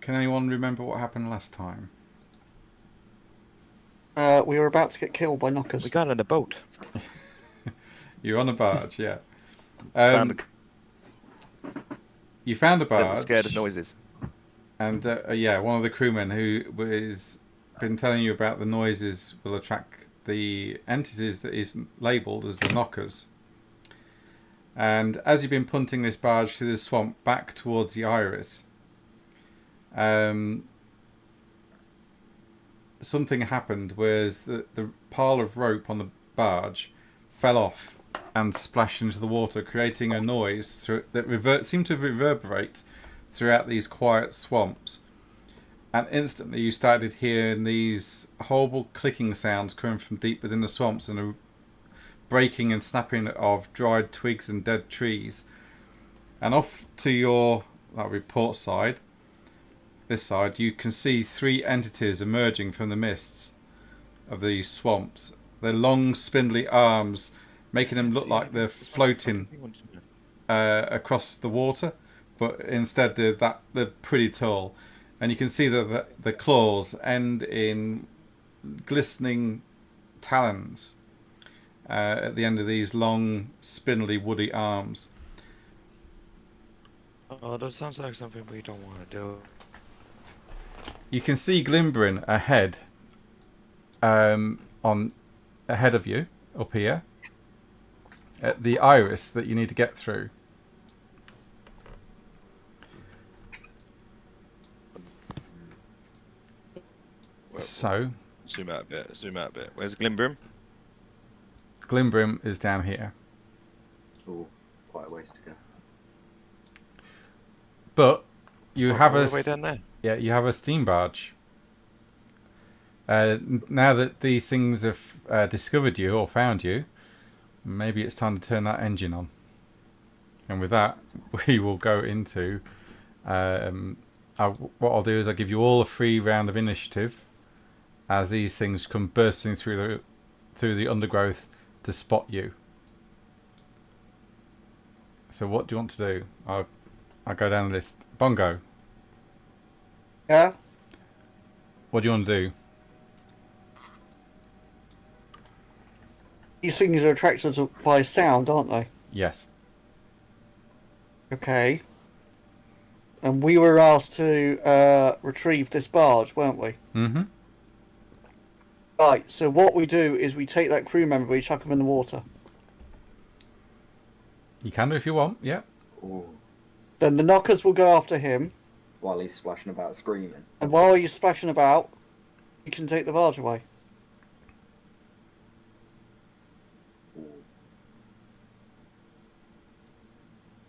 Can anyone remember what happened last time? We were about to get killed by knockers. We got on a boat. You're on a barge, yeah. Found You found a that was barge. scared of noises. And one of the crewmen who has been telling you about the noises will attract the entities that is labelled as the knockers. And as you've been punting this barge through the swamp back towards the iris, something happened, whereas the pile of rope on the barge fell off and splashed into the water, creating a noise that seemed to reverberate throughout these quiet swamps. And instantly you started hearing these horrible clicking sounds coming from deep within the swamps, and a breaking and snapping of dried twigs and dead trees. And off to your port side, this side, you can see three entities emerging from the mists of these swamps. Their long spindly arms making them look like they're floating across the water, but instead they're pretty tall. And you can see that the claws end in glistening talons at the end of these long, spindly, woody arms. Oh, that sounds like something we don't want to do. You can see Glimbrin ahead, ahead of you, up here, at the iris that you need to get through. Well, So, zoom out a bit. Where's Glimbrin? Glimbrin is down here. Oh, quite a ways to go. But you have all the way down there. Yeah, you have a steam barge. Now that these things have discovered you or found you, maybe it's time to turn that engine on. And with that, we will go into... what I'll do is I'll give you all a free round of initiative as these things come bursting through the undergrowth to spot you. So what do you want to do? I'll go down the list. Bongo, Yeah? what do you want to do? These things are attracted by sound, aren't they? Yes. Okay. And we were asked to retrieve this barge, weren't we? Mm-hmm. Right, so what we do is we take that crew member, we chuck him in the water. You can do if you want, yeah. Ooh, Then the knockers will go after him, while he's splashing about screaming. and while he's splashing about, you can take the barge away. Ooh.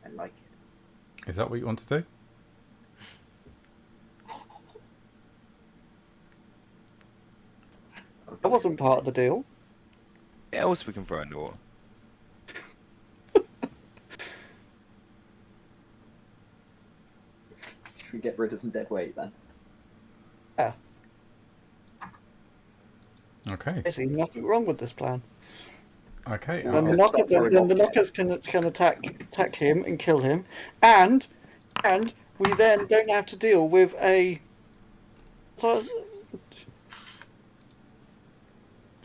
I like it. Is that what you want to do? That wasn't part of the deal. Yeah, else we can throw in the water. Should we get rid of some dead weight then? Yeah. Okay. There's nothing wrong with this plan. Okay. Yeah. Then the, I'll knocker, stop worrying then the about knockers can attack him and kill him, and we then don't have to deal with a. So,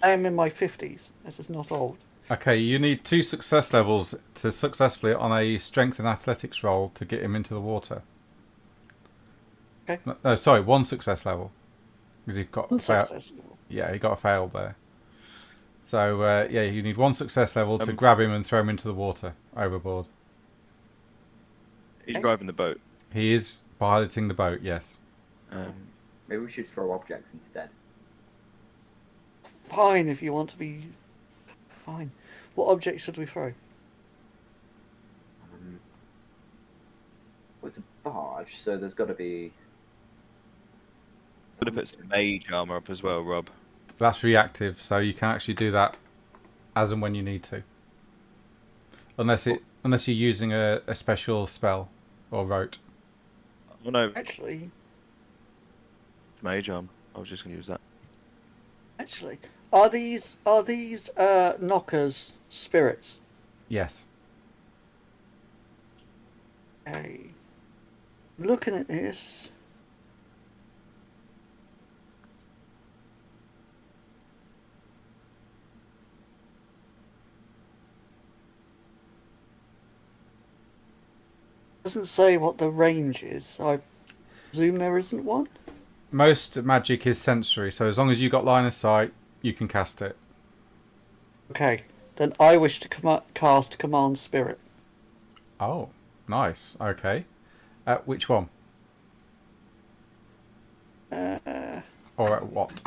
I am in my 50s. This is not old. Okay, you need 2 success levels to successfully on a strength and athletics roll to get him into the water. Okay. No, sorry, 1 success level. Because you've got Unsuccessful. Yeah, you got a fail there. So, you need 1 success level to grab him and throw him into the water, overboard. He's Okay. driving the boat. He is piloting the boat, yes. Maybe we should throw objects instead. Fine, if you want to be. Fine. What object should we throw? Well, it's a barge, so there's got to be. Could have put some mage armor up as well, Rob. That's reactive, so you can actually do that as and when you need to. Unless you're using a special spell or rote. Oh no, Actually, mage armor. I was just going to use that. are these knockers spirits? Yes. Okay. Looking at this, doesn't say what the range is. I presume there isn't one. Most magic is sensory, so as long as you got line of sight, you can cast it. Okay, then I wish to cast Command Spirit. Oh, nice. Okay. Which one? Or at what?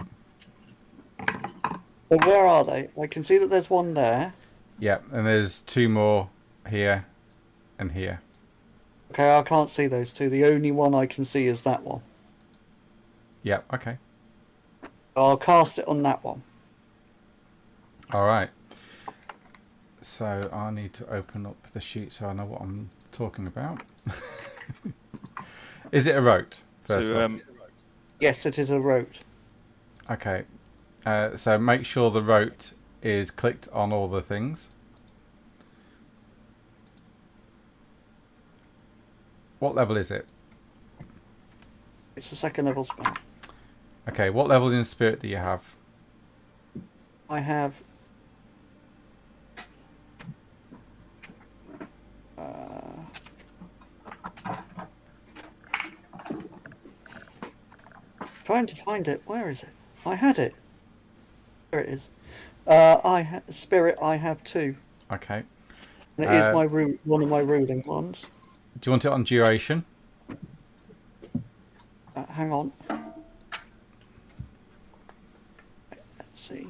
Well, where are they? I can see that there's one there. Yeah, and there's 2 more here and here. Okay, I can't see those two. The only one I can see is that one. Yeah, okay. I'll cast it on that one. All right. So I need to open up the sheet so I know what I'm talking about. Is it a rote? First So, off? Yes, it is a rote. Okay. So make sure the rote is clicked on all the things. What level is it? It's a 2nd level spell. Okay, what level in spirit do you have? I have... Trying to find it. Where is it? I had it. There it is. Spirit, I have 2. Okay. And it is one of my ruling ones. Do you want it on duration? Hang on. Let's see.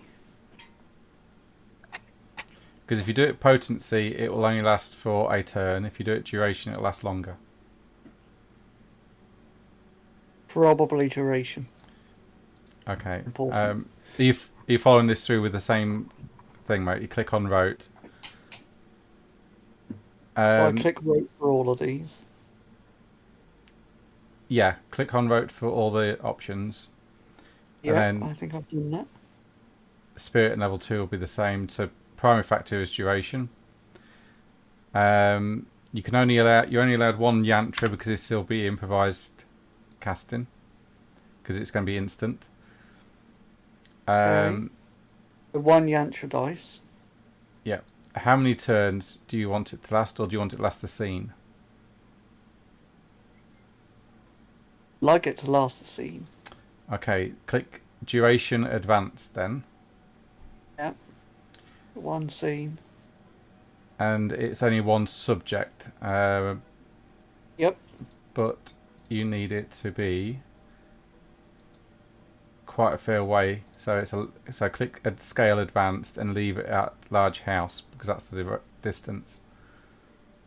Because if you do it potency, it will only last for a turn. If you do it duration, it'll last longer. Probably duration. Okay. Important. Are you following this through with the same thing, mate? You click on rote. I click rote for all of these. Yeah, click on rote for all the options. Yeah, and then I think I've done that. spirit and level 2 will be the same. So primary factor is duration. You're only allowed 1 yantra because it's still be improvised casting, because it's going to be instant. Okay. The 1 yantra dice. Yeah. How many turns do you want it to last, or do you want it to last the scene? Like it to last the scene. Okay, click duration advanced then. Yeah. 1 scene. And it's only 1 subject. Yep. But you need it to be quite a fair way. So click scale advanced and leave it at large house, because that's the distance.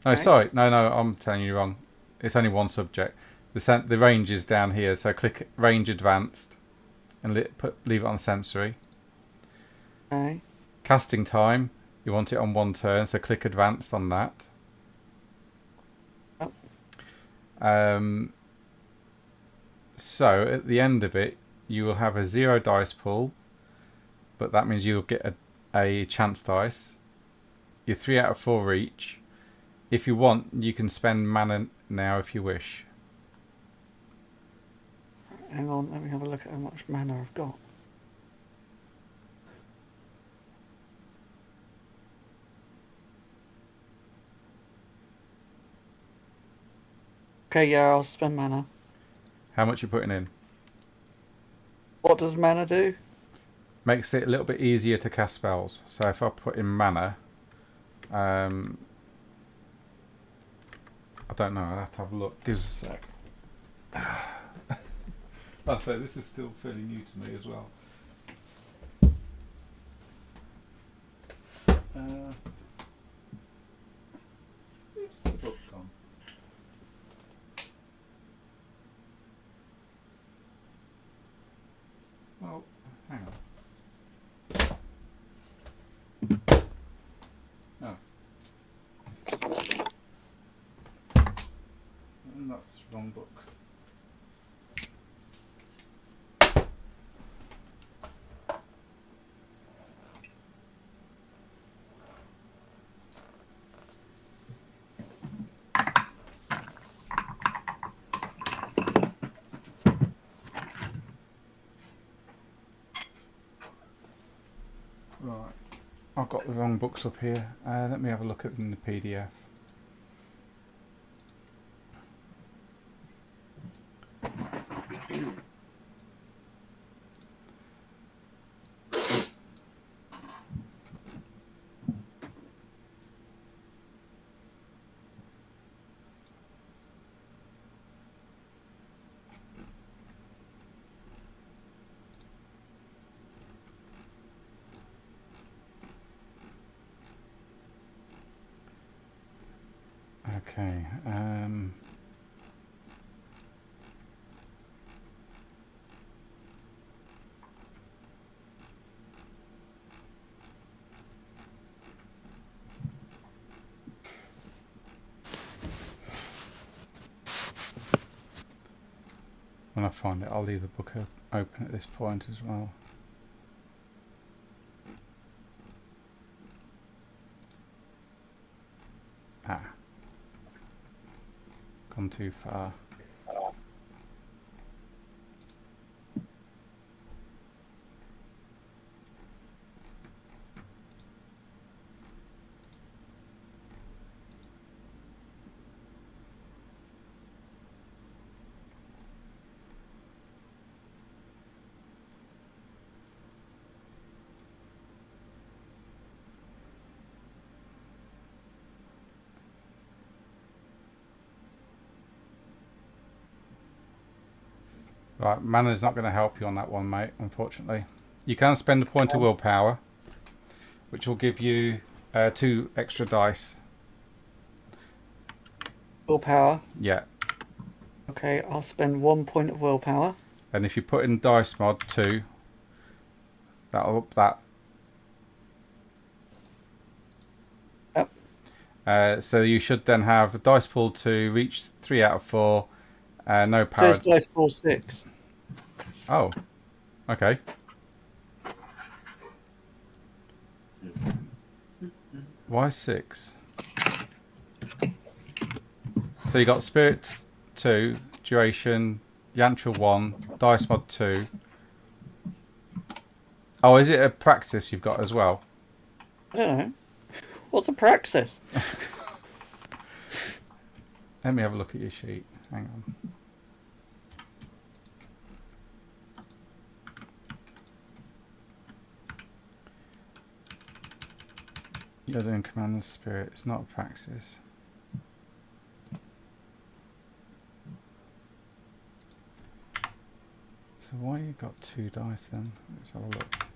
No, Okay. sorry. No, I'm telling you wrong. It's only 1 subject. The range is down here, so click range advanced and leave it on sensory. Okay. Casting time, you want it on 1 turn, so click advanced on that. Yep. So at the end of it, you will have a 0 dice pool, but that means you'll get a chance dice. You're 3 out of 4 each. If you want, you can spend mana now if you wish. Hang on, let me have a look at how much mana I've got. Okay, yeah, I'll spend mana. How much you putting in? What does mana do? Makes it a little bit easier to cast spells. So if I put in mana, I don't know, I'll have to have a look. Give us a sec. I'll say this is still fairly new to me as well. Where's the book gone? Well, hang on. Oh. That's the wrong book. Right, I've got the wrong books up here. Let me have a look at them in the PDF. Okay. When I find it, I'll leave the book open at this point as well. Ah. Gone too far. Right, mana's not going to help you on that one, mate, unfortunately. You can spend a point of willpower, which will give you 2 extra dice. Willpower. Yeah. Okay, I'll spend 1 point of willpower. And if you put in dice mod 2, that'll up that. Yep. So you should then have a dice pool 2, reach 3 out of 4, no So power. it's dice pool 6. Oh, okay. Why 6? So you got spirit 2, duration, yantra 1, dice mod 2. Oh, is it a praxis you've got as well? I don't know. What's the praxis? Let me have a look at your sheet. Hang on. You're doing command and spirit. It's not a praxis. So why you got 2 dice then? Let's have a look.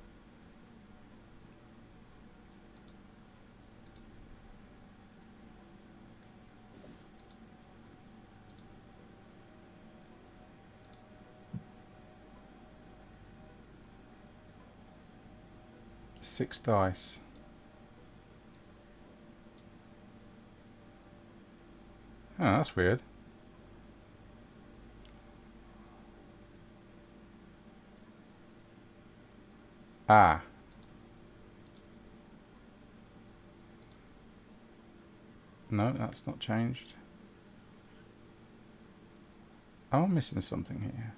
Six dice. Oh, that's weird. Ah. No, that's not changed. Oh, I'm missing something here.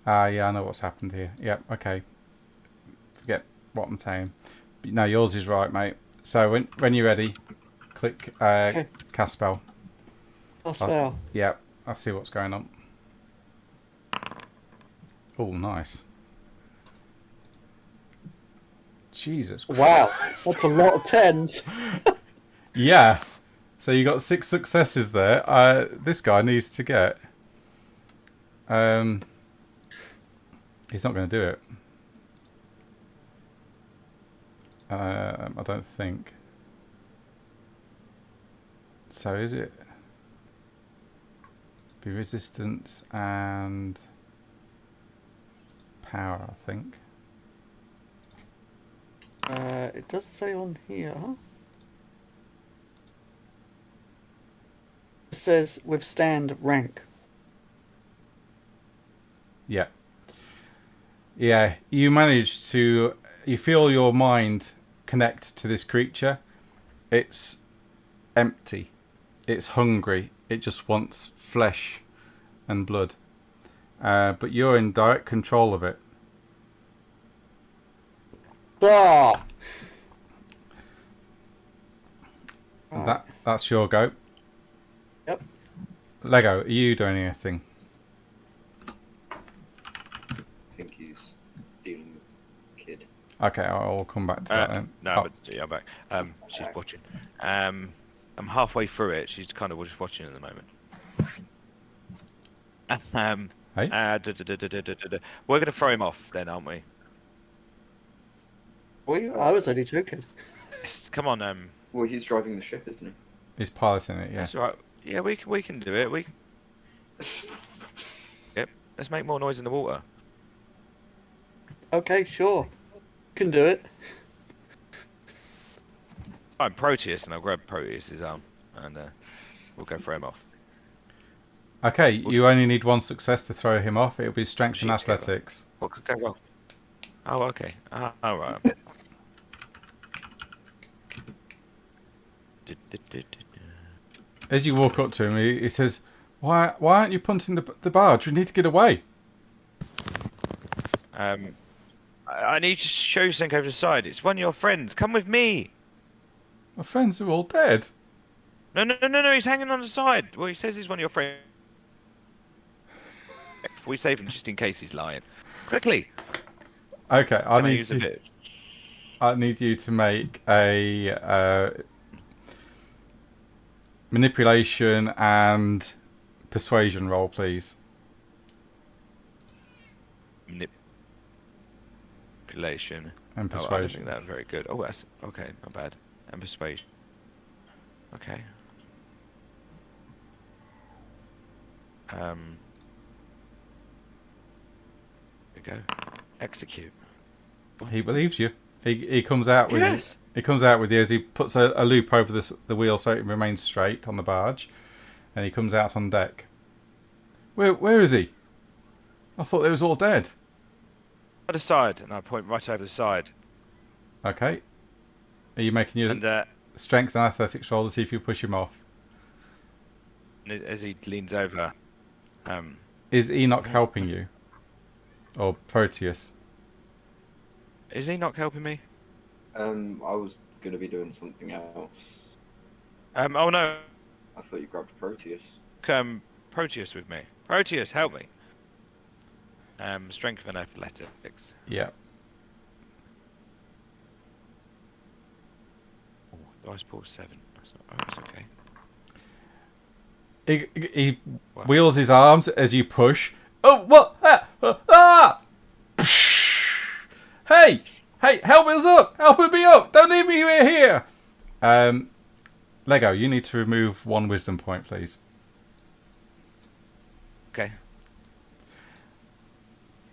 Ah, yeah, I know what's happened here. Yep, okay. Forget what I'm saying. But no, yours is right, mate. So when you're ready, click Okay. cast spell. I'll spell. Yep, I see what's going on. Oh, nice. Jesus. Wow, Christ. that's a lot of 10s. Yeah. So you got 6 successes there. This guy needs to get. He's not going to do it. I don't think. So is it? Be resistance and power, I think. It does say on here. It says withstand rank. Yeah. Yeah, you manage to. You feel your mind connect to this creature. It's empty. It's hungry. It just wants flesh and blood. But you're in direct control of it. Ah! Right. That's your go. Yep. Lego, are you doing anything? I think he's dealing with kid. Okay, I'll come back to that then. No, Oh, but yeah, I'm back. She's watching. I'm halfway through it. She's kind of just watching at the moment. Hey? We're going to throw him off then, aren't we? I was only joking. Yes, come on. Well, he's driving the ship, isn't He's piloting it, yeah. That's all right. Yeah, we can do it. he? Yep. Let's make more noise in the water. Okay, sure. Can do it. I'm Proteus, and I'll grab Proteus's arm, and we'll go throw him off. Okay, you only need one success to throw him off. It'll be strength and Sheet together. athletics. What could go wrong? Oh, okay. All right. As you walk up to him, he says, why aren't you punting the barge? We need to get away. I need to show you something over the side. It's one of your friends. Come with me. My friends are all dead. No. He's hanging on the side. Well, he says he's one of your friends. We save him just in case he's lying. Quickly. Okay, I need you to make a manipulation and persuasion roll, please. Manipulation. And Oh, I don't persuasion. think that was very good. Oh, that's okay. Not bad. And persuasion. Okay. There we go. Execute. He believes you. He comes out with Yes. He comes out with you as he puts a loop over the wheel so it remains straight on the barge, and he comes out on deck. Where is he? I thought they was all dead. Other side, and I point right over the side. Okay. Are you making your And strength and athletics roll to see if you push him off? as he leans over, Is Enoch helping you? Or Proteus? is he not helping me? I was going to be doing something else. Oh no. I thought you grabbed Proteus. Come, Proteus with me. Proteus, help me. Strength and athletics. Yeah. Oh, dice pool 7. That's okay. He Wow. wheels his arms as you push. Oh, what? Ah! Hey! Hey, help us up! Help me up! Don't leave me here! Lego, you need to remove 1 wisdom point, please. Okay.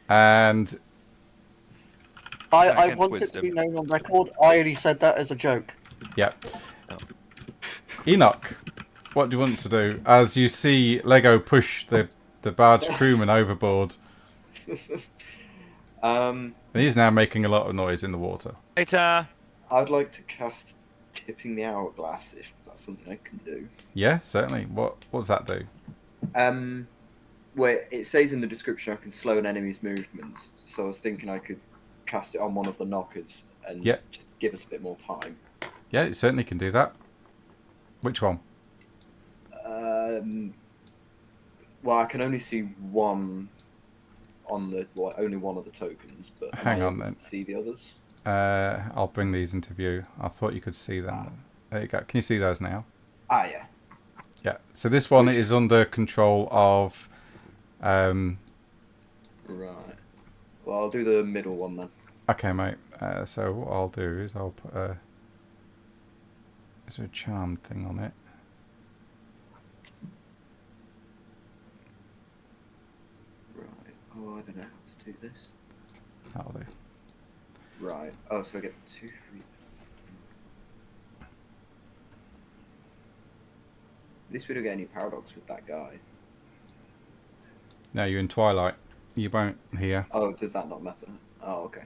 And I Against want it to wisdom. be known on record. I only said that as a joke. yeah. Oh. Enoch, what do you want to do? As you see Lego push the barge crewman overboard, Um, and he's now making a lot of noise in the water. Later. I'd like to cast Tipping the Hourglass if that's something I can do. Yeah, certainly. What does that do? Where it says in the description I can slow an enemy's movements, so I was thinking I could cast it on one of the knockers and Yeah. just give us a bit more time. Yeah, you certainly can do that. Which one? Well, I can only see one on only one of the tokens, but am Hang I on able then. to see the others? I'll bring these into view. I thought you could see them. There you go. Can you see those now? Ah, yeah. Yeah. So this one is under control of. Right. Well, I'll do the middle one then. Okay, mate. So what I'll do is I'll put a. Is there a charm thing on it? Right. Oh, I don't know how to do this. That'll do. Right. Oh, so I get 2 free. At least we don't get any paradox with that guy. No, you're in Twilight. You won't hear. Oh, does that not matter? Oh, okay.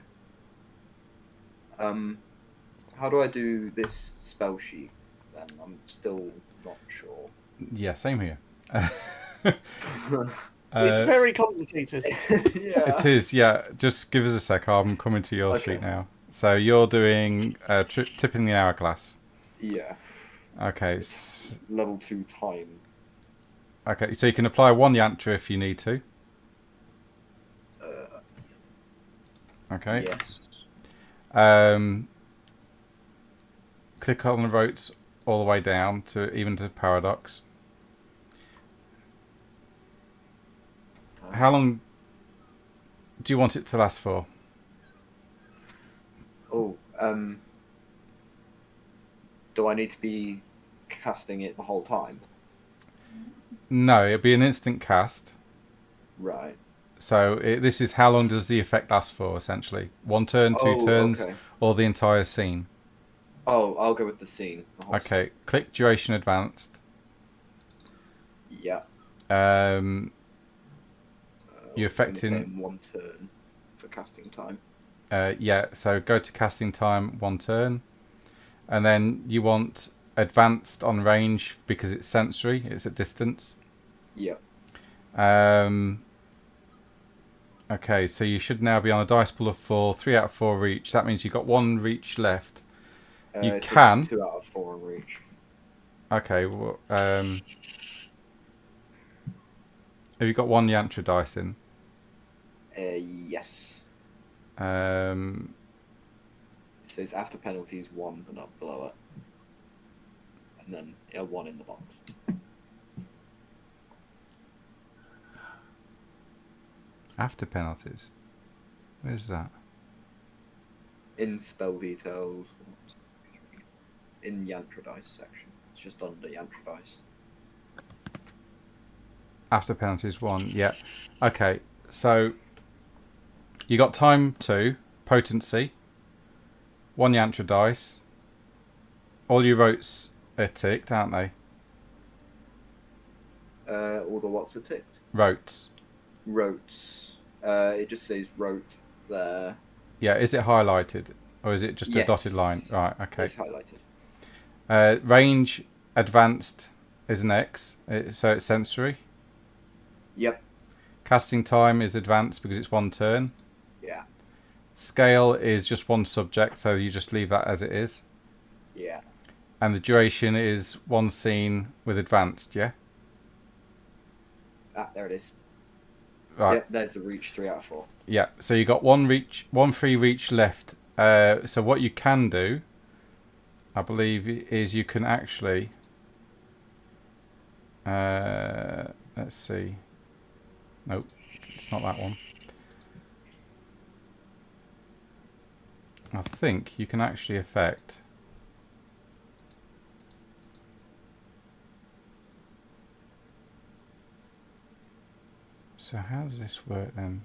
How do I do this spell sheet then? I'm still not sure. Yeah, same here. It's very complicated. It is, yeah. Just give us a sec. I'm coming to your Okay. sheet now. So you're doing tipping the hourglass. Yeah. Okay. Level 2 time. Okay, so you can apply 1 yantra if you need to. Okay. Yes. Click on the rotes all the way down to even to paradox. How long do you want it to last for? Oh, do I need to be casting it the whole time? No, it'll be an instant cast. Right. So this is how long does the effect last for, essentially? 1 turn, 2 Oh, turns, okay. or the entire scene? Oh, I'll go with the scene. The whole Okay, click duration advanced. scene. Yeah. You're It's gonna say affecting... in 1 turn for casting time. yeah, so go to casting time, 1 turn. And then you want advanced on range because it's sensory, it's at distance. Yeah. Okay, so you should now be on a dice pool of 4, 3 out of 4 reach. That means you've got 1 reach left. You It says can... 2 out of 4 in reach. Okay, well, have you got 1 Yantra dice in? Yes. Um, It says after penalties 1, but not below it. And then 1 in the box. after penalties. Where's that? In spell details. In Yantra dice section. It's just under Yantra dice. After penalties 1, yeah. Okay, so you got time 2, potency, 1 Yantra dice. All your rotes are ticked, aren't they? All the what's are ticked. Rotes. Rotes. It just says rote there. Yeah, is it highlighted? Or is it just a Yes. dotted line? Right, okay. It's highlighted. Range advanced is an X, so it's sensory. Yep. Casting time is advanced because it's 1 turn. Yeah. Scale is just 1 subject, so you just leave that as it is. Yeah. And the duration is 1 scene with advanced, yeah? Ah, there it is. Right. Yep, there's the reach 3 out of 4. Yeah, so you got 1 free reach left. So what you can do, I believe, is you can actually... let's see. Nope, it's not that one. I think you can actually affect... So how does this work then?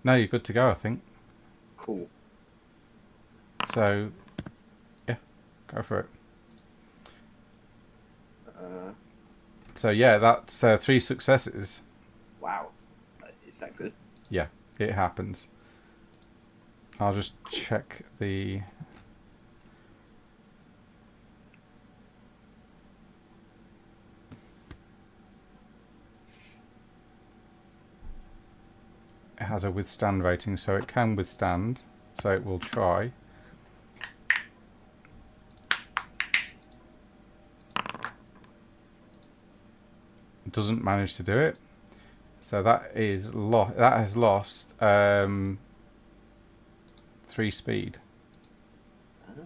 No, you're good to go, I think. Cool. So, yeah, go for it. So yeah, that's 3 successes. Wow. Is that good? Yeah, it happens. I'll just check the... It has a withstand rating, so it can withstand. So it will try. It doesn't manage to do it. So that is that has lost 3 speed.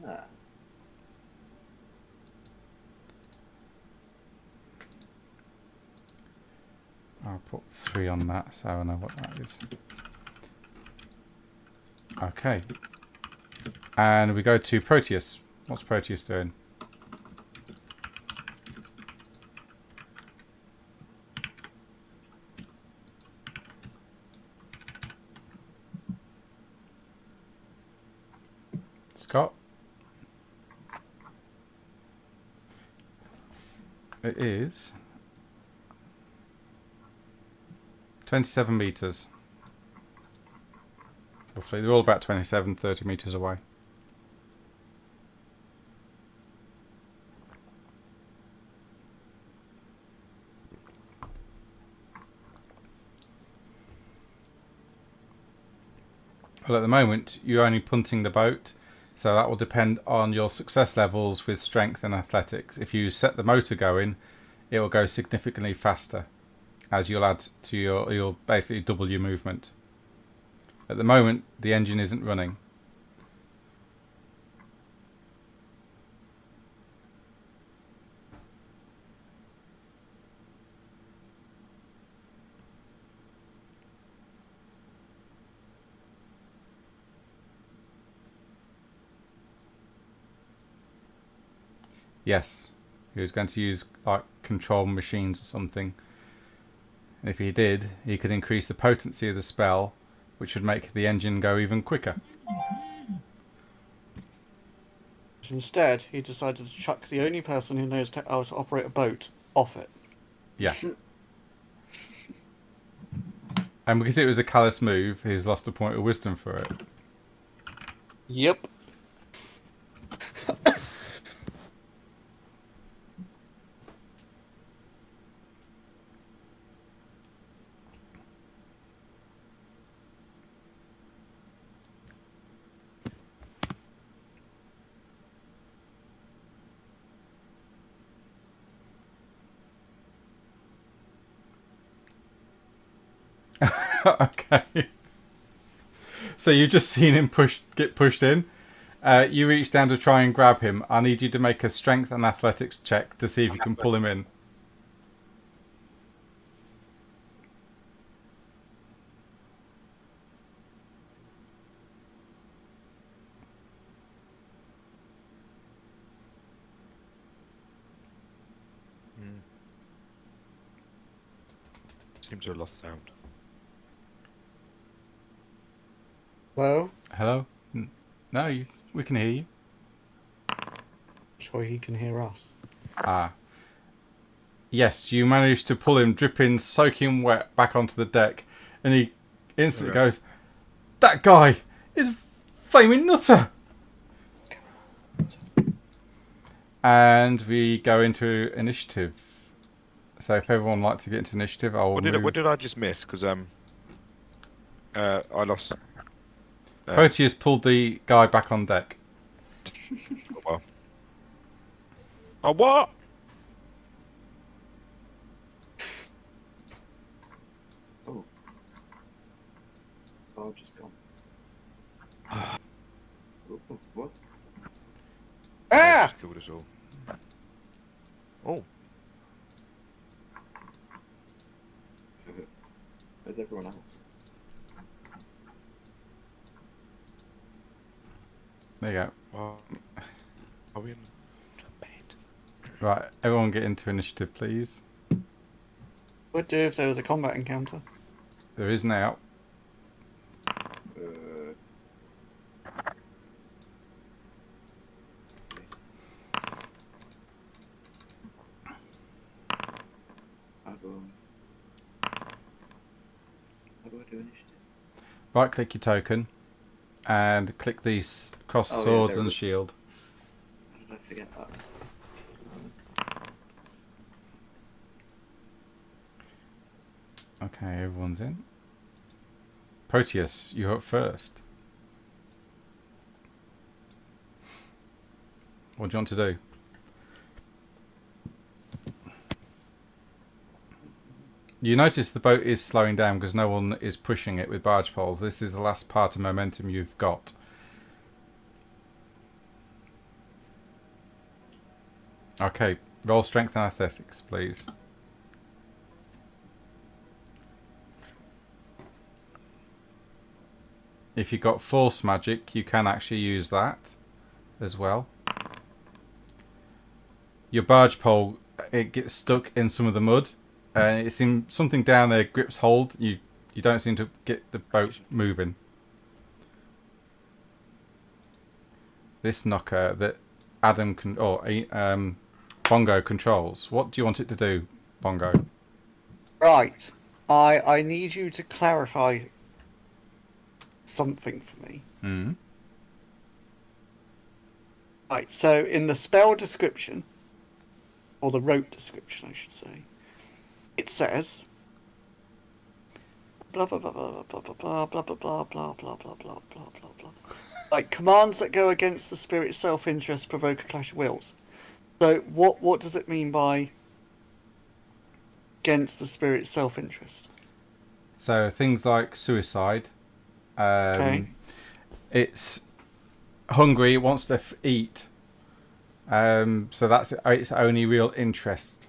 Ah. I'll put 3 on that so I know what that is. Okay. And we go to Proteus. What's Proteus doing? Scott? It is 27 meters. Roughly. They're all about 27, 30 meters away. Well, at the moment, you're only punting the boat, so that will depend on your success levels with strength and athletics. If you set the motor going, it will go significantly faster, as you'll add to you'll basically double your movement. At the moment, the engine isn't running. Yes. He was going to use like control machines or something. And if he did, he could increase the potency of the spell, which would make the engine go even quicker. Instead, he decided to chuck the only person who knows how to operate a boat off it. Yeah. And because it was a callous move, he's lost a point of wisdom for it. Yep. Okay. So you've just seen him get pushed in. You reach down to try and grab him. I need you to make a strength and athletics check to see if you can pull him in. Seems to have lost sound. Hello? Hello? No, we can hear you. Sure he can hear us. Ah. Yes, you managed to pull him dripping, soaking wet back onto the deck, and he instantly goes, "That guy is a flaming nutter!" And we go into initiative. So if everyone would like to get into initiative, I will What did I just miss? Because I lost. Proteus pulled the guy back on deck. Well. Oh, what? Oh. Barge is gone. Oh, what? Ah! Just killed us all. Oh. Where's everyone else? There you go. Well, are we in bed? Right, everyone get into initiative, please. Would do if there was a combat encounter. There is now. How do I do initiative? Right click your token and click these cross Oh, yeah, swords there and was- shield. How did I forget that? Okay, everyone's in. Proteus, you're up first. What do you want to do? You notice the boat is slowing down because no one is pushing it with barge poles. This is the last part of momentum you've got. Okay, roll strength and athletics, please. If you've got force magic, you can actually use that as well. Your barge pole, it gets stuck in some of the mud. It seems something down there grips hold. You don't seem to get the boat moving. This knocker that Adam can Bongo controls. What do you want it to do, Bongo? Right. I need you to clarify something for me. Hmm. Right, so in the spell description, or the rote description, I should say, it says blah blah blah blah blah blah blah blah blah blah blah blah blah blah blah blah blah. Like commands that go against the spirit's self-interest provoke a clash of wills. So what does it mean by against the spirit's self-interest? So things like suicide. Okay. It's hungry. It wants to eat. So that's its only real interest.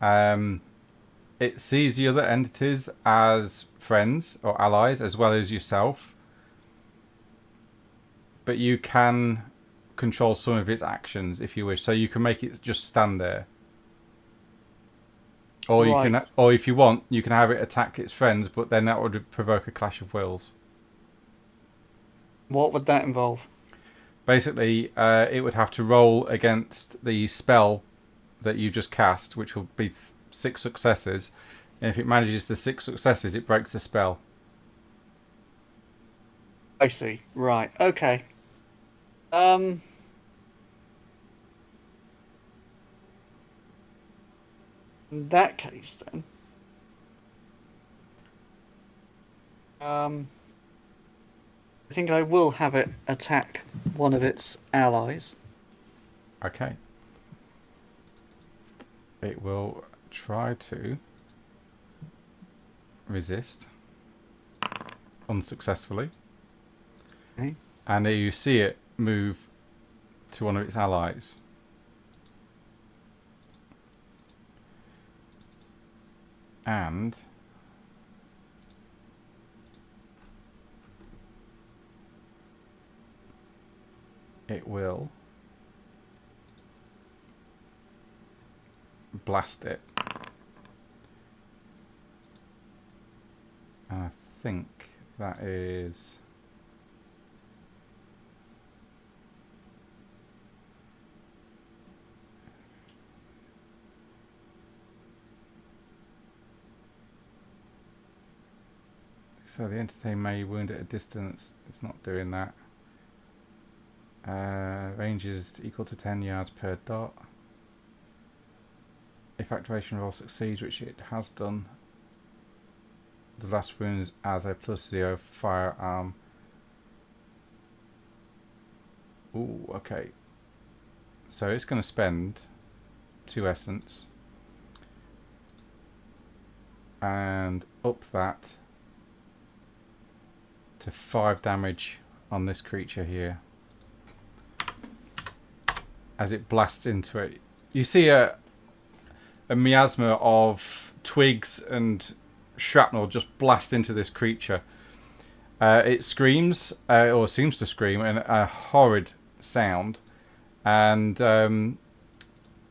It sees the other entities as friends or allies as well as yourself. But you can control some of its actions if you wish. So you can make it just stand there. Or you can, Right. or if you want, you can have it attack its friends, but then that would provoke a clash of wills. What would that involve? Basically, it would have to roll against the spell that you just cast, which will be 6 successes. And if it manages the 6 successes, it breaks the spell. I see. Right. Okay. In that case, then. I think I will have it attack one of its allies. Okay. It will try to resist unsuccessfully. Okay. And then you see it move to one of its allies. And it will blast it. And I think that is... So the entertain may wound at a distance. It's not doing that. Range is equal to 10 yards per dot. If activation roll succeeds, which it has done, the last wound as a +0 firearm. Ooh, okay. So it's going to spend 2 essence and up that to 5 damage on this creature here as it blasts into it. You see a miasma of twigs and shrapnel just blast into this creature. It screams, or seems to scream, in a horrid sound, and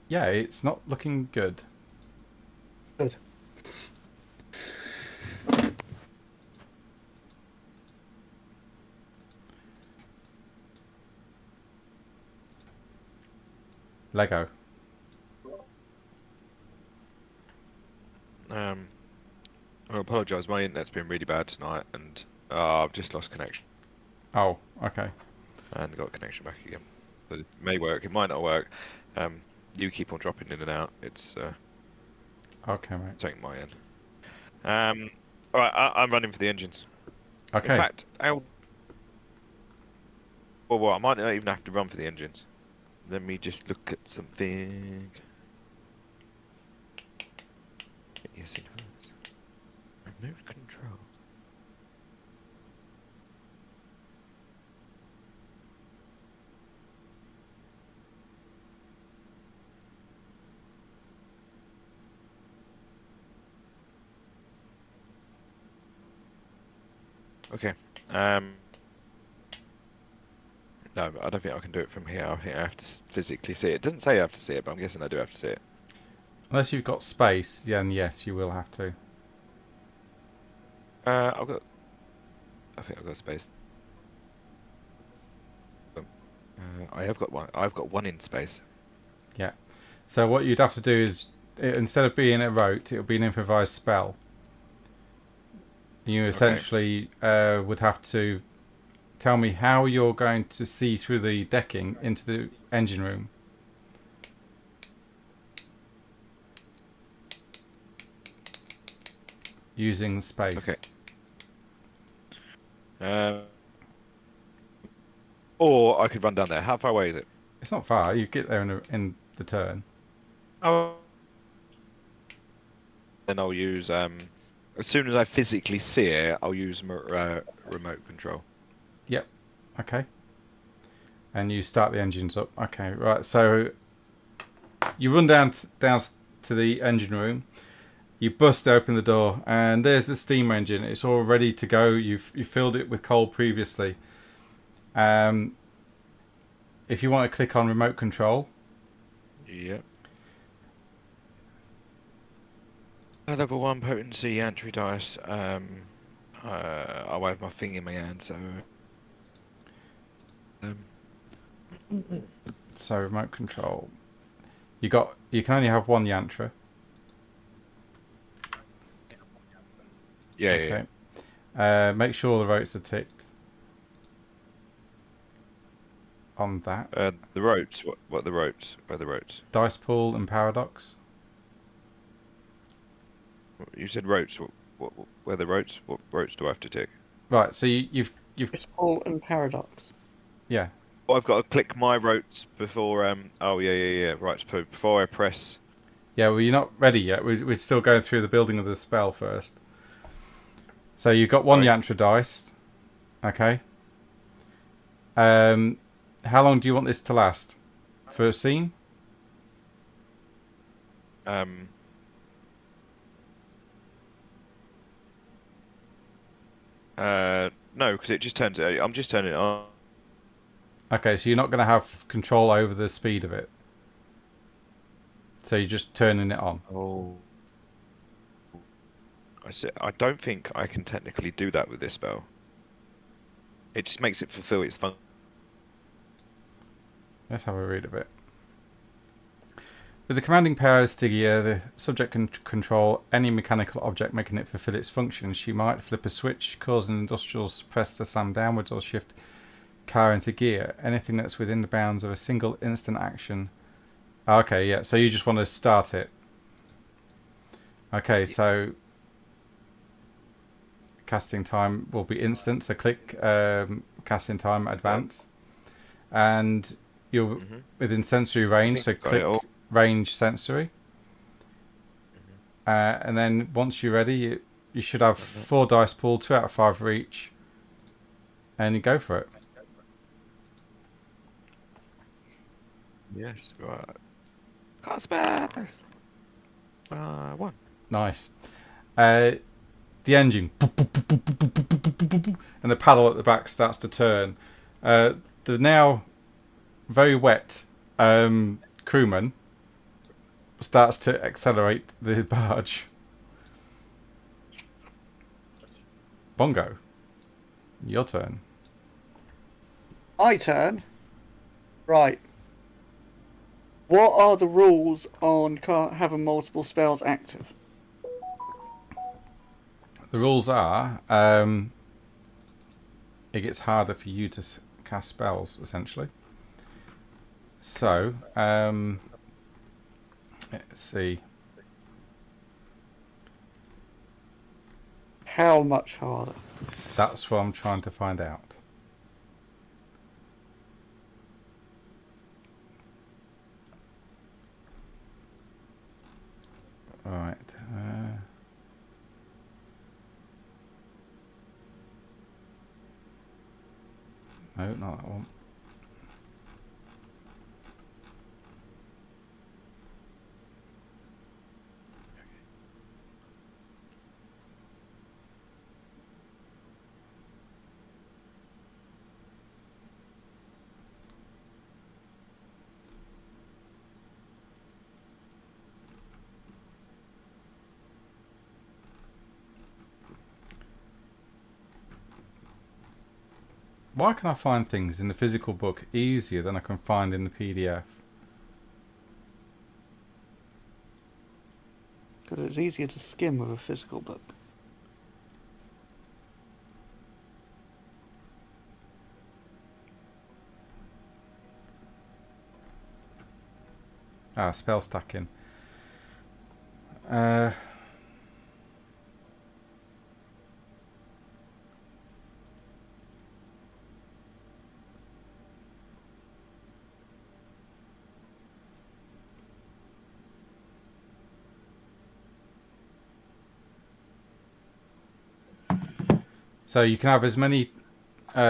yeah, it's not looking good. Good. Lego. I apologise, my internet's been really bad tonight, and I've just lost connection Oh, okay. and got connection back again. But it may work, it might not work. You keep on dropping in and out. It's Okay, mate. taking my end. All right, I'm running for the engines. Okay. In fact, well, I might not even have to run for the engines. Let me just look at something. Yes, it was. Remote control. Okay. No, I don't think I can do it from here. I think I have to physically see it. It doesn't say I have to see it, but I'm guessing I do have to see it. Unless you've got space, then yes, you will have to. I've got. I think I've got space. I have got one. I've got one in space. Yeah. So what you'd have to do is, instead of being a rote, it would be an improvised spell. You essentially would have to tell me how you're going to see through the decking into the engine room. Using space. Okay. Or I could run down there. How far away is it? It's not far. You get there in the turn. Oh. Then I'll use as soon as I physically see it, I'll use remote control. Yep. Okay. And you start the engines up. Okay. Right. So you run down to the engine room. You bust open the door, and there's the steam engine. It's all ready to go. You filled it with coal previously. It if you want to click on remote control, Yep. Level 1 potency entry dice. I wave my thing in my hand, so. so remote control. You can only have one yantra. Yeah, Okay. Make sure the rotes are ticked on that. The rotes. What are the rotes? Where are the rotes? Dice pool and paradox. You said rotes. Where are the rotes? What rotes do I have to tick? Right. So you've Sport and paradox. yeah. Oh, I've got to click my rotes before. Oh yeah. Right. So before I press. Yeah, well, you're not ready yet. We're still going through the building of the spell first. So you've got one Right. yantra dice. Okay. How long do you want this to last? For a scene? No, because it just turns. I'm just turning it on. Okay, so you're not going to have control over the speed of it. So you're just turning it on. Oh. I don't think I can technically do that with this spell. It just makes it fulfill its function. Let's have a read of it. With the commanding power of Stygia, the subject can control any mechanical object, making it fulfill its function. She might flip a switch, cause an industrial press to slam downwards, or shift car into gear. Anything that's within the bounds of a single instant action. Okay, yeah, so you just want to start it. Okay, so casting time will be instant, so click casting time advance. And you're within sensory range, so click range sensory. And then once you're ready, you should have 4 dice pulled, 2 out of 5 for each. And you go for it. Yes, right. Can't spare. 1. Nice. The engine and the paddle at the back starts to turn. The now very wet crewman starts to accelerate the barge. Bongo, your turn. My turn. Right. What are the rules on having multiple spells active? The rules are it gets harder for you to cast spells, essentially. So, let's see. How much harder? That's what I'm trying to find out. Alright. No, not that one. Why can I find things in the physical book easier than I can find in the PDF? Because it's easier to skim with a physical book. Spell stacking. So you can have as many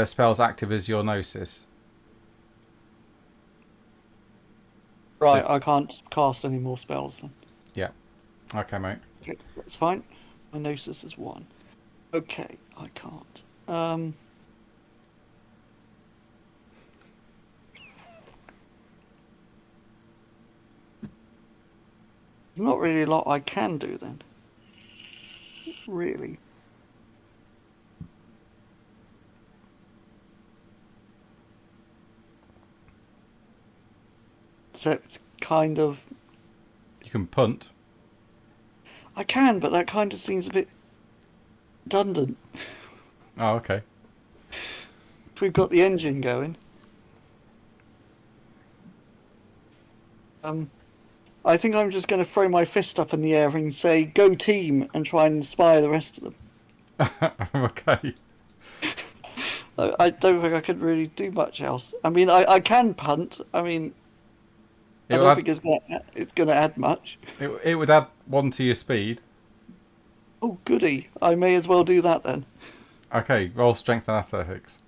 spells active as your Gnosis. Right, I can't cast any more spells then. Yeah. Okay, mate. Okay, that's fine. My Gnosis is 1. Okay, I can't. not really a lot I can do then. Really. Except kind of... You can punt. I can, but that kind of seems a bit redundant. Oh, okay. If we've got the engine going. I think I'm just going to throw my fist up in the air and say, go team, and try and inspire the rest of them. Okay. I don't think I could really do much else. I mean, I can punt. I mean, I don't think it's going to add much. It would add 1 to your speed. Oh, goody. I may as well do that then. Okay, roll strength and athletics.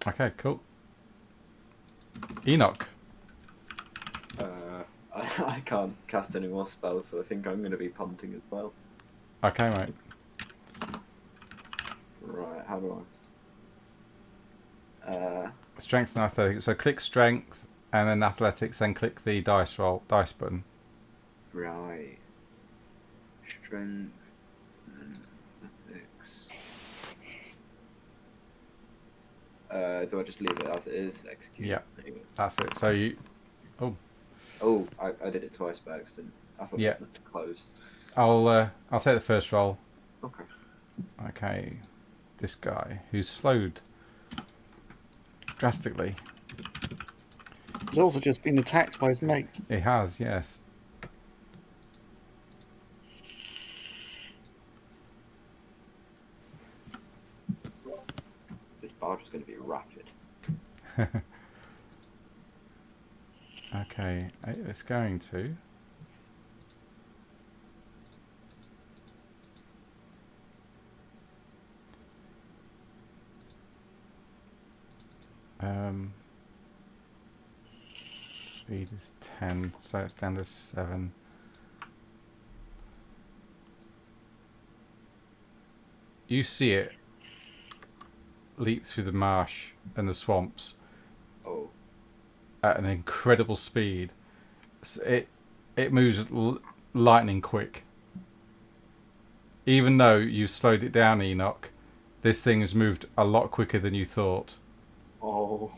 Okay, cool. Enoch. I can't cast any more spells, so I think I'm going to be punting as well. Okay, mate. Right, how do I? Strength and athletics. So click strength and then athletics, then click the dice button. Right. Strength and athletics. Do I just leave it as it is? Execute. Yeah. There you go. That's it. So you. Oh, I did it twice by accident. I thought Yeah. it was meant to close. I'll take the first roll. Okay. Okay. This guy who's slowed drastically. He's also just been attacked by his mate. It has, yes. This barge is going to be rapid. Okay, it's going to. Speed is 10, so it's down to 7. You see it leap through the marsh and the swamps Oh. at an incredible speed. It moves lightning quick. Even though you slowed it down, Enoch, this thing has moved a lot quicker than you thought. Oh.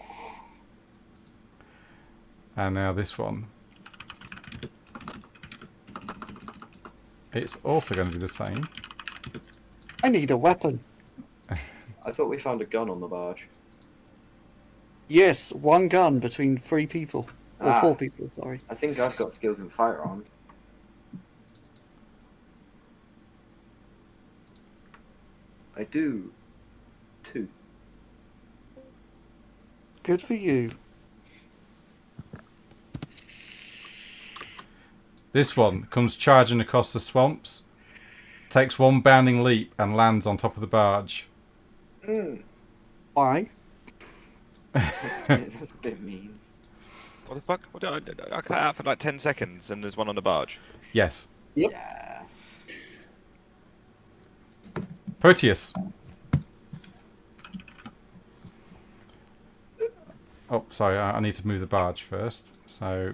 And now this one. It's also going to be the same. I need a weapon. I thought we found a gun on the barge. Yes, one gun between 3 people. Or 4 people, sorry. I think I've got skills in firearm. I do. 2. Good for you. This one comes charging across the swamps, takes one bounding leap and lands on top of the barge. Why? That's a bit mean. What the fuck? What did I cut out for like 10 seconds and there's one on the barge. Yes. Yep. Yeah. Proteus. Oh, sorry, I need to move the barge first. So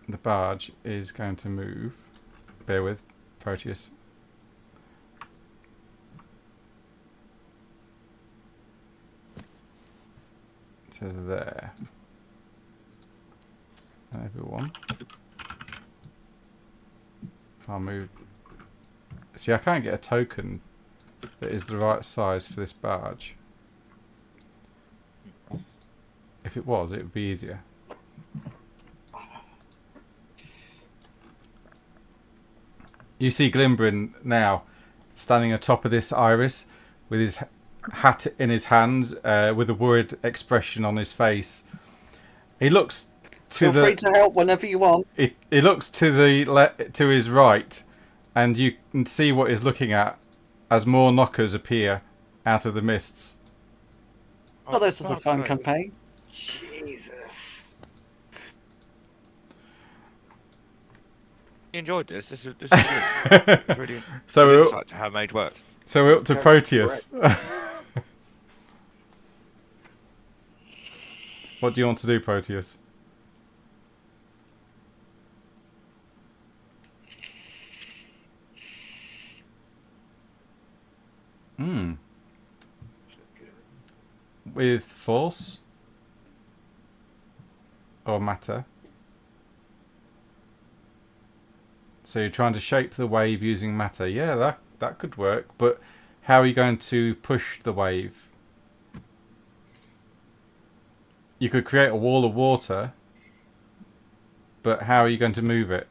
the barge is going to move. Bear with, Proteus. To there. Everyone. If I move. See, I can't get a token that is the right size for this barge. If it was, it would be easier. You see Glimbrin now standing atop of this iris with his hat in his hands, with a worried expression on his face. He looks to Feel free to help whenever you want. He looks to the to his right, and you can see what he's looking at as more knockers appear out of the mists. Oh, this is a fuck, fun right. campaign. Jesus. You enjoyed this. This is good. It's really So good we're insight to how Mage works. so we're up to That's Proteus. What do you want to do, Proteus? Hmm. With force or matter. So you're trying to shape the wave using matter. Yeah, that could work. But how are you going to push the wave? You could create a wall of water, but how are you going to move it?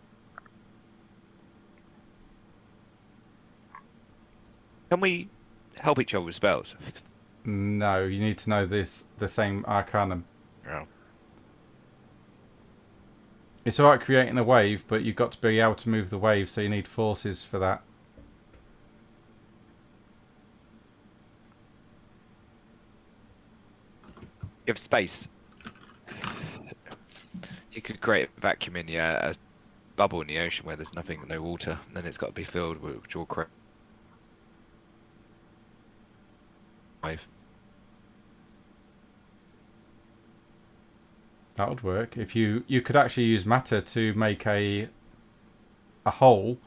Can we help each other with spells? No, you need to know the same arcanum. Oh. It's alright creating a wave, but you've got to be able to move the wave, so you need forces for that. You have space. You could create a vacuum in a bubble in the ocean where there's nothing, no water, and then it's got to be filled with which will create wave. That would work. If you could actually use matter to make a hole,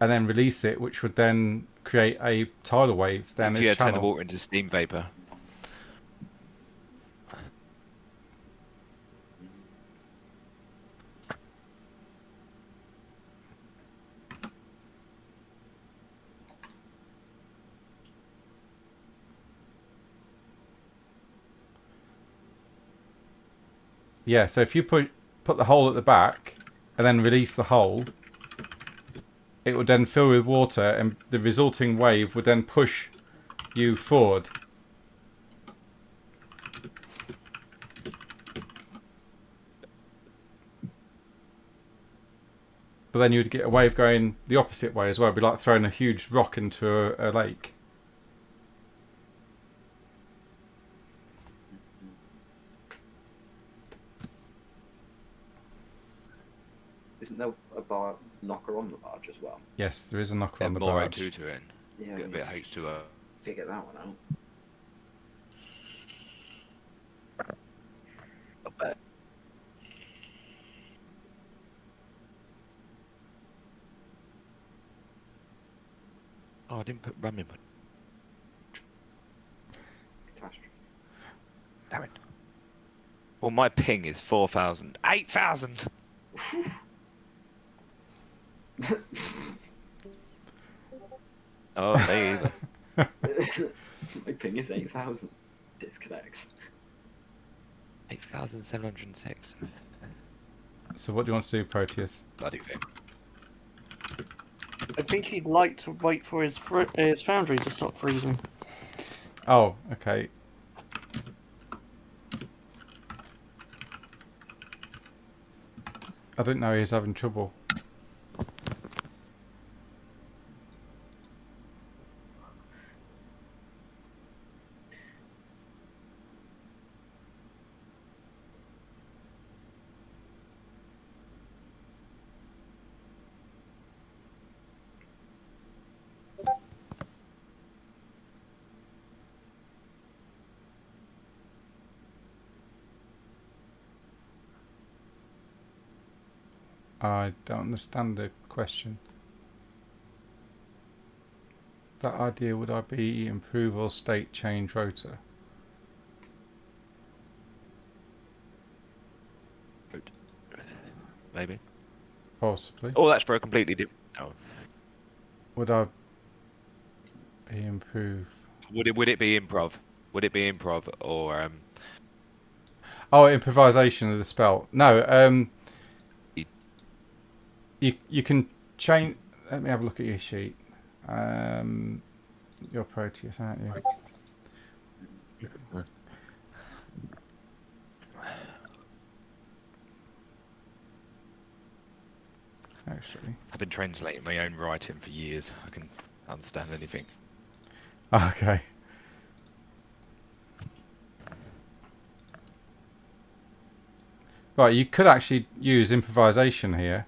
and then release it, which would then create a tidal wave. Then If you it's turn the channel. water into steam vapor. Yeah, so if you put the hole at the back and then release the hole, it would then fill with water, and the resulting wave would then push you forward. But then you'd get a wave going the opposite way as well. It'd be like throwing a huge rock into a lake. Isn't there a bar knocker on the barge as well? Yes, there is a knocker on the more barge. O2 to it. Yeah, Get a we bit of need to H2O. figure that one out. Not bad. Oh, I didn't put rum in. Catastrophe. Damn it. Well, my ping is 4,000. 8,000! Oh, there you go. My ping is 8,000. Disconnects. 8,706. So what do you want to do, Proteus? Bloody thing. I think he'd like to wait for his foundry to stop freezing. Oh, okay. I didn't know he was having trouble. I don't understand the question. That idea, would I be improve or state change rotor? Maybe. Possibly. Oh, that's for a completely different. Oh. Would I be improve? Would it be improv? Would it be improv or Oh, improvisation of the spell. No. You can change. Let me have a look at your sheet. You're Proteus, aren't you? Actually. I've been translating my own writing for years. I can understand anything. Okay. Right, you could actually use improvisation here.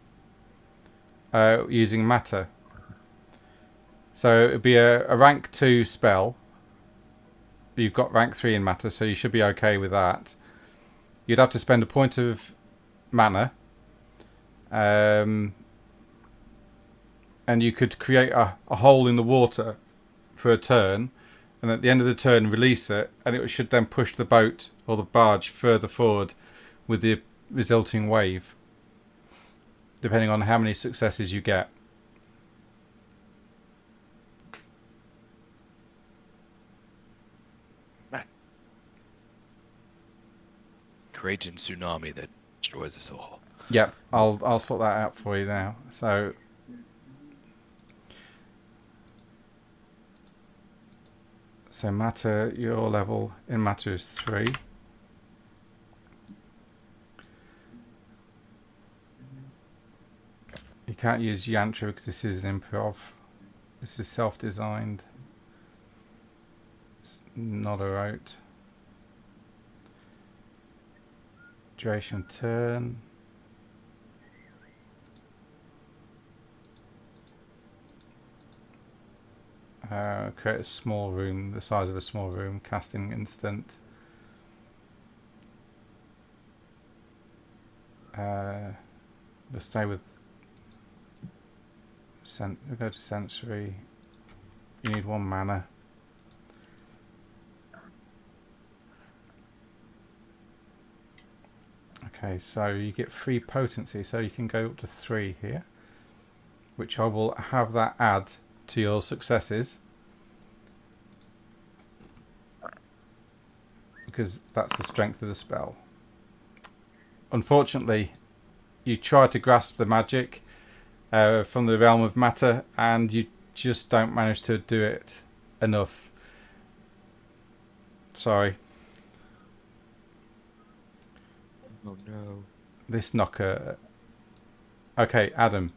Using matter. So it'd be a rank 2 spell. You've got rank 3 in matter, so you should be okay with that. you'd have to spend a point of mana, and you could create a hole in the water for a turn, and at the end of the turn release it, and it should then push the boat or the barge further forward with the resulting wave, depending on how many successes you get. Creating tsunami that destroys us all. Yeah, I'll sort that out for you now. So matter, your level in matter is 3. You can't use Yantra because this is improv. This is self-designed. It's not a route. Duration turn. Create a small room, the size of a small room, casting instant. We'll stay with we'll go to sensory. You need 1 mana. Okay, so you get 3 potency, so you can go up to 3 here, which I will have that add to your successes, because that's the strength of the spell. Unfortunately, you try to grasp the magic from the realm of matter, and you just don't manage to do it enough. Sorry. Oh no. This knocker... Okay, Adam.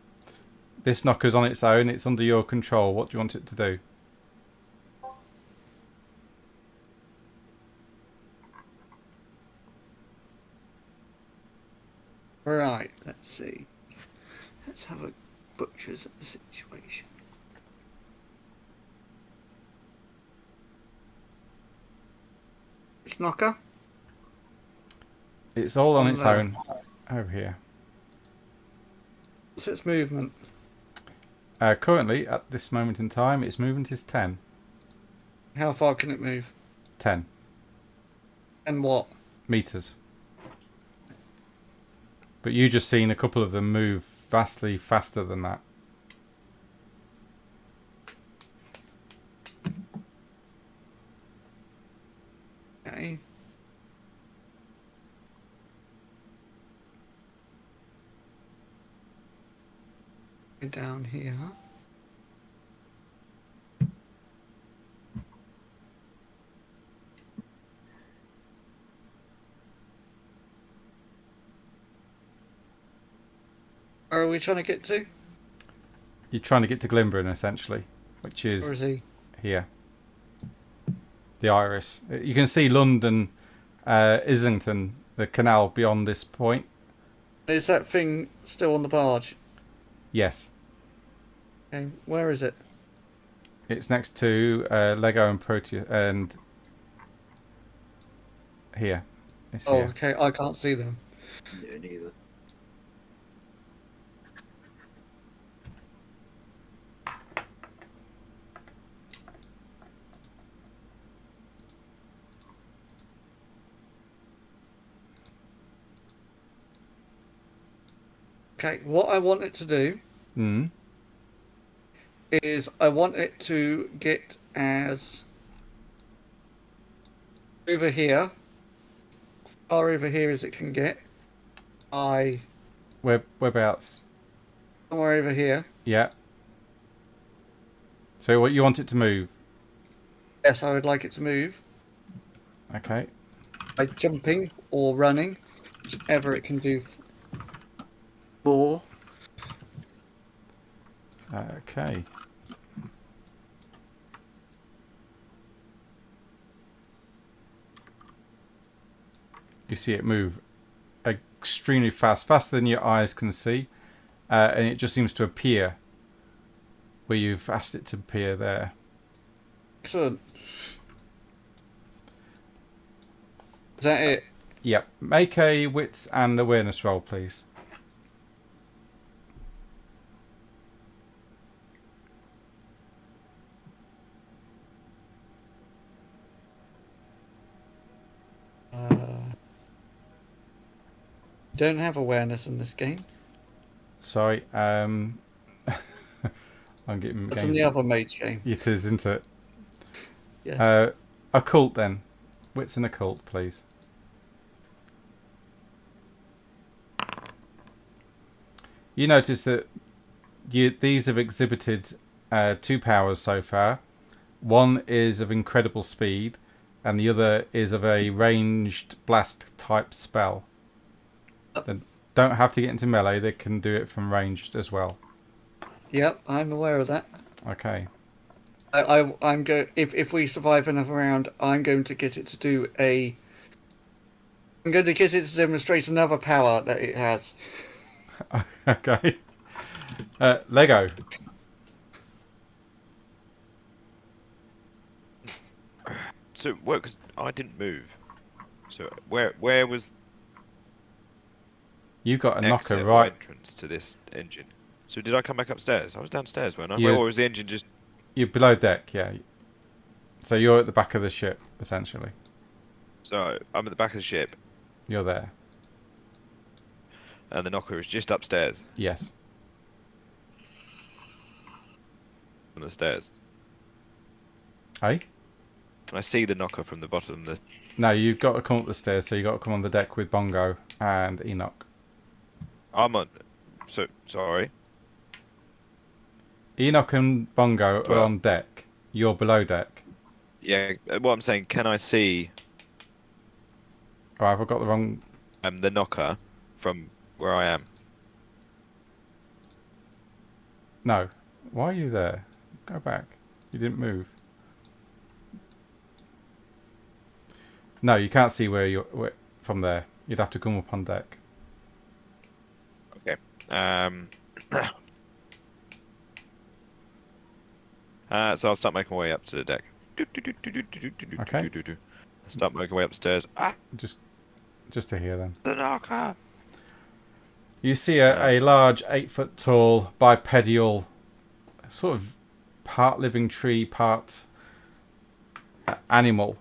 This knocker's on its own. It's under your control. What do you want it to do? Right, let's see. Let's have a butcher's at the situation. Which knocker? It's all on On its there. own. Over here. What's its movement? Currently, at this moment in time, its movement is 10. How far can it move? 10 And what? meters. But you just seen a couple of them move vastly faster than that. Okay. Go down here. Where are we trying to get to? You're trying to get to Glimbrin, essentially, which Where is is he? here. The Iris. You can see London, Islington, the canal beyond this point. Is that thing still on the barge? Yes. Okay, where is it? It's next to Lego and Proteus, and here. It's Oh, here. okay, I can't see them. Yeah, neither. Okay, what I want it to do Mm. is I want it to get as over here, far over here as it can get. Whereabouts? Somewhere over here. Yeah. So what you want it to move? Yes, I would like it to move Okay. by jumping or running, whichever it can do more. Okay. You see it move extremely fast, faster than your eyes can see, and it just seems to appear where you've asked it to appear there. Excellent. Is that it? Yep. Make a wits and awareness roll, please. Don't have awareness in this game. Sorry. I'm getting That's in the other Mage game. It is, isn't it? Yes. Occult then. Wits and occult, please. You notice that these have exhibited 2 powers so far. One is of incredible speed, and the other is of a ranged blast type spell. They don't have to get into melee; they can do it from ranged as well. Yep, I'm aware of that. Okay. I'm going. If we survive another round, I'm going to get it to do a. I'm going to get it to demonstrate another power that it has. Okay. Lego. So, what? Because I didn't move. So, where was You got a knocker exit or right. entrance to this engine? So, did I come back upstairs? I was downstairs, weren't I? You- Or was the engine just? You're below deck, yeah. So you're at the back of the ship, essentially. So, I'm at the back of the ship, You're there. and the knocker is just upstairs Yes. on the stairs. Hey? Can I see the knocker from the bottom of the? No, you've got to come up the stairs, so you've got to come on the deck with Bongo and Enoch. I'm on. So sorry. Enoch and Bongo are Well- on deck. You're below deck. Yeah. What I'm saying, can I see Oh, have I got the wrong... the knocker from where I am? No. Why are you there? Go back. You didn't move. No, you can't see where from there. You'd have to come up on deck. Okay. So I'll start making my way up to the deck. Okay. I'll start making my way upstairs. Ah, Just to hear then. the knocker. You see a large 8-foot tall bipedal, sort of part living tree, part animal,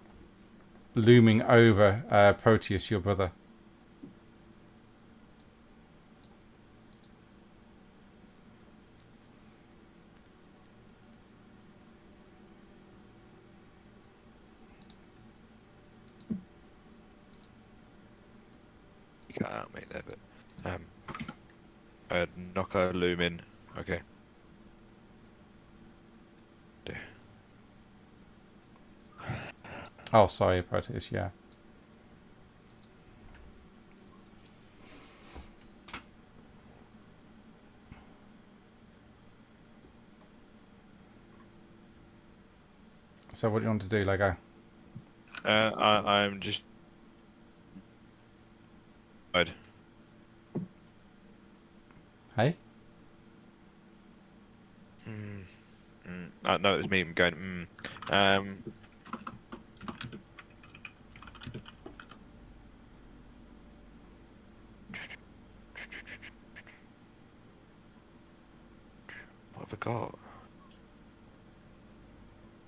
looming over Proteus, your brother. You can't out me there, but knocker looming. Okay. Oh, sorry, Proteus, yeah. So what do you want to do, Lego? I'm just. Good. Hey? No, it was me going. What have I got?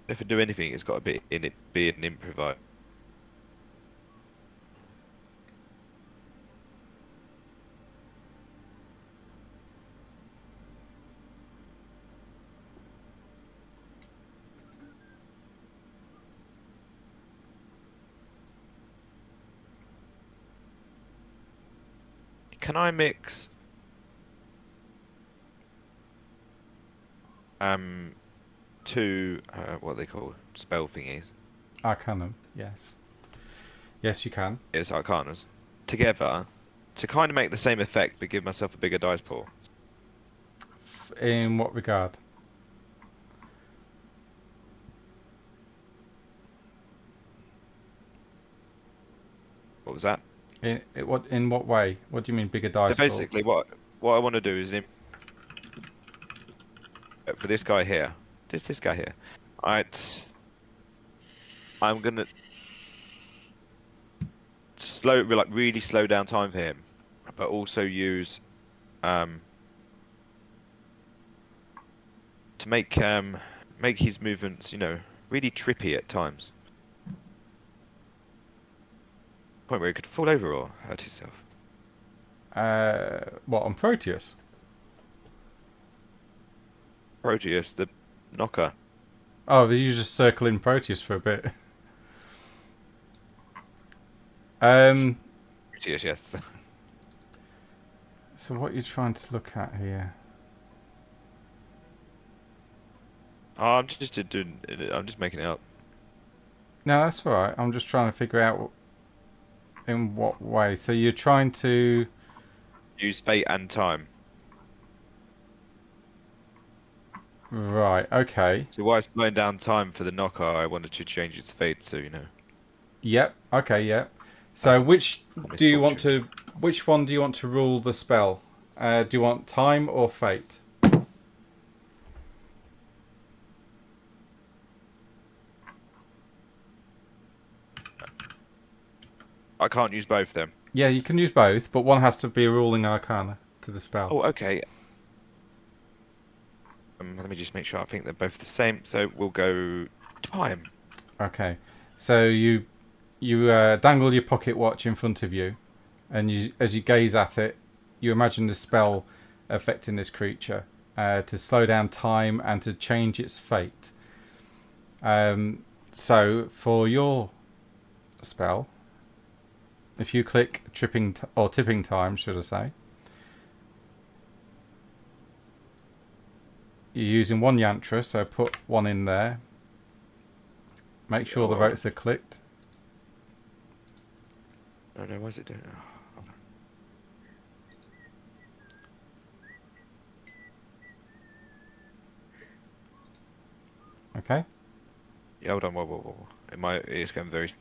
If I do anything, it's got to be an improvise. Can I mix two what are they called, spell thingies? Arcanum, yes. Yes, you can. Yes, arcanas together to kind of make the same effect but give myself a bigger dice pool. In what regard? What was that? In what way? What do you mean bigger dice? So basically, what I want to do is for this guy here, this guy here, I'm gonna really slow down time for him, but also use to make his movements, really trippy at times. Point where he could fall over or hurt himself. What, on Proteus? Proteus, the knocker. Oh, you just circling Proteus for a bit. Proteus, yes. So what are you trying to look at here? Oh, I'm just making it up. No, that's all right. I'm just trying to figure out in what way. So you're trying to... Use fate and time. Right, okay. So while slowing down time for the knocker, I wanted to change its fate, so Yep, okay, yep. So which misfortune. which one do you want to rule the spell? Do you want time or fate? I can't use both of them. Yeah, you can use both, but one has to be a ruling arcana to the spell. Oh, okay. Let me just make sure. I think they're both the same. So we'll go time. Okay. So you dangle your pocket watch in front of you, and as you gaze at it, you imagine the spell affecting this creature to slow down time and to change its fate. So for your spell, if you click tipping time, should I say, you're using one yantra, so put one in there. Make sure the votes are clicked. Oh no, why is it doing? Oh, hold on. Okay. Yeah, hold on. Whoa. It's going very.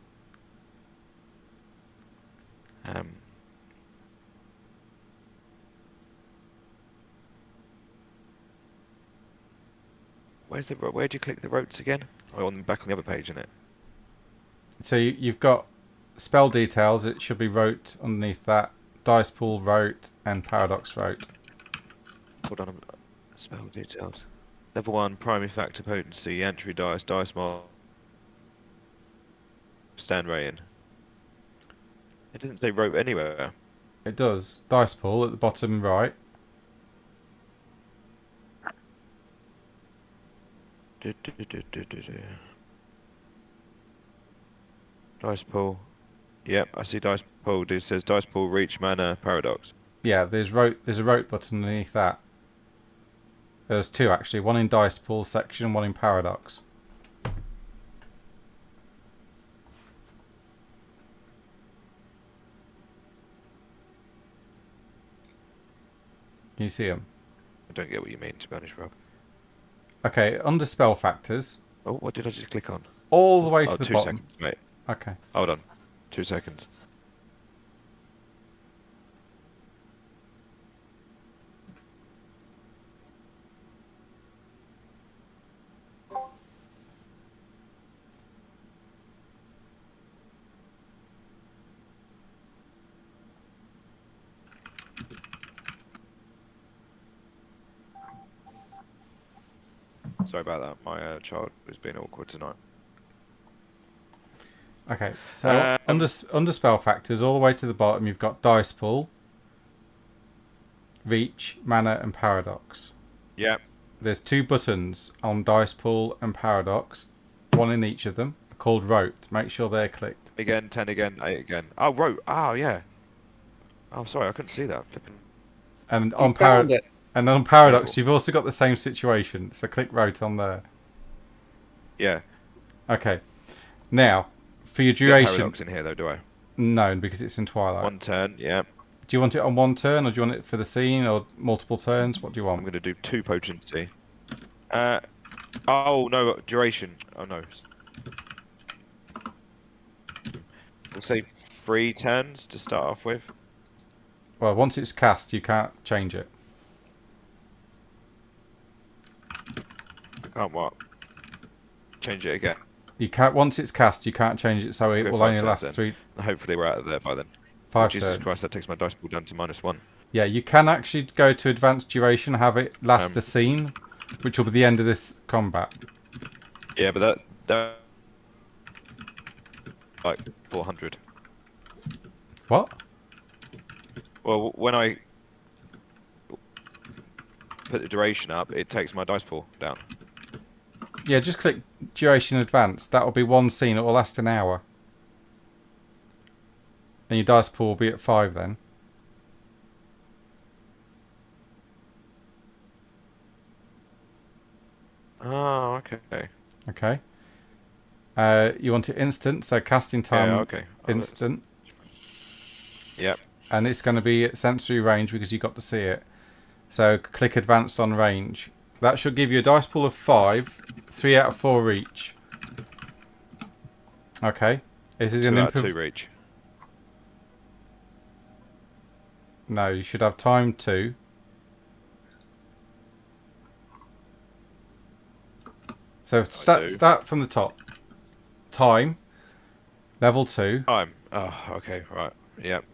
Where do you click the rotes again? Oh, back on the other page, isn't it? So you've got spell details. It should be wrote underneath that. Dice pool wrote and paradox wrote. Hold on. Spell details. Level 1, primary factor potency, entry dice mark, stand rating. It didn't say rope anywhere. It does. Dice pool at the bottom right. Dice pool. Yep, I see dice pool. It says dice pool, reach, mana, paradox. Yeah, there's a rote button underneath that. There's two actually. One in dice pool section, one in paradox. Can you see them? I don't get what you mean, to be honest, Rob. Okay, under spell factors, Oh, what did I just click on? all the way to the 2 bottom. seconds, mate. Okay. Hold on. 2 seconds. Sorry about that. My child was being awkward tonight. Okay, so under spell factors, all the way to the bottom, you've got dice pool, reach, mana, and paradox. Yep. There's two buttons on dice pool and paradox, one in each of them, called rote. Make sure they're clicked. Again, 10 again, 8 again. Oh, rope. Oh, yeah. Oh, sorry, I couldn't see that. Flipping. And You on found it. and on paradox, you've also got the same situation. So click rote on there. Yeah. Okay. Now, for your Get duration, paradox in here, though, do I? no, because it's in Twilight. 1 turn, yeah. Do you want it on one turn, or do you want it for the scene, or multiple turns? What do you I'm want? going to do 2 potency. Oh, no, duration. Oh, no. We'll say 3 turns to start off with. Well, once it's cast, you can't change it. I can't what? Change it again. You can't. Once it's cast, you can't change it, so it Go will 5 only turns last then. 3, Hopefully we're out of there by then. 5 Jesus turns. Christ, that takes my dice pool down to -1. Yeah, you can actually go to advanced duration, have it last a scene, which will be the end of this combat. Yeah, but that like 400. What? Well, when I put the duration up, it takes my dice pool down. Yeah, just click duration advanced. That will be one scene. It will last an hour. And your dice pool will be at 5 then. Oh, okay. Okay. You want it instant, so casting time Yeah, okay. instant. Yep. And it's going to be at sensory range because you got to see it. So click advanced on range. That should give you a dice pool of 5, 3 out of 4 reach. Okay. This is 2 an out of 2 reach. No, you should have time 2. So start from the top. Time. Level 2. Time. Oh, okay, right. Yep.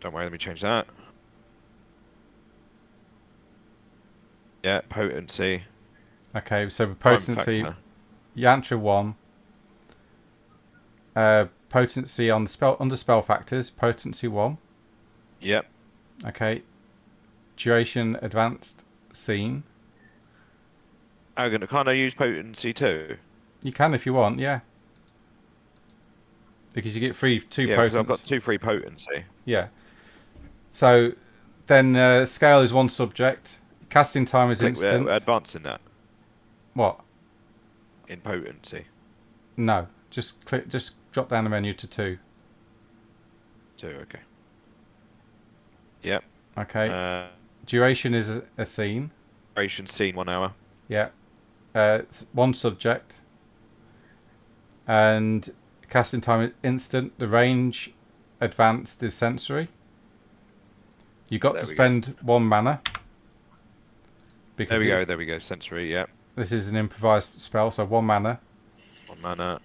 Don't worry, let me change that. Yeah, potency. Okay, so Time potency. factor. Yantra 1. Potency on the under spell factors. Potency 1. Yep. Okay. Duration advanced scene. Can't I use potency too? You can if you want, yeah. Because you get two Yeah, because potency. I've got 2 free potency. Yeah. So then scale is 1 subject. Casting time is Click instant. advancing that What? in potency. No. Just drop down the menu to 2. 2, okay. Yep. Okay. Duration is a scene. Duration scene 1 hour. Yeah. It's 1 subject. And casting time is instant. The range advanced is sensory. You got to spend 1 mana. Because There we go. Sensory, yep. this is an improvised spell, so 1 mana. 1 mana.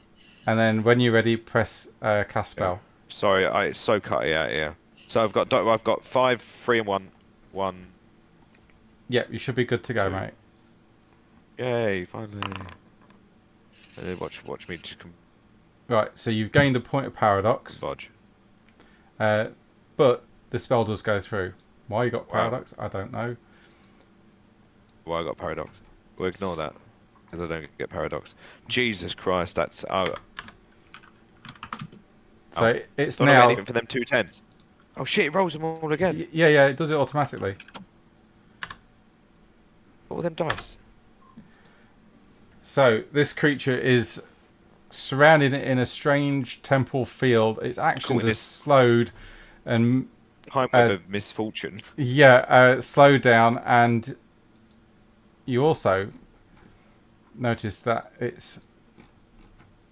And then when you're ready, press cast spell. Sorry, it's so cutty out here. So I've got 5, 3, and 1. Yep, you should be good to go, 2. mate. Yay! Finally. Watch me just Right, so you've gained a point of paradox. bodge. But the spell does go through. Why you got Wow. paradox, I don't know. Well, I got paradox. We'll ignore that because I don't get paradox. Jesus Christ, that's So it's don't get now. anything for them 2 10s. Oh shit! It rolls them all again. Yeah, it does it automatically. All them dice. So this creature is surrounded in a strange temporal field. Its actions are this- slowed and Time of misfortune. slowed down, and you also notice that it's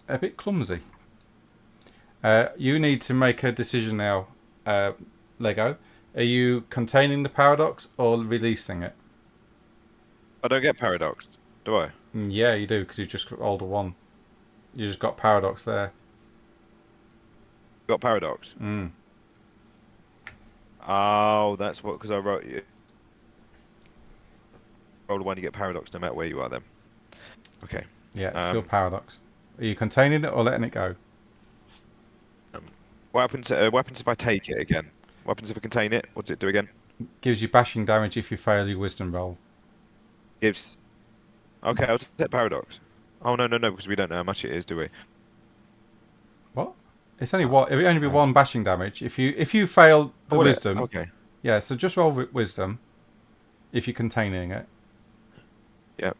a bit clumsy. You need to make a decision now, Lego. Are you containing the paradox or releasing it? I don't get paradox, do I? Yeah, you do, because you just rolled a 1. You just got paradox there. Got paradox. Mm. Oh, that's what. Because I wrote you. Roll the 1, you get paradox no matter where you are. Then. Okay. Yeah, it's still paradox. Are you containing it or letting it go? What happens? What happens if I take it again? What happens if I contain it? What does it do again? Gives you bashing damage if you fail your wisdom roll. Gives. Okay, I'll set paradox. Oh no, because we don't know how much it is, do we? What? It's only what? It would only be 1 bashing damage if you fail the wisdom. Okay. Yeah, so just roll with wisdom if you're containing it. Yep.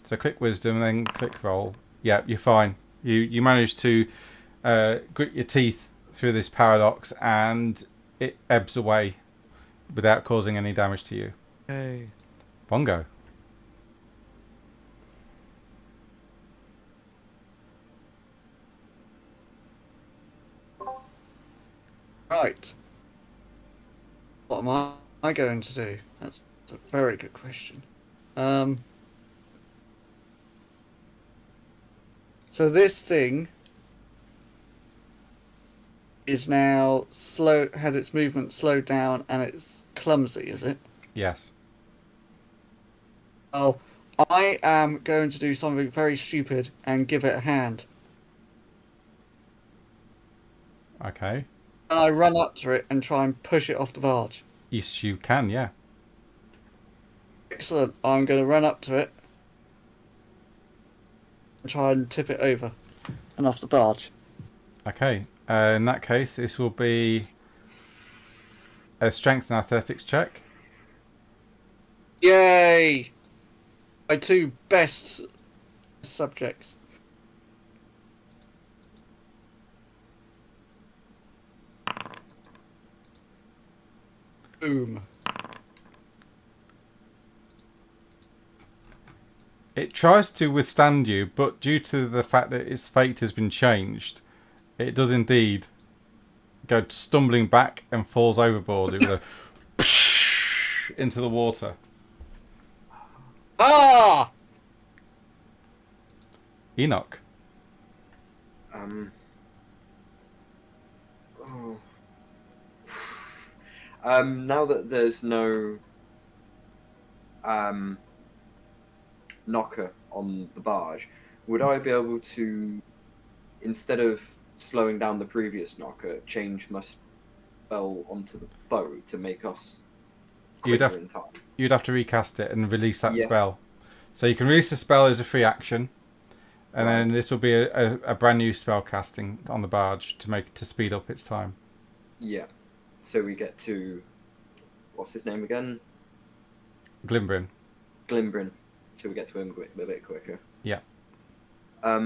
So click wisdom and then click roll. Yeah, you're fine. You managed to grit your teeth through this paradox and it ebbs away without causing any damage to you. Hey. Bongo. Right. What am I going to do? That's a very good question. So this thing is now had its movement slowed down and it's clumsy, is it? Yes. Oh, I am going to do something very stupid and give it a hand. Okay. And I run up to it and try and push it off the barge. Yes, you can, yeah. Excellent. I'm going to run up to it and try and tip it over and off the barge. Okay. In that case, this will be a strength and athletics check. Yay! My two best subjects. Boom. It tries to withstand you, but due to the fact that its fate has been changed, it does indeed go stumbling back and falls overboard with a into the water. Ah! Enoch. Oh. Now that there's no knocker on the barge, would I be able to, instead of slowing down the previous knocker, change my spell onto the boat to make us You'd quicker have- in time? You'd have to recast it and release that Yeah. spell. So you can release the spell as a free action, and Right. then this will be a brand new spell casting on the barge to speed up its time. Yeah. So we get to, what's his name again? Glimbrin. Glimbrin. So we get to him a bit quicker. Yeah. How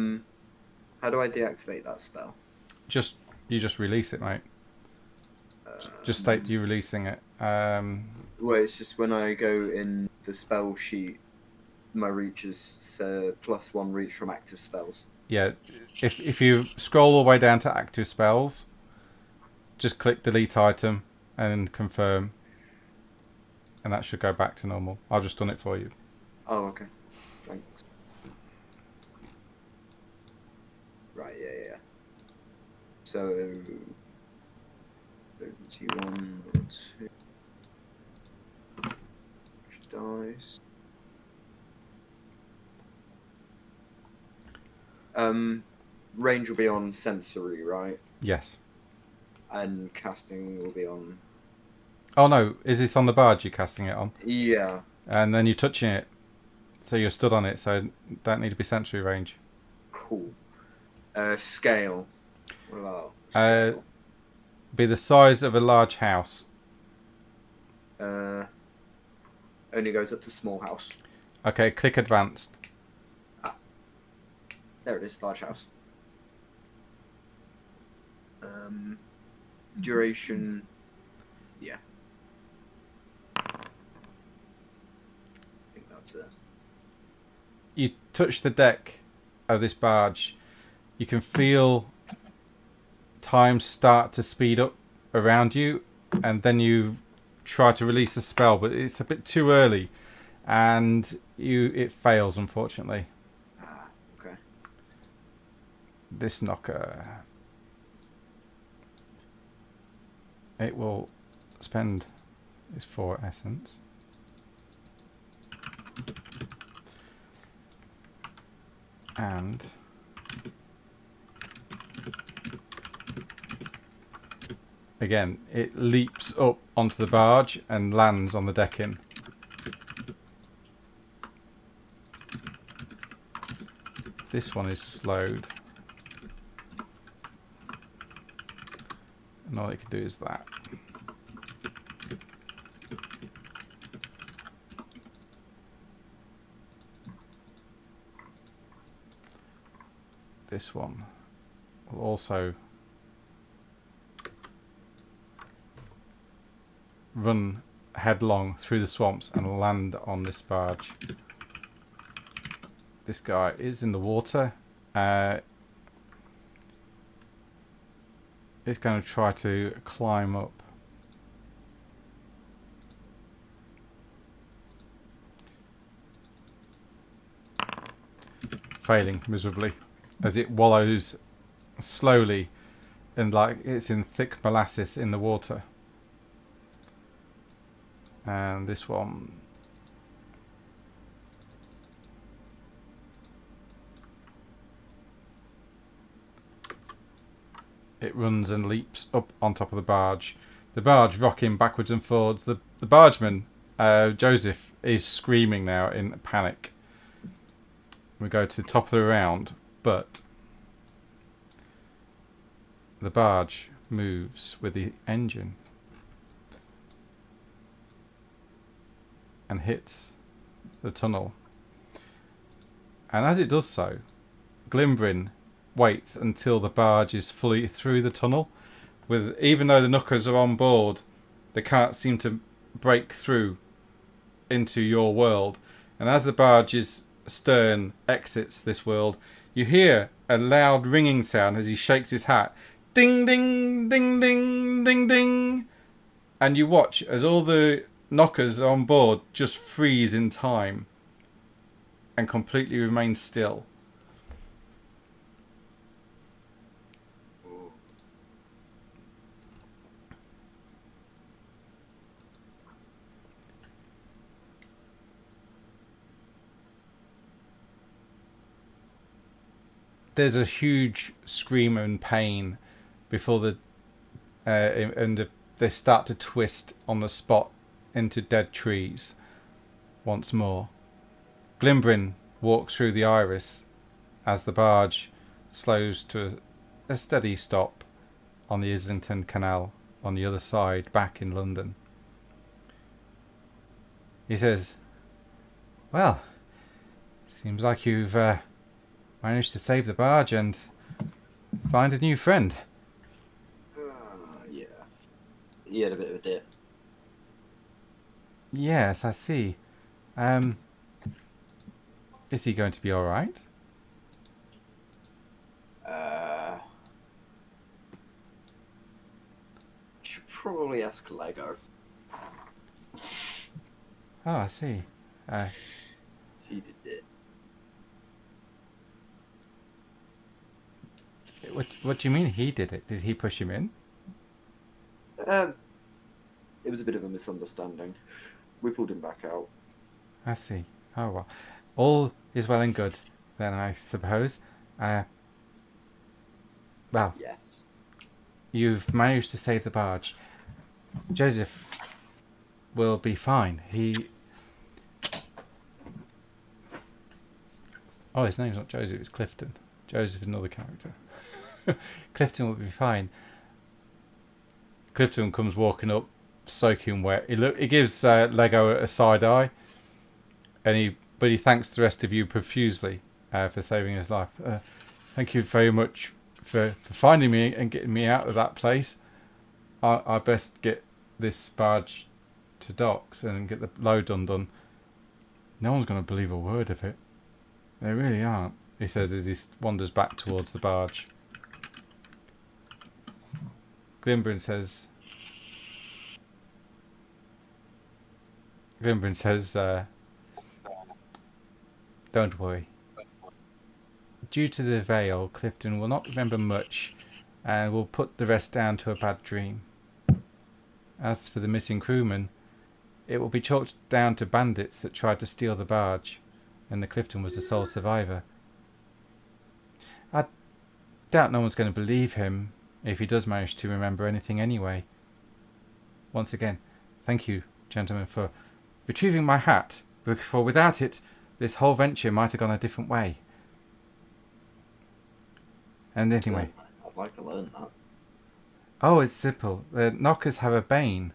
do I deactivate that spell? You just release it, mate. Just state you releasing it. Well, it's just when I go in the spell sheet, my reach is +1 reach from active spells. Yeah, if you scroll all the way down to active spells, just click delete item and confirm, and that should go back to normal. I've just done it for you. Oh, okay. Thanks. Right, yeah. So, T1 or 2 dice. Range will be on sensory, right? Yes. And casting will be on. Oh no, is this on the barge you're casting it on? Yeah. And then you're touching it, so you're stood on it, so don't need to be sensory range. Cool. Scale. What about scale? Be the size of a large house. only goes up to small house. Okay, click advanced. There it is, large house. Duration. Yeah. I think that's it. You touch the deck of this barge, you can feel time start to speed up around you, and then you try to release the spell, but it's a bit too early, and it fails, unfortunately. Okay. This knocker, it will spend its 4 essence. And again, it leaps up onto the barge and lands on the decking. This one is slowed. And all it can do is that. This one will also run headlong through the swamps and land on this barge. This guy is in the water. It's going to try to climb up. Failing miserably. as it wallows slowly and like it's in thick molasses in the water. And this one, it runs and leaps up on top of the barge. The barge rocking backwards and forwards. The bargeman, Joseph, is screaming now in panic. We go to the top of the round, but the barge moves with the engine and hits the tunnel. And as it does so, Glimbrin waits until the barge is fully through the tunnel. Even though the Knuckers are on board, they can't seem to break through into your world. And as the barge's stern exits this world, you hear a loud ringing sound as he shakes his hat. Ding, ding, ding, ding, ding, ding. And you watch as all the Knockers on board just freeze in time and completely remain still. There's a huge scream and pain before they start to twist on the spot into dead trees once more. Glimbrin walks through the iris as the barge slows to a steady stop on the Islington Canal on the other side, back in London. He says, "Well, seems like you've managed to save the barge and find a new friend." Yeah. He had a bit of a dip. Yes, I see. Is he going to be alright? Should probably ask Lego. Oh, I see. He did it. What do you mean he did it? Did he push him in? It was a bit of a misunderstanding. We pulled him back out. I see. Oh, well. All is well and good, then, I suppose. Well, Yes. you've managed to save the barge. Joseph will be fine. Oh, his name's not Joseph, it's Clifton. Joseph is another character. Clifton will be fine. Clifton comes walking up, soaking wet. He gives Lego a side eye, but he thanks the rest of you profusely for saving his life. Thank you very much for finding me and getting me out of that place. I best get this barge to docks and get the load undone. No one's going to believe a word of it. They really aren't, he says as he wanders back towards the barge. Glimbrin says, don't worry. Due to the veil, Clifton will not remember much and will put the rest down to a bad dream. As for the missing crewman, it will be chalked down to bandits that tried to steal the barge, and the Clifton was the sole survivor. I doubt no one's going to believe him if he does manage to remember anything anyway. Once again, thank you, gentlemen, for retrieving my hat, for without it, this whole venture might have gone a different way. And anyway... I'd like to learn that. Oh, it's simple. The Knockers have a bane.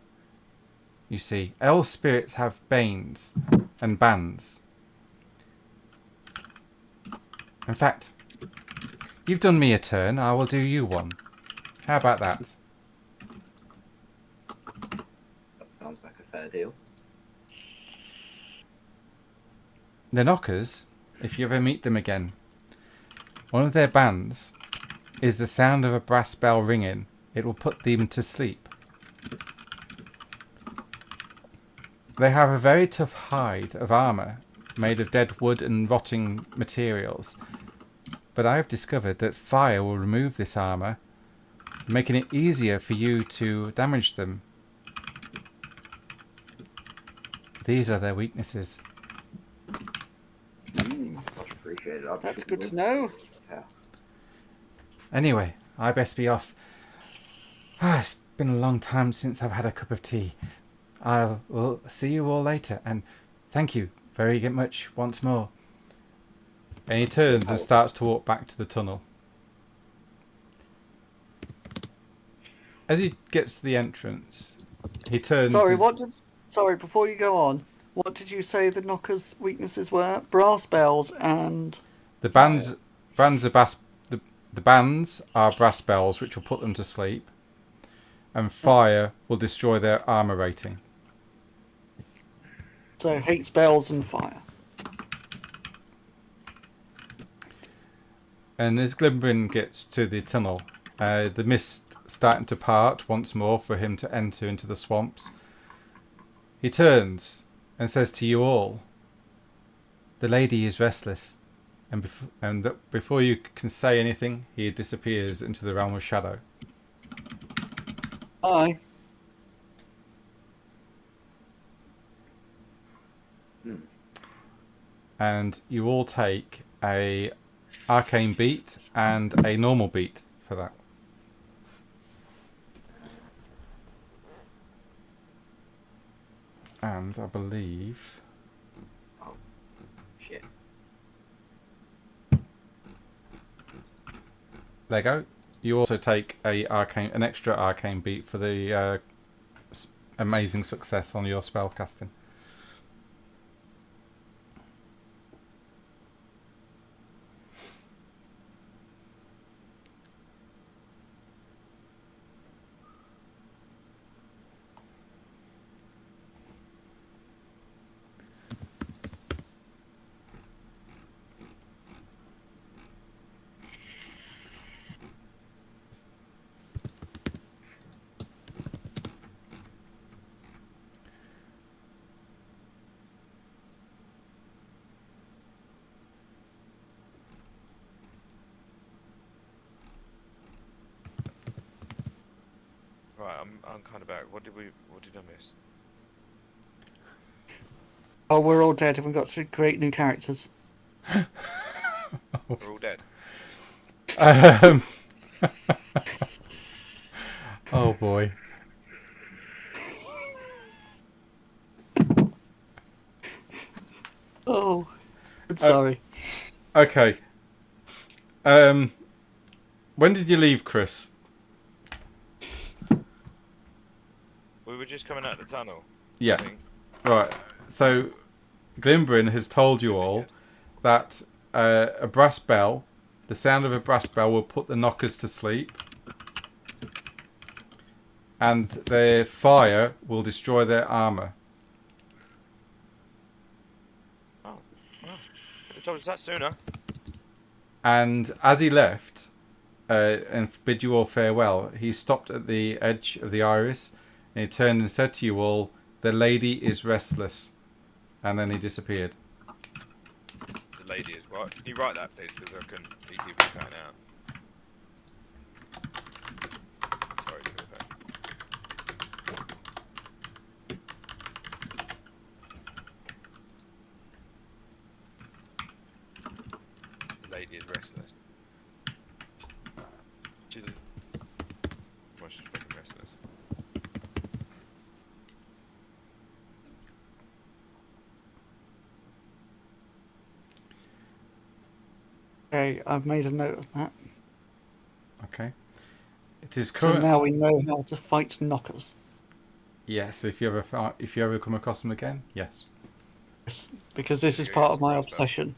You see, all spirits have banes and bands. In fact, you've done me a turn, I will do you one. How about that? That sounds like a fair deal. The Knockers, if you ever meet them again, one of their bands is the sound of a brass bell ringing. It will put them to sleep. They have a very tough hide of armour made of dead wood and rotting materials. but I have discovered that fire will remove this armour, making it easier for you to damage them. These are their weaknesses. Much appreciated. I'm That's sure good we to will. know. Yeah. Anyway, I best be off. It's been a long time since I've had a cup of tea. I will see you all later, and thank you very much once more. And he turns and starts to walk back to the tunnel. As he gets to the entrance, he turns. Sorry, before you go on, what did you say the knockers' weaknesses were? Brass bells and The bands are brass. The bands are brass bells, which will put them to sleep, and fire will destroy their armor rating. so hates bells and fire. And as Glimbrin gets to the tunnel, the mist starting to part once more for him to enter into the swamps. He turns and says to you all, "The lady is restless," and before you can say anything, he disappears into the realm of shadow. Aye. And you all take a arcane beat and a normal beat for that. And I believe Shit. there you go. You also take an extra arcane beat for the amazing success on your spell casting. Right, I'm kind of back. What did I miss? Oh, we're all dead. Have we got to create new characters? We're all dead. Um, oh boy. Oh, I'm sorry. Okay. When did you leave, Chris? We were just coming out of the tunnel. Yeah. I think. Right. So, Glimbrin has told you all that a brass bell, the sound of a brass bell will put the knockers to sleep, and their fire will destroy their armor. Oh, could have told us that sooner. And as he left, and bid you all farewell, he stopped at the edge of the iris, and he turned and said to you all, "The lady is restless," and then he disappeared. The lady is what? Can you write that, please? Because I can. These people are cutting out. Sorry, to go back. The lady is restless. She's well, she's fucking restless. Okay, I've made a note of that. Okay. It is So current. now we know how to fight knockers. Yes, if you ever come across them again, yes. Because this is part of my obsession.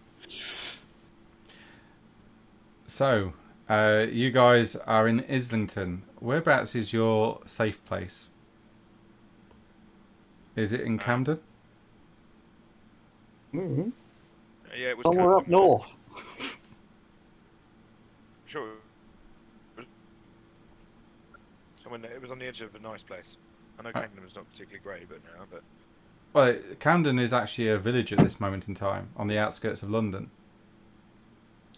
So, you guys are in Islington. Whereabouts is your safe place? Is it in Camden? Mm-hmm. Yeah, it was. Somewhere up Camden. north. Sure. It was on the edge of a nice place. I know Camden was not particularly great, but now, but Well, Camden is actually a village at this moment in time, on the outskirts of London.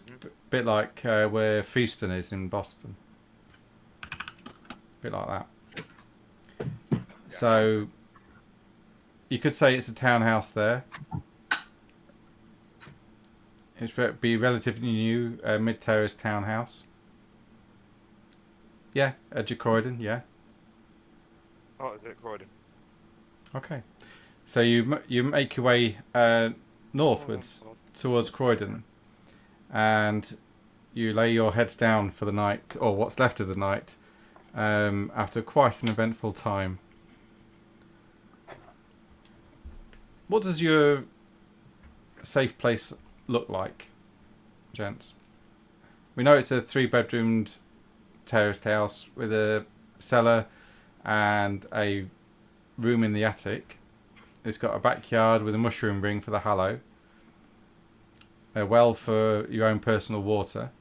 Mhm. bit like where Feaston is in Boston. Bit like that. So you could say it's a townhouse there. It'd be relatively new, mid-terrace townhouse. Yeah, edge of Croydon, yeah. Oh, is it Croydon? Okay. So you make your way northwards towards Croydon, and you lay your heads down for the night, or what's left of the night, after quite an eventful time. What does your safe place look like, gents? We know it's a 3-bedroomed terraced house with a cellar and a room in the attic. It's got a backyard with a mushroom ring for the hallow, a well for your own personal water.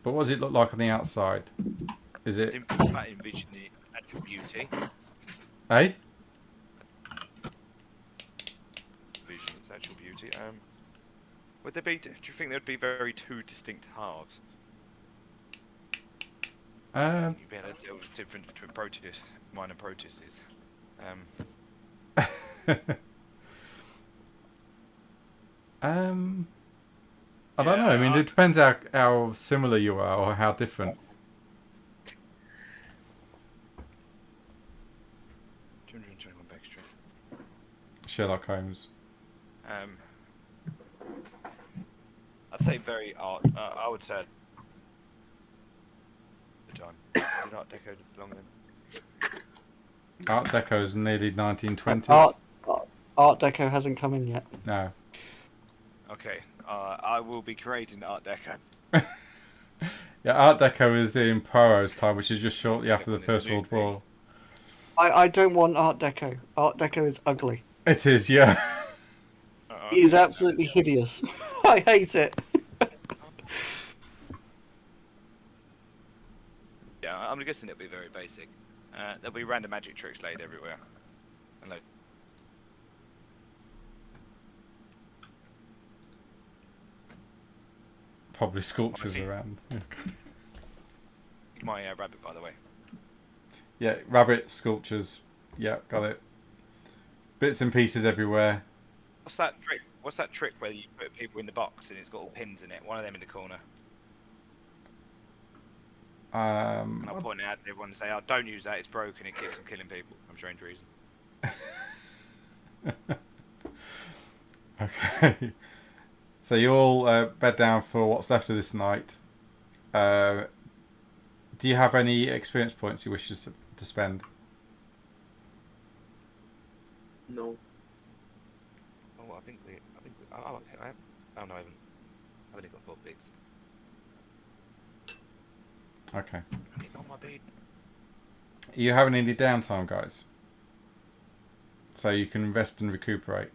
But what does it look like on the outside? Is it... I envision the actual beauty. Eh? Envision its actual beauty. Would there be? Do you think there'd be very two distinct halves? You'd be able to tell the difference between Proteus, mine and Proteus's. I don't know. I mean, it depends how similar you are or how different. Sherlock Holmes. I'd say very art. I would say the time. Did Art Deco belong then? Art Deco is nearly 1920s. Art Deco hasn't come in yet. No. Okay, I will be creating Art Deco. Yeah, Art Deco is in Poirot's time, which is just shortly after the First World War. I don't want Art Deco. Art Deco is ugly. It is, yeah. It is absolutely hideous. I hate it. Yeah, I'm guessing it'll be very basic. There'll be random magic tricks laid everywhere. And like, Probably sculptures around. Yeah. my rabbit, by the way. Yeah, rabbit sculptures. Yeah, got it. Bits and pieces everywhere. What's that trick? What's that trick where you put people in the box and it's got all pins in it? One of them in the corner. And I'll point it out to everyone and say, "Oh, don't use that. It's broken. It keeps on killing people for a strange reason." Okay. So you all bed down for what's left of this night. Do you have any experience points you wish to spend? No. Oh, I think oh, no, I haven't. I've only got 4 bigs. Okay. I need on my bed. Are you having any downtime, guys? So you can rest and recuperate.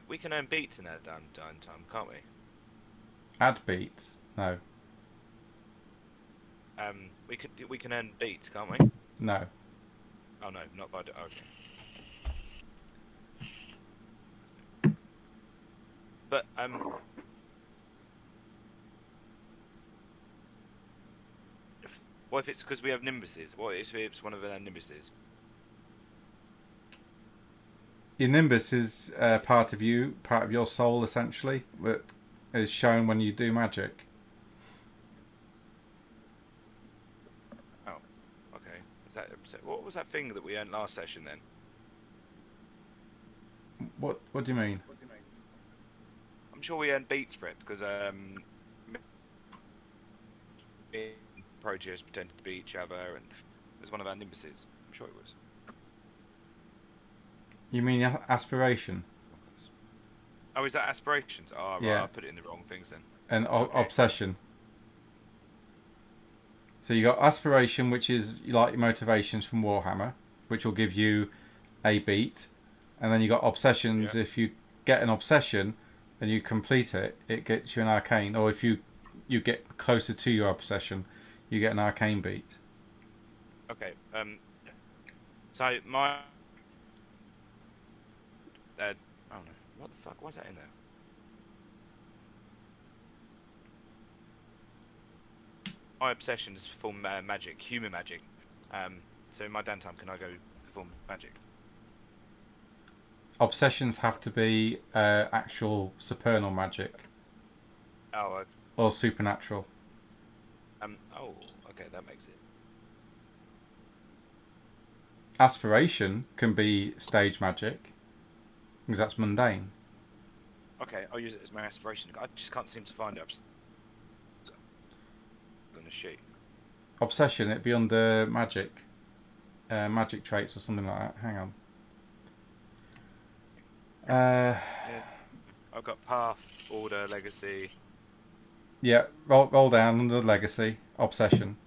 We can earn beats in our downtime, can't we? Add beats? No. We can earn beats, can't we? No. Oh no, not by okay. But what if it's because we have nimbuses? What if it's one of our nimbuses? Your nimbus is part of you, part of your soul, essentially, that is shown when you do magic. Oh, okay. What was that thing that we earned last session then? What do you mean? I'm sure we earned beats for it because me and Proteus pretended to be each other and it was one of our nimbuses. I'm sure it was. You mean aspiration? Oh, is that aspirations? Oh, right, Yeah. I put it in the wrong things then. And Okay. obsession. So you got aspiration, which is like your motivations from Warhammer, which will give you a beat, and then you got obsessions. Yeah. If you get an obsession and you complete it, it gets you an arcane. Or if you get closer to your obsession, you get an arcane beat. Okay. So my. Oh no! What the fuck? Why's that in there? My obsession is to perform magic, human magic. So in my downtime, can I go perform magic? Obsessions have to be actual supernal magic Oh, or supernatural. oh, okay, that makes it. Aspiration can be stage magic because that's mundane. Okay, I'll use it as my aspiration. I just can't seem to find it. I'm gonna shoot. Obsession, it'd be under magic, magic traits or something like that. Hang on. I've got path, order, legacy. Yeah, roll down under legacy, obsession.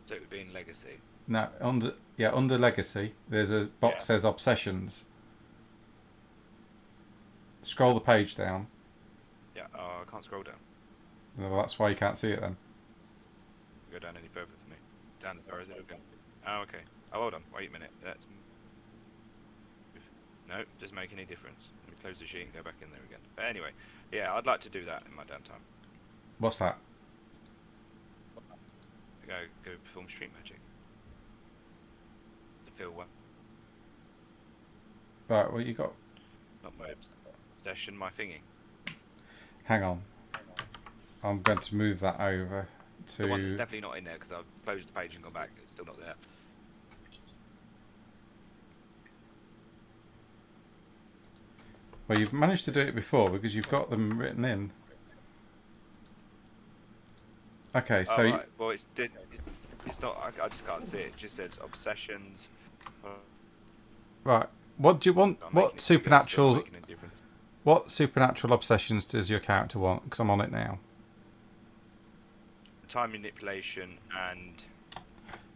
So it would be in legacy. No, under legacy, there's a box Yeah. says obsessions. Scroll the page down. Yeah, I can't scroll down. Well, that's why you can't see it then. Go down any further for me. Down as far as it'll go. Oh, okay. Oh, hold on. Wait a minute. That's. No, doesn't make any difference. Let me close the sheet and go back in there again. But anyway, yeah, I'd like to do that in my downtime. What's that? Go perform street magic. To feel what? Right, what you got? Not my obsession, my thingy. Hang on. I'm going to move that over The one that's to. definitely not in there because I've closed the page and gone back. It's still not there. Well, you've managed to do it before because you've got them written in. Okay, so Oh, right. Well, it's not. I just can't see it. It just says obsessions. right, what do you want? Not making What it bigger, it's not supernatural? making any difference. What supernatural obsessions does your character want? Because I'm on it now. Time manipulation and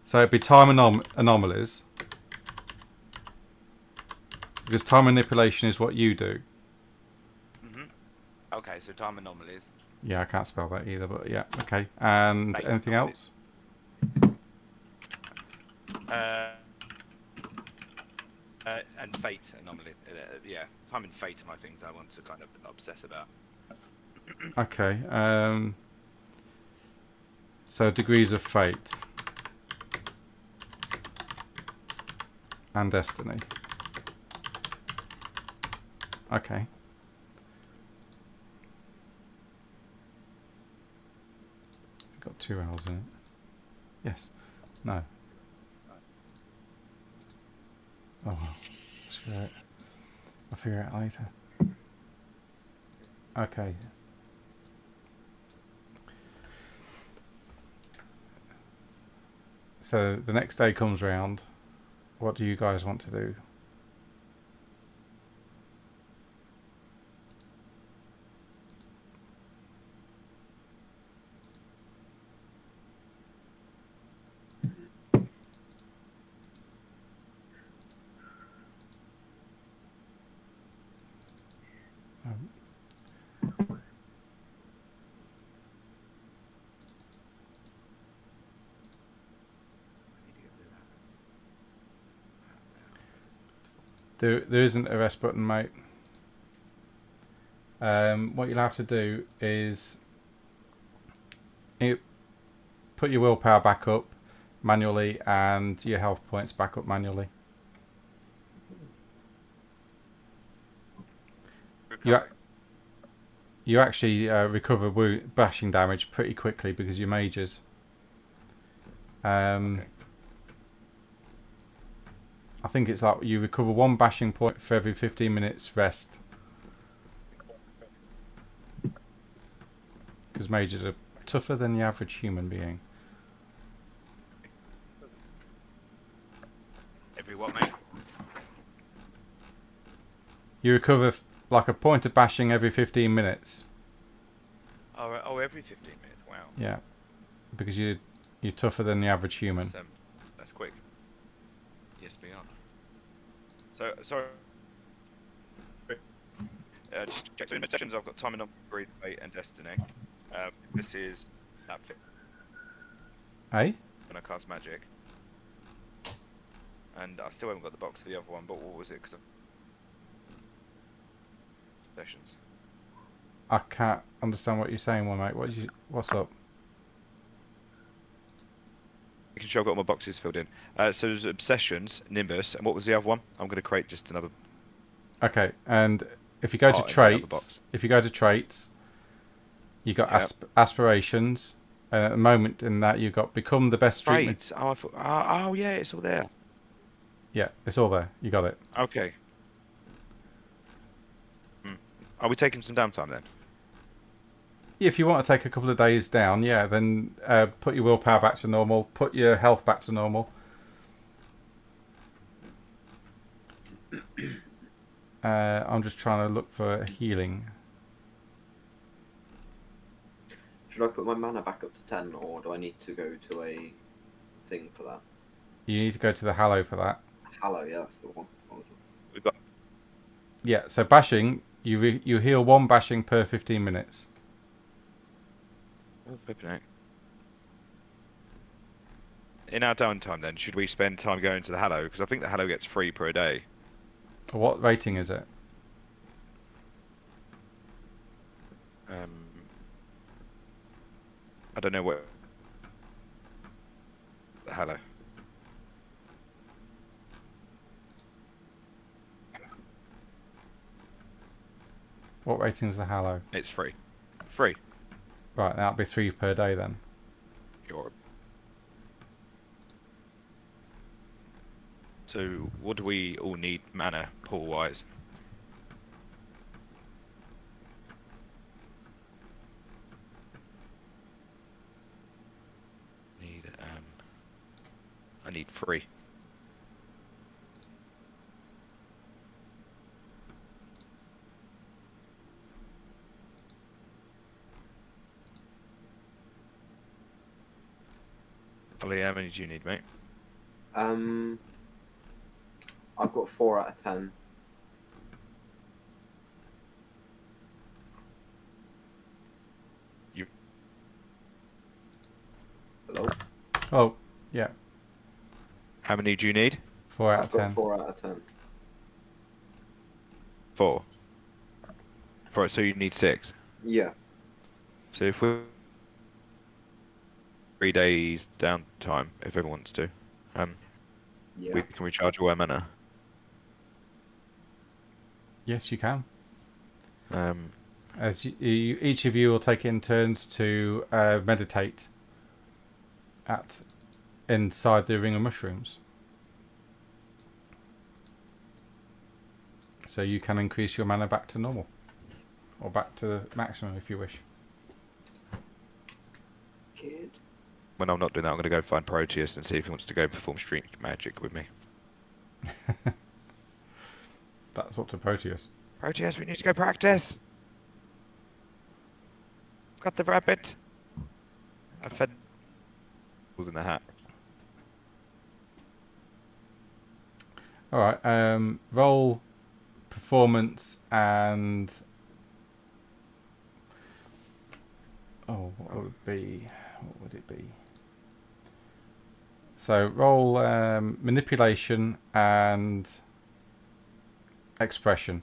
So it'd be time anomalies. Because time manipulation is what you do. okay, so time anomalies. Yeah, I can't spell that either, but yeah, okay. And Fate anything anomalies. else? And fate anomaly. Yeah, time and fate are my things I want to kind of obsess about. Okay. So degrees of fate and destiny. Okay. It's got 2 hours in it. Yes. No. Oh well. Screw it. I'll figure it out later. Okay. So the next day comes round. What do you guys want to do? There isn't a rest button, mate. What you'll have to do is put your willpower back up manually and your health points back up manually. You actually recover bashing damage pretty quickly because you're mages. Okay. I think it's like you recover 1 bashing point for every 15 minutes rest. Because mages are tougher than the average human being. Every what, mate? You recover like a point of bashing every 15 minutes. Oh, every 15 minutes. Wow. Yeah. Because you're tougher than the average human. That's quick. Yes, we are. So, sorry. Just check. So in the sessions, I've got time and fate and destiny. This is that fit Eh? when I cast magic. And I still haven't got the box for the other one, but what was it? Because of sessions. I can't understand what you're saying, one mate. What's up? Making sure I've got all my boxes filled in. So there's Obsessions, Nimbus, and what was the other one? I'm going to create just another. Okay, and if you go to part in the other traits, you got Yep. aspirations, and at the moment in that you've got become the best street. Traits. Oh, I thought, oh, yeah, it's all there. Yeah, it's all there. You got it. Okay. Are we taking some downtime then? If you want to take a couple of days down, yeah, then put your willpower back to normal, put your health back to normal. I'm just trying to look for healing. Should I put my mana back up to 10, or do I need to go to a thing for that? You need to go to the Hallow for that. Hallow, yeah, that's the one. We've got. Yeah, so bashing, you heal 1 bashing per 15 minutes. Oh, flipping heck. In our downtime, then, should we spend time going to the Hallow? Because I think the Hallow gets free per day. What rating is it? I don't know what. The Hallow. What rating is the Hallow? It's free. Free. Right, that'll be 3 per day then. You're... So, what do we all need mana pool wise? I need 3. Ollie, how many do you need, mate? I've got 4 out of 10. You. Hello? Oh, yeah, How many do you need? 4 out I've of got 10. 4 out of 10. 4. 4, so you need 6. Yeah. So if we're 3 days downtime, if everyone wants to, Yeah. we can recharge away mana. Yes, you can. Um, As each of you will take in turns to meditate at inside the ring of mushrooms. So you can increase your mana back to normal, or back to the maximum if you wish. Kid. when I'm not doing that, I'm going to go find Proteus and see if he wants to go perform street magic with me. That's up to Proteus. Proteus, we need to go practice. Got the rabbit. I fed. Was in the hat. All right. Roll performance and what would it be? What would it be? So roll manipulation and expression.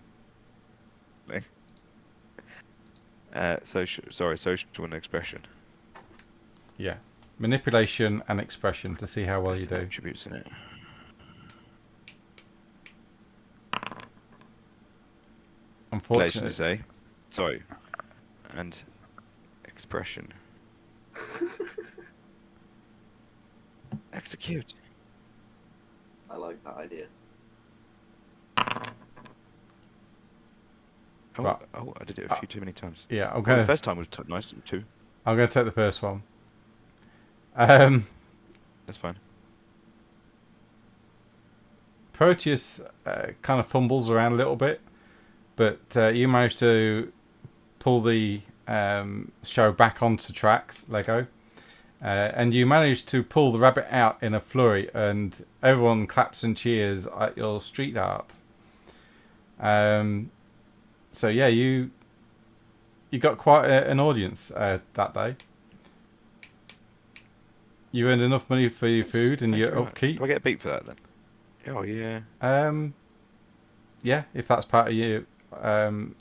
Social and expression. Yeah, manipulation and expression to see how well you do. Attributes in it. Unfortunately, Manipulation, say. Sorry. And expression. Execute. I like that idea. Oh, Right. I did it a few too many times. yeah, I'm Well, gonna the first time was nice, 2. I'm gonna take the first one. That's fine. Proteus kind of fumbles around a little bit, but you manage to pull the show back onto tracks, Lego, and you manage to pull the rabbit out in a flurry, and everyone claps and cheers at your street art. So yeah, you got quite an audience that day. You earned enough money for your food and Thank you your very much. upkeep. Do I get a beat for that then? Oh yeah. Yeah, if that's part of your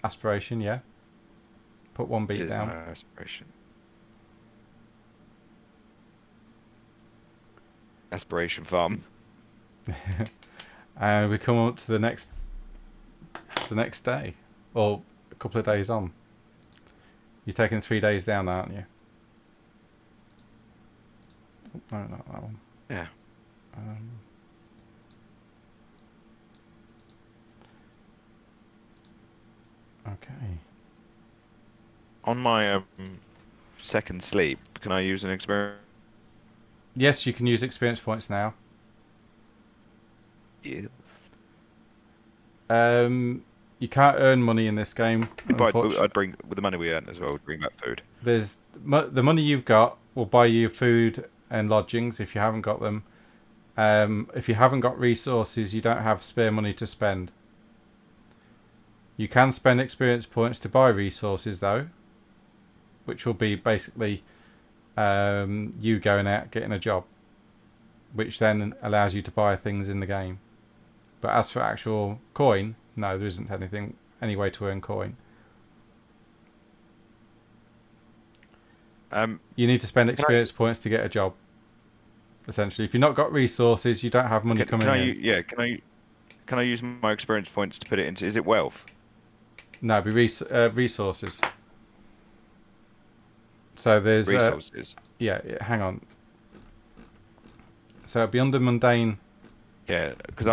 aspiration, yeah. Put one It beat is down. my aspiration. Aspiration farm. And we come up to the next day, or a couple of days on. You're taking 3 days down, aren't you? Oh, no, not that one. Yeah. Okay. On my second sleep, can I use an experience? Yes, you can use experience points now. Yeah. You can't earn money in this game. But I'd bring with the money we earn as well. We'd bring back food. There's the money you've got will buy you food and lodgings if you haven't got them. If you haven't got resources, you don't have spare money to spend. You can spend experience points to buy resources though, which will be basically you going out getting a job, which then allows you to buy things in the game. But as for actual coin, no, there isn't any way to earn coin. You need to spend experience points to get a job. Essentially, if you've not got resources, you don't have money coming in. Can I use my experience points to put it into? Is it wealth? No, it'd be resources. So there's Resources. hang on. So it'd be under mundane. Yeah, because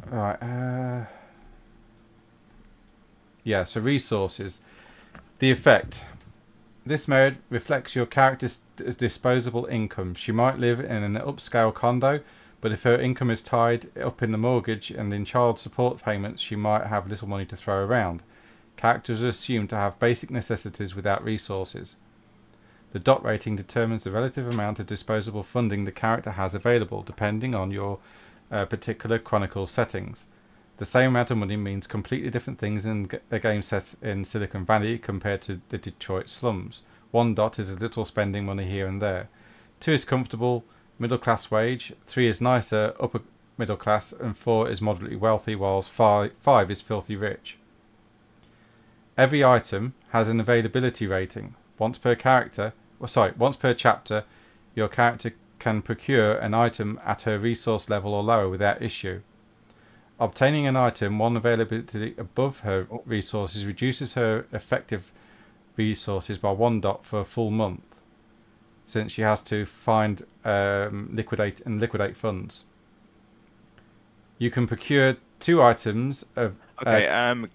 Right. Yeah. So resources. The effect. This merit reflects your character's disposable income. She might live in an upscale condo, but if her income is tied up in the mortgage and in child support payments, she might have little money to throw around. Characters are assumed to have basic necessities without resources. The dot rating determines the relative amount of disposable funding the character has available, depending on your particular chronicle settings. The same amount of money means completely different things in a game set in Silicon Valley compared to the Detroit slums. 1 dot is a little spending money here and there. 2 is comfortable, middle class wage. 3 is nicer, upper middle class, and 4 is moderately wealthy, whilst 5 is filthy rich. Every item has an availability rating. Once per chapter, your character can procure an item at her resource level or lower without issue. Obtaining an item one availability above her resources reduces her effective resources by 1 dot for a full month, since she has to find, liquidate funds. You can procure 2 items of. Okay.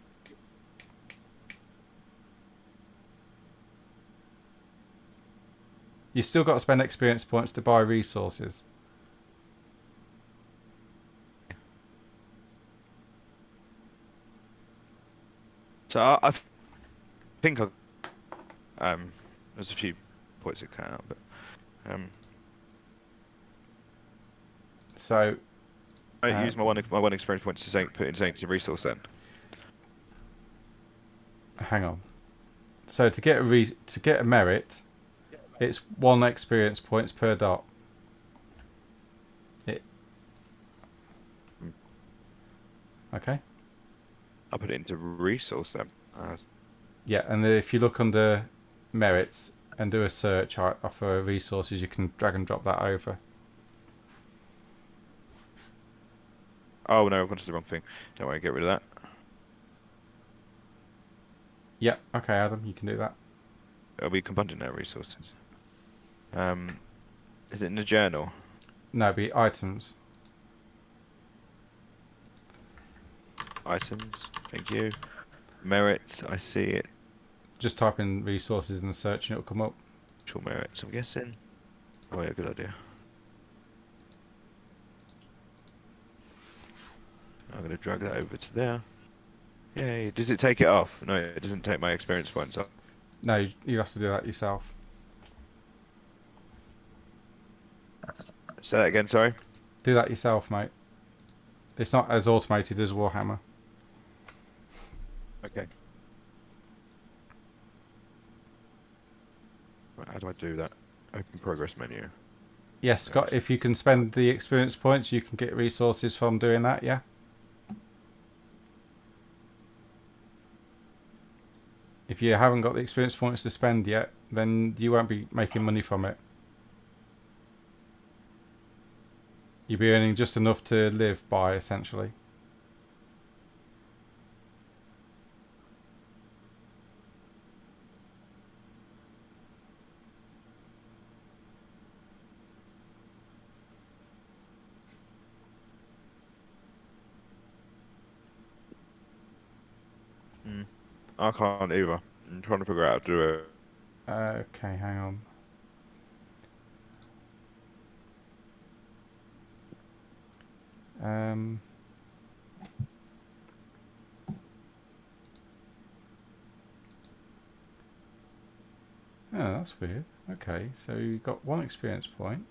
You still got to spend experience points to buy resources. So I think there's a few points that cut out, but So I use my one experience point to put in Saints resource then. hang on. So to get a merit, it's 1 experience points per dot. Okay. I'll put it into resource then. Yeah, and then if you look under merits and do a search for resources, you can drag and drop that over. Oh no, I've gone to the wrong thing. Don't worry, get rid of that. Yeah, okay, Adam, you can do that. It'll be compounded now resources. Is it in the journal? No, it'd be items. Items, thank you. Merits, I see it. Just type in resources in the search and it'll come up. Actual merits, I'm guessing. Oh yeah, good idea. I'm going to drag that over to there. Yay, does it take it off? No, it doesn't take my experience points off. No, you have to do that yourself. Say that again, sorry? Do that yourself, mate. It's not as automated as Warhammer. Okay. Right, how do I do that? Open progress menu. Yes, Scott. If you can spend the experience points, you can get resources from doing that. Yeah. If you haven't got the experience points to spend yet, then you won't be making money from it. You'll be earning just enough to live by, essentially. I can't either. I'm trying to figure out how to do it. Okay, hang on. Oh, that's weird. Okay, so you've got 1 experience point.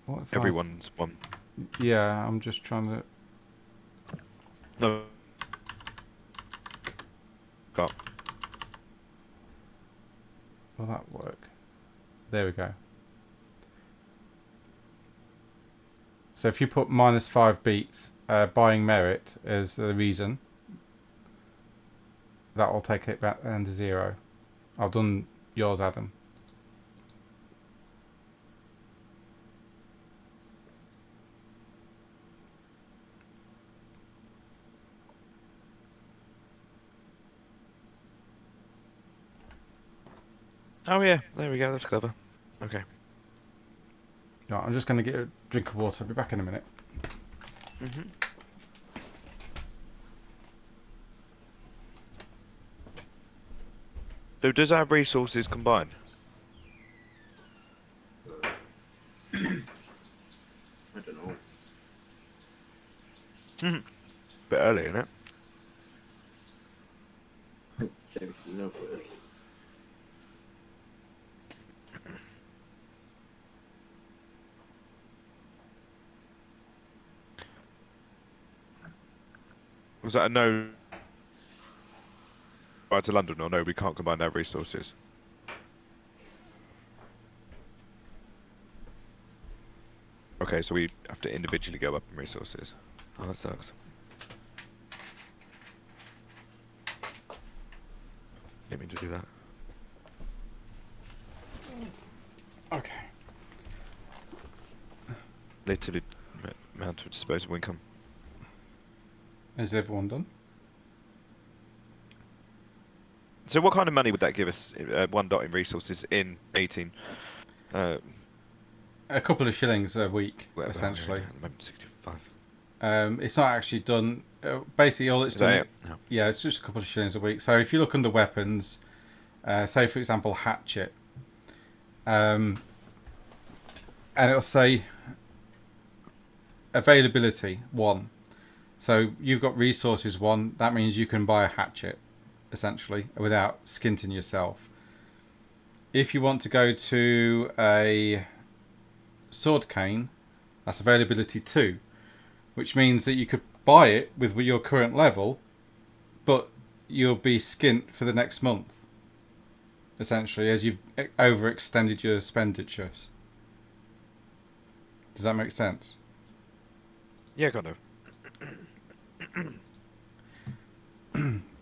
What if Everyone's one. Yeah, I'm just trying to... No. Got. Will that work? There we go. So if you put -5 beats, buying merit as the reason, that will take it back down to 0. I've done yours, Adam. Oh yeah, there we go. That's clever. Okay. Right, I'm just going to get a drink of water. I'll be back in a minute. Mhm. So does our resources combine? I don't know. Bit early, isn't it? James, you know what it is. Was that a no? Right to London, or no? We can't combine our resources. Okay, so we have to individually go up in resources. Oh, that sucks. Didn't mean to do that. Okay. Literally amount of disposable income. Is everyone done? So what kind of money would that give us? 1 dot in resources in 18. A couple of shillings a week, Whatever, essentially. at the moment, 65. It's not actually done. Basically, all it's Is that done. it? No. Yeah, it's just a couple of shillings a week. So if you look under weapons, say for example hatchet, and it'll say availability 1. So you've got resources 1. That means you can buy a hatchet, essentially, without skinting yourself. If you want to go to a sword cane, that's availability 2, which means that you could buy it with your current level, but you'll be skint for the next month, essentially, as you've overextended your expenditures. Does that make sense? Yeah, kind of.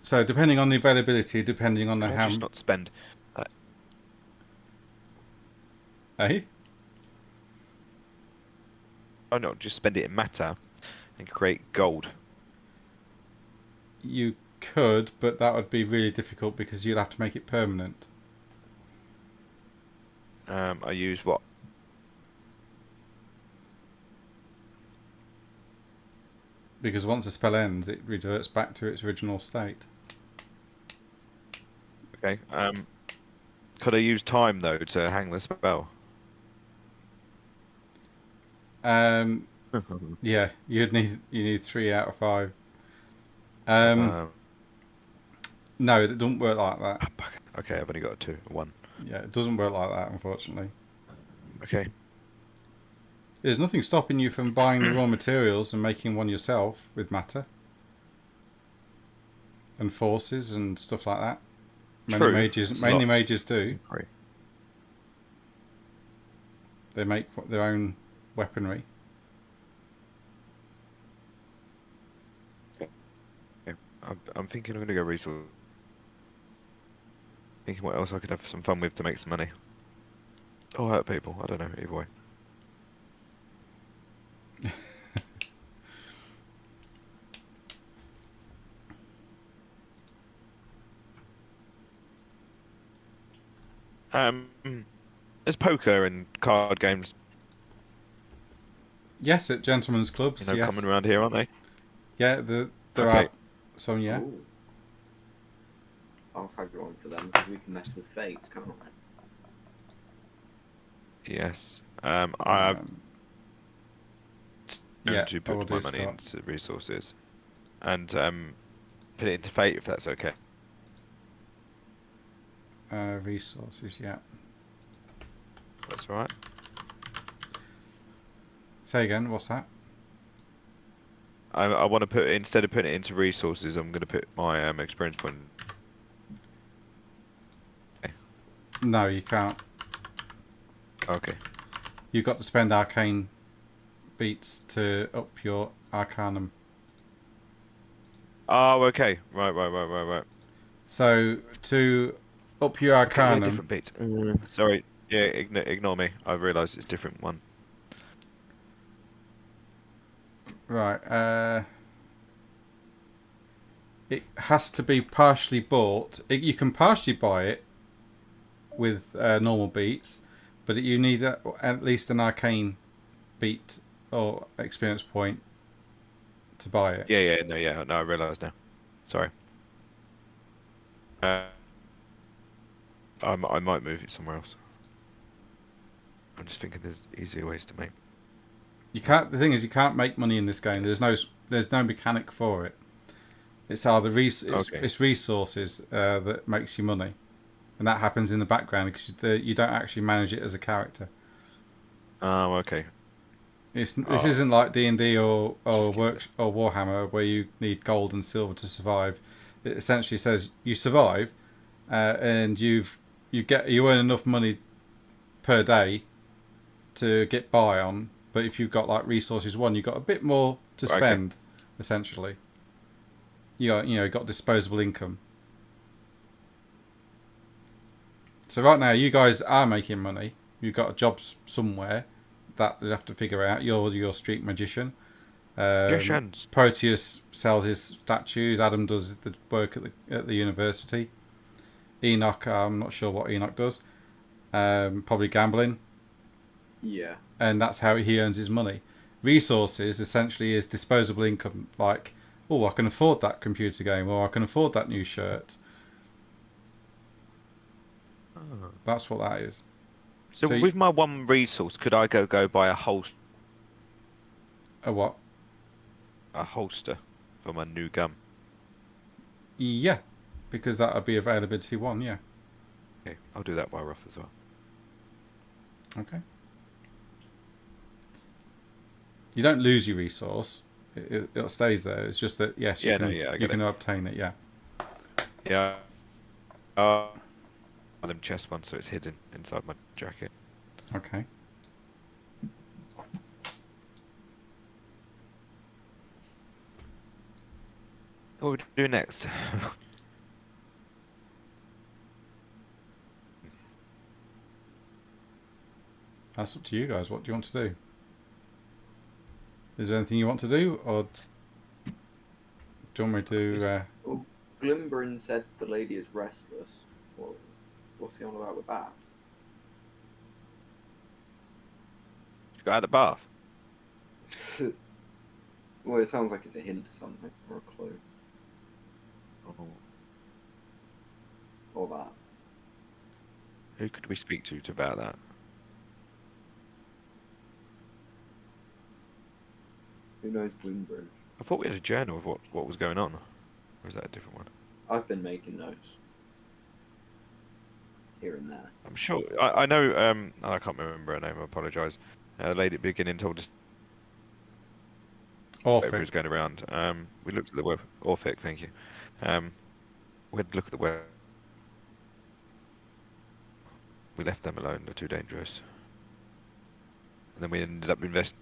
So depending on the availability, depending on the Can I just not spend? Eh? Oh no, just spend it in matter and create gold. You could, but that would be really difficult because you'd have to make it permanent. I use what? Because once a spell ends, it reverts back to its original state. Okay. Could I use time though to hang the spell? Yeah, you need 3 out of 5. No, it doesn't work like that. Okay, I've only got a 2, a 1. Yeah, it doesn't work like that, unfortunately. Okay. There's nothing stopping you from buying the raw materials and making one yourself with matter and forces and stuff like that. True. Mages, It's mainly lots. mages do. Free. They make their own weaponry. I'm thinking I'm going to go resource. Thinking what else I could have some fun with to make some money. Or hurt people. I don't know. Either way. There's poker and card games, Yes, at gentlemen's clubs. you know, yes. coming around here, aren't they? Yeah, there Okay. are some. Yeah. Ooh. I'll tag you on to them because we can mess with fate, can't we? Yes. Um, I'm going yeah, to I put will my do, money Scott. into resources, and put it into fate if that's okay. Resources. Yeah. That's all right. Say again. What's that? I want to put, instead of putting it into resources, I'm going to put my experience point. No, you can't. Okay. You've got to spend arcane beats to up your arcanum. Oh, okay. Right. So to up your Okay, yeah, arcanum, different beats. Sorry. Yeah, ignore me. I realised it's a different one. right? It has to be partially bought. You can partially buy it with normal beats, but you need at least an arcane beat or experience point to buy it. No, I realise now. Sorry. I might move it somewhere else. I'm just thinking there's easier ways to make. You can't. The thing is, you can't make money in this game. There's no mechanic for it. It's either Okay. it's resources that makes you money, and that happens in the background because you don't actually manage it as a character. Oh, okay. This Oh. isn't like D&D or Just keep Warhammer where you need gold and silver to survive. It essentially says you survive, and you earn enough money per day to get by on. But if you've got like resources one, you've got a bit more to Okay. spend. Essentially, you got disposable income. So right now, you guys are making money. You've got a job somewhere that you have to figure out. You're your street magician. Magicians. Proteus sells his statues. Adam does the work at the university. Enoch, I'm not sure what Enoch does. Probably gambling, Yeah. and that's how he earns his money. Resources essentially is disposable income. Like, oh, I can afford that computer game, or I can afford that new shirt. Oh. That's what that is. So So with my one resource, could I go buy a A what? holster for my new gun? Yeah, because that would be availability one. Yeah. Okay, I'll do that while we're off as well. Okay. You don't lose your resource; it stays there. It's just that yes, Yeah, I you get can it. obtain it. Yeah. Yeah. Them chest one, so it's hidden inside my jacket. Okay. What do we do next? That's up to you guys. What do you want to do? Is there anything you want to do, or do you want me to? Glimbrin said the lady is restless. What's he on about with that? Go out the bath. Well, it sounds like it's a hint or something, or a clue, Oh. or that. Who could we speak to about that? Who knows Glimbrin? I thought we had a journal of what was going on. Or is that a different one? I've been making notes here and there. I'm sure. I know. I can't remember her name. I apologise. The lady at the beginning told us whatever was Orphic. going around. We looked at the web. Orphic, thank you. We had to look at the web. We left them alone. They're too dangerous. And then we ended up investing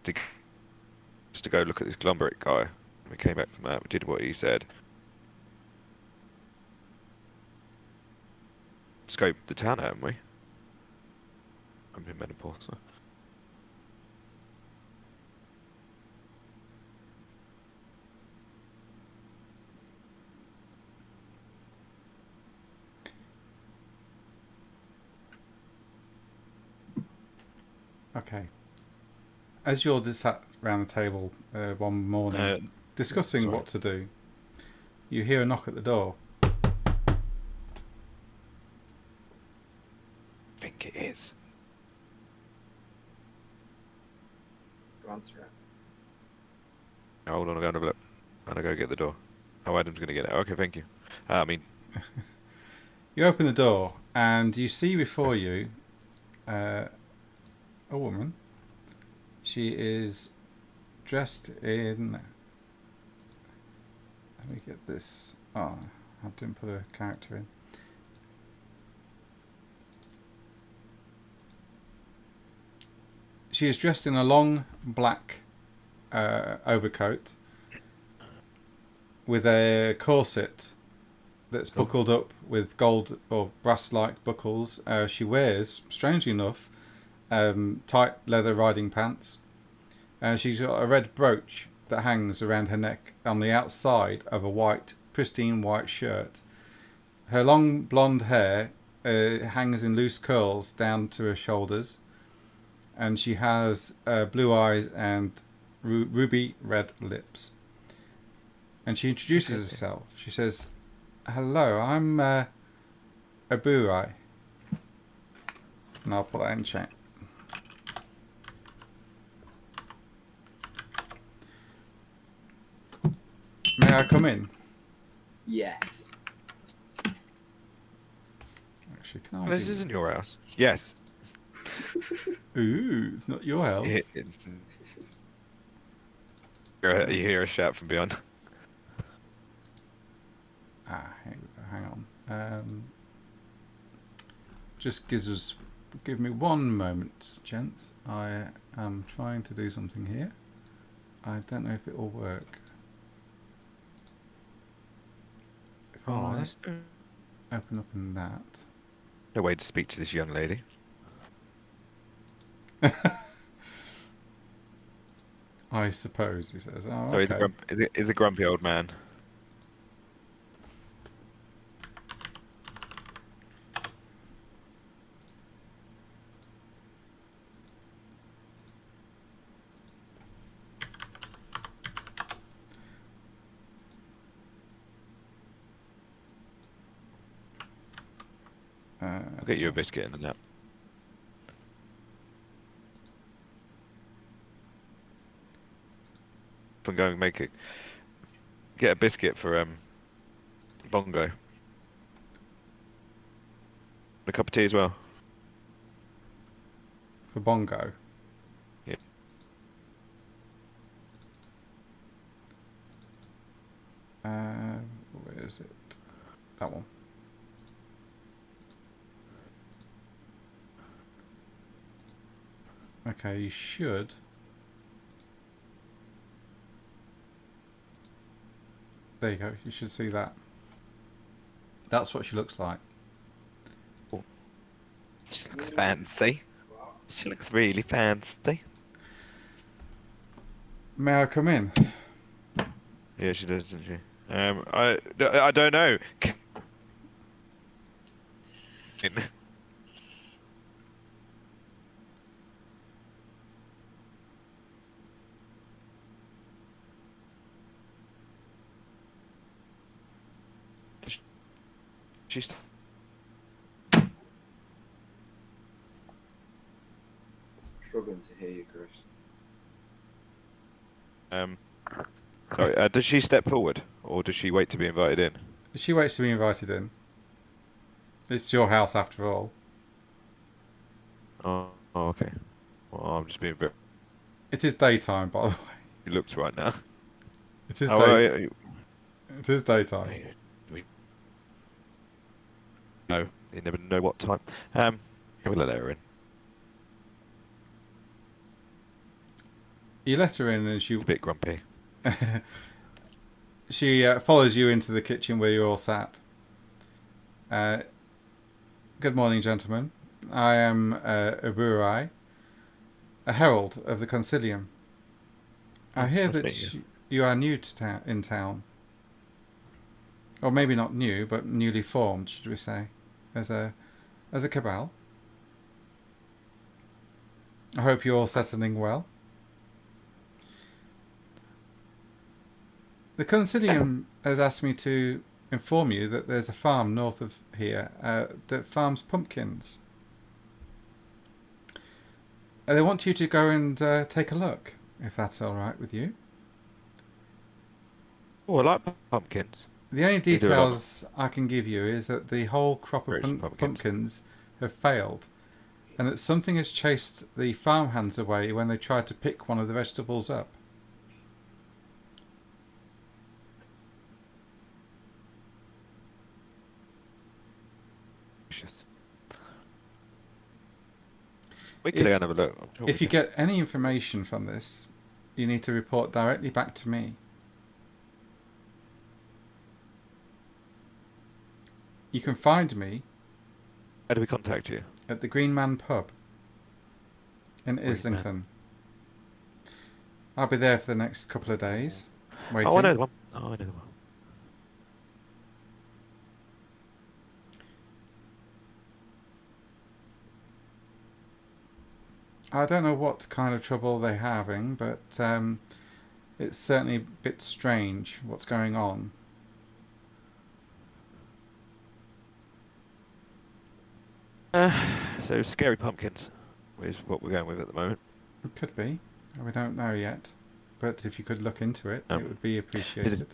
just to go look at this Glimbrin guy. We came back from that. We did what he said. Scoped the town, haven't we? I'm in menopause. So. Okay. As you're just sat around the table one morning discussing sorry. what to do, you hear a knock at the door. I think it is. Go answer it. Now, hold on, I'm going to have a look. I'm going to go get the door. Oh, Adam's going to get it. Okay, thank you. I mean, You open the door and you see before you a woman. She is dressed in... Let me get this. Oh, I didn't put a character in. She is dressed in a long black overcoat with a corset that's buckled up with gold or brass-like buckles. She wears, strangely enough, tight leather riding pants. She's got a red brooch that hangs around her neck on the outside of a white, pristine white shirt. Her long blonde hair hangs in loose curls down to her shoulders, and she has blue eyes and ruby red lips. And she introduces herself. She says, "Hello, I'm Aburai." And I'll put that in chat. May I come in? Yes. Actually, can I? this do- isn't your house. Yes. Ooh, it's not your house. You hear a shout from beyond. Hang on. Just give me one moment, gents. I am trying to do something here. I don't know if it will work. If I that's open up in that. no way to speak to this young lady. I suppose, he says. Oh, So okay. he's a grumpy old man. I'll get you a biscuit and a nap. I'm going to get a biscuit for Bongo. A cup of tea as well. For Bongo. Yeah. Where is it? That one. Okay, you should. There you go. You should see that. That's what she looks like. She looks fancy. She looks really fancy. May I come in? Yeah, she does, doesn't she? I don't know. She's Struggling to hear you, Chris. sorry. Does she step forward, or does she wait to be invited in? She waits to be invited in. It's your house after all. Oh, okay. Well, I'm just being very. It is daytime, by the way. He looks right now. It is Oh, It is daytime. no, you never know what time. We'll let her in. You let her in, and she She's a bit grumpy. she follows you into the kitchen where you're all sat. Good morning, gentlemen. I am Uburai, a herald of the Concilium. I hear Nice to that meet you are new to in town. Or maybe not new, but newly formed, should we say, as a cabal. I hope you're all settling well. The Concilium has asked me to inform you that there's a farm north of here that farms pumpkins. They want you to go and take a look, if that's all right with you. Oh, I like pumpkins. The only They do a lot. details I can give you is that the whole crop of Gruesome pumpkins have failed, and that something has chased the farmhands away when they tried to pick one of the vegetables up. We could go and have a look. I'm sure If we you get any information from this, you need to report directly back to me. You can find me How do we contact you? at the Green Man pub in Green Man. Islington. I'll be there for the next couple of days. Waiting. Oh, I know the one. Oh, I know the one. I don't know what kind of trouble they're having, but it's certainly a bit strange what's going on. So scary pumpkins is what we're going with at the moment. It could be. We don't know yet. But if you could look into it, it Um, would be appreciated.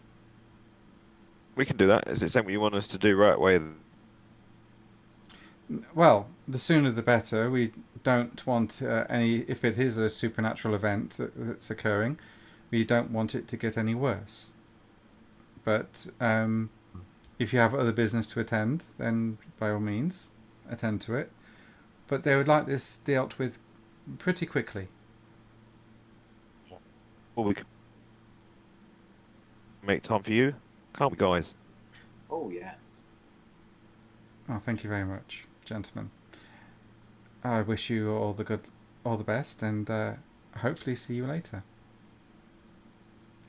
We can do that. Is it something you want us to do right away? Well, the sooner the better. We don't want any... If it is a supernatural event that's occurring, we don't want it to get any worse. But if you have other business to attend, then by all means, attend to it. But they would like this dealt with pretty quickly. Well, we could make time for you, can't we, guys? Oh yeah. Oh, thank you very much, gentlemen. I wish you all the best, and hopefully see you later.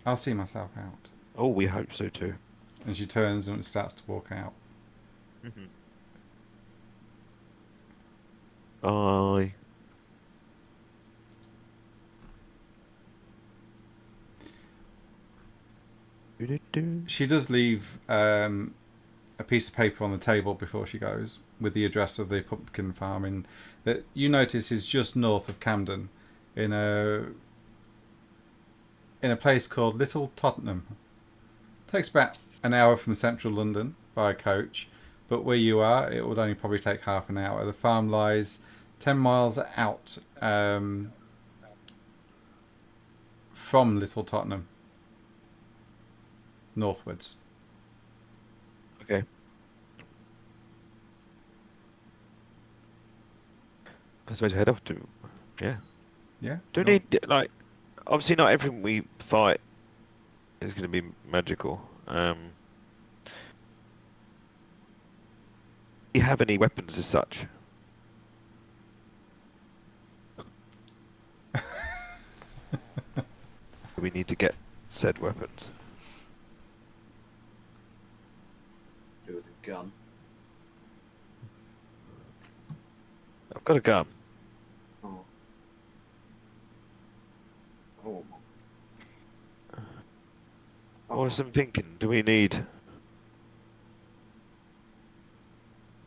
I'll see myself out. Oh, we hope so too. And she turns and starts to walk out. Bye. She does leave a piece of paper on the table before she goes with the address of the pumpkin farm that you notice is just north of Camden in a place called Little Tottenham. Takes about an hour from central London by coach, but where you are it would only probably take half an hour. The farm lies 10 miles out from Little Tottenham, northwards. Okay. I suppose head off to. Yeah. Yeah. Do we need, like, obviously not everything we fight is going to be magical. Do you have any weapons as such? Do we need to get said weapons? Do with a gun. I've got a gun. Oh. Oh. Or I'm thinking, do we need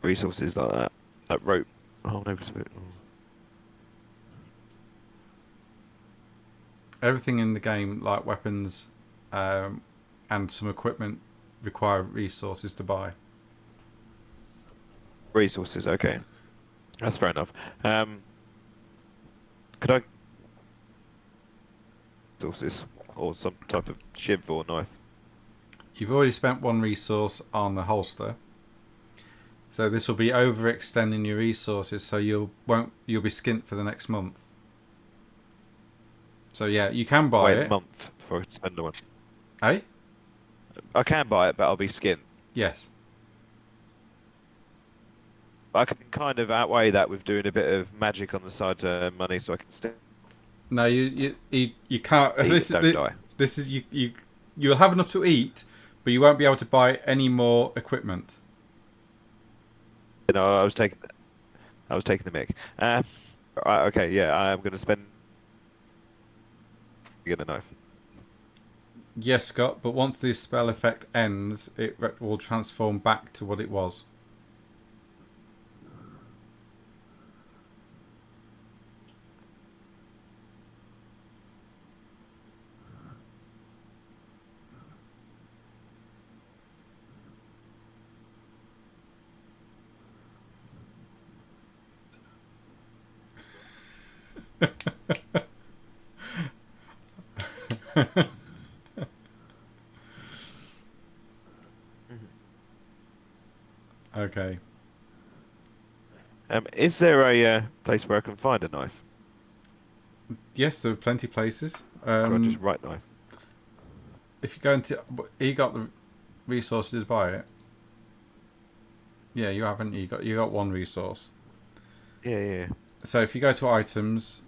resources like that? Like rope? Oh no, 'cause Everything in the game, like weapons and some equipment, require resources to buy. resources, okay. That's fair enough. Could I sources or some type of shiv or knife? You've already spent one resource on the holster, so this will be overextending your resources. So you'll be skint for the next month. So yeah, you can buy Wait it. a month before I spend the one. Eh? I can buy it, but I'll be skint. Yes. I can kind of outweigh that with doing a bit of magic on the side to earn money, so I can still No, you can't. eat and don't die. This is you'll have enough to eat, but you won't be able to buy any more equipment. You know, I was taking the mic. Right, okay, yeah, I'm going to spend. Get a knife. Yes, Scott, but once this spell effect ends, it will transform back to what it was. Okay. Is there a place where I can find a knife? Yes, there are plenty of places. Or just right knife? If you go into, you got the resources to buy it. Yeah, you haven't. You got one resource. Yeah. So if you go to items,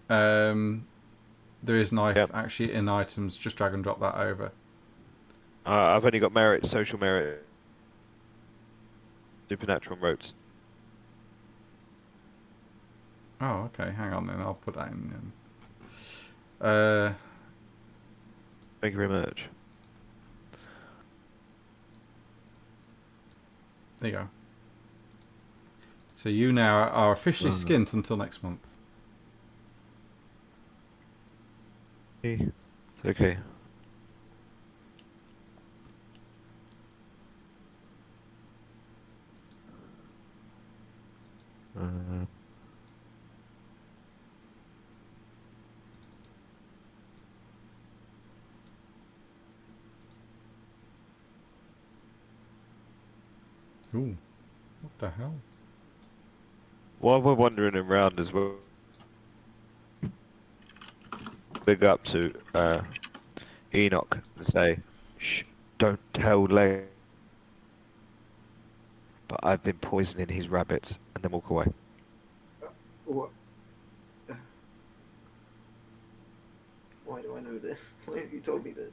there is knife actually in items. Just drag and drop that over. I've only got merit, social merit, supernatural, and ropes. Oh, okay. Hang on then. I'll put that in. Thank you very much. There you go. So you now are officially skint until next month. It's okay. Ooh, what the hell? While we're wandering around as well, big up to Enoch and say, "Shh, don't tell Lay." But I've been poisoning his rabbits, and then walk away. What? Why do I know this? Why have you told me this?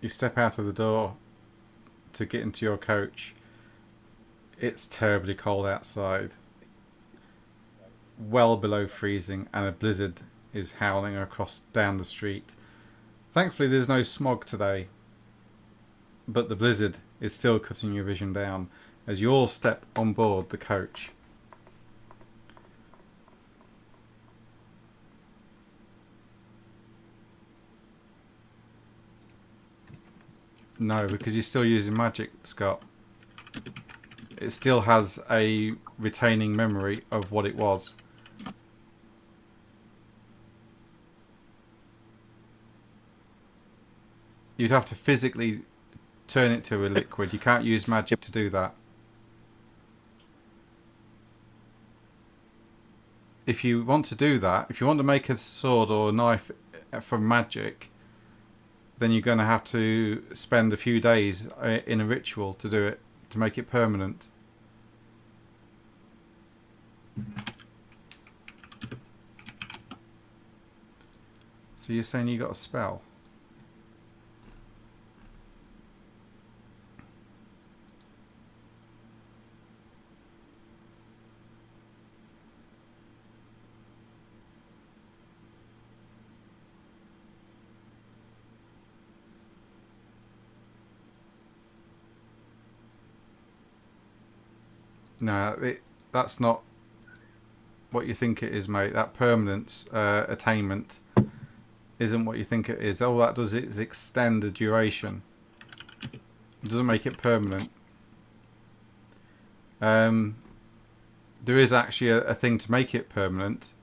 You step out of the door to get into your coach. It's terribly cold outside. Well below freezing, and a blizzard is howling across down the street. Thankfully there's no smog today, but the blizzard is still cutting your vision down as you all step on board the coach. No, because you're still using magic, Scott. It still has a retaining memory of what it was. You'd have to physically turn it to a liquid. You can't use magic to do that. If you want to do that, if you want to make a sword or a knife from magic, then you're going to have to spend a few days in a ritual to do it, to make it permanent. So you're saying you got a spell? No, that's not what you think it is, mate. That permanence attainment isn't what you think it is. All that does is extend the duration. It doesn't make it permanent. there is actually a thing to make it permanent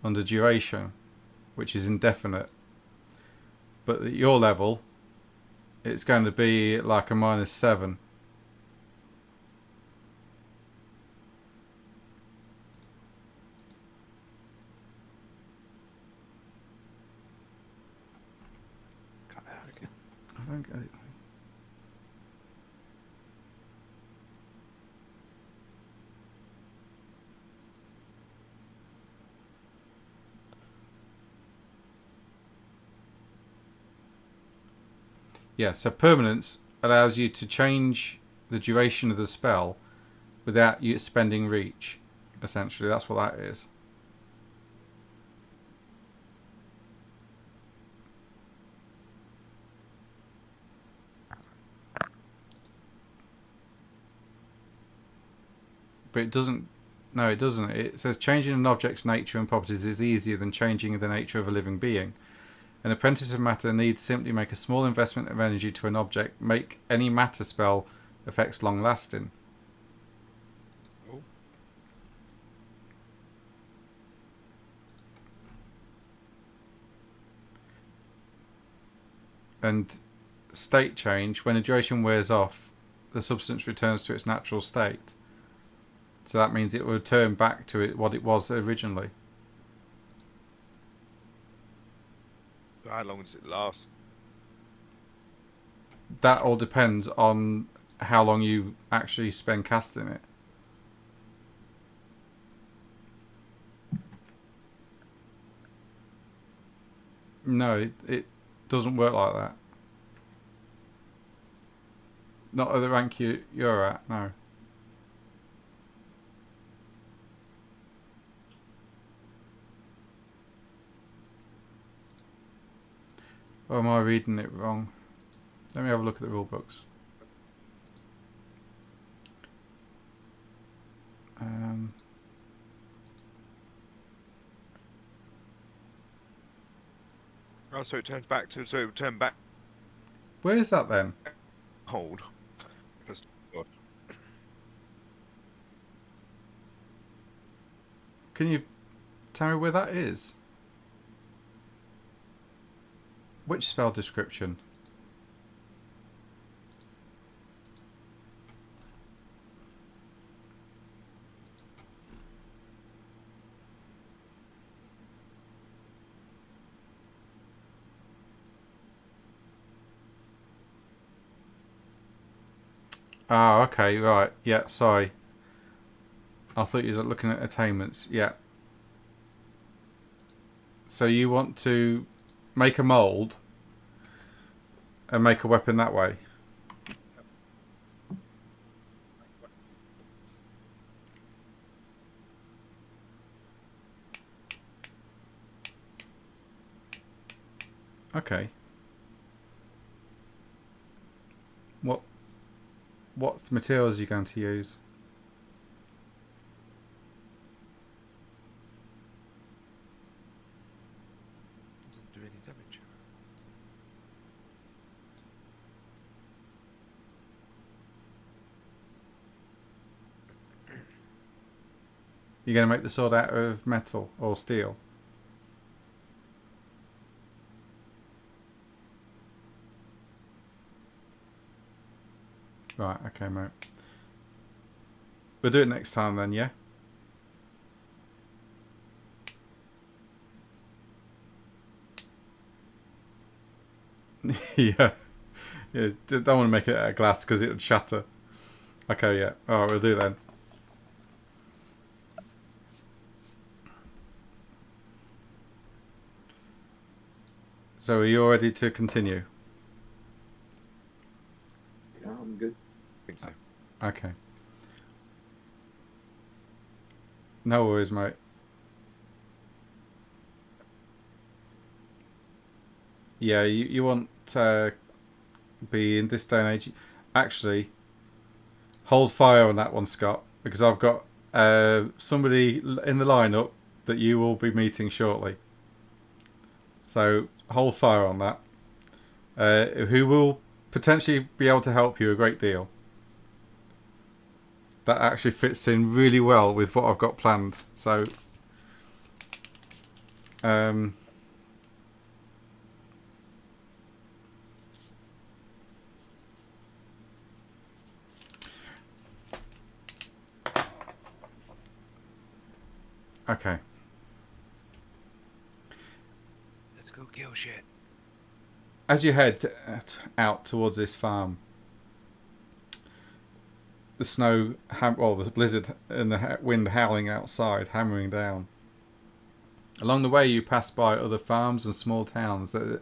under duration, which is indefinite. But at your level, it's going to be like a -7. Cut that out again. I don't get it. Yeah, so permanence allows you to change the duration of the spell without you spending reach. Essentially, that's what that is. But it doesn't. No, it doesn't. It says changing an object's nature and properties is easier than changing the nature of a living being. An apprentice of matter needs simply make a small investment of energy to an object, make any matter spell effects long lasting. Oh. And state change, when a duration wears off, the substance returns to its natural state. So that means it will return back to what it was originally. How long does it last? That all depends on how long you actually spend casting it. No, it doesn't work like that. Not at the rank you're at, no. Or am I reading it wrong? Let me have a look at the rule books. Oh, so it turns back to. So it would turn back. Where is that then? Hold. Just- Can you tell me where that is? Which spell description? Ah, okay, right. Yeah, sorry. I thought you were looking at attainments. Yeah. So you want to make a mold and make a weapon that way. Okay. What's the materials you're going to use? Doesn't do any damage. You're going to make the sword out of metal or steel? Right, okay, mate. We'll do it next time then, yeah? Yeah. Yeah, don't want to make it out of glass because it would shatter. Okay, yeah. Alright, we'll do it then. So are you all ready to continue? Yeah, I'm good. I think so. Okay. No worries, mate. Yeah, you want to be in this day and age. Actually, hold fire on that one, Scott, because I've got somebody in the lineup that you will be meeting shortly. So hold fire on that. Who will potentially be able to help you a great deal. that actually fits in really well with what I've got planned. So, okay. Let's go kill shit. As you head out towards this farm, the snow, the blizzard and the wind howling outside, hammering down. Along the way, you pass by other farms and small towns that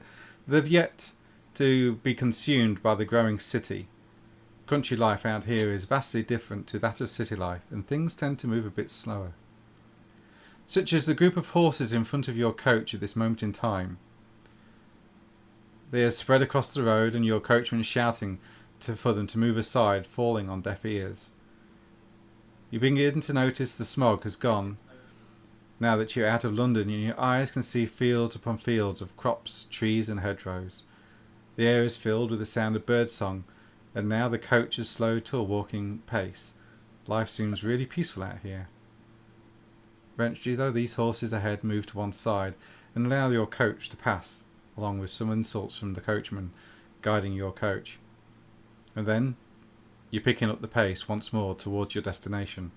have yet to be consumed by the growing city. Country life out here is vastly different to that of city life, and things tend to move a bit slower. Such as the group of horses in front of your coach at this moment in time. They are spread across the road, and your coachman is shouting for them to move aside, falling on deaf ears. You begin to notice the smog has gone. Now that you're out of London, your eyes can see fields upon fields of crops, trees and hedgerows. The air is filled with the sound of birdsong, and now the coach is slowed to a walking pace. Life seems really peaceful out here. Eventually, though, these horses ahead move to one side and allow your coach to pass, along with some insults from the coachman guiding your coach. And then, you're picking up the pace once more towards your destination.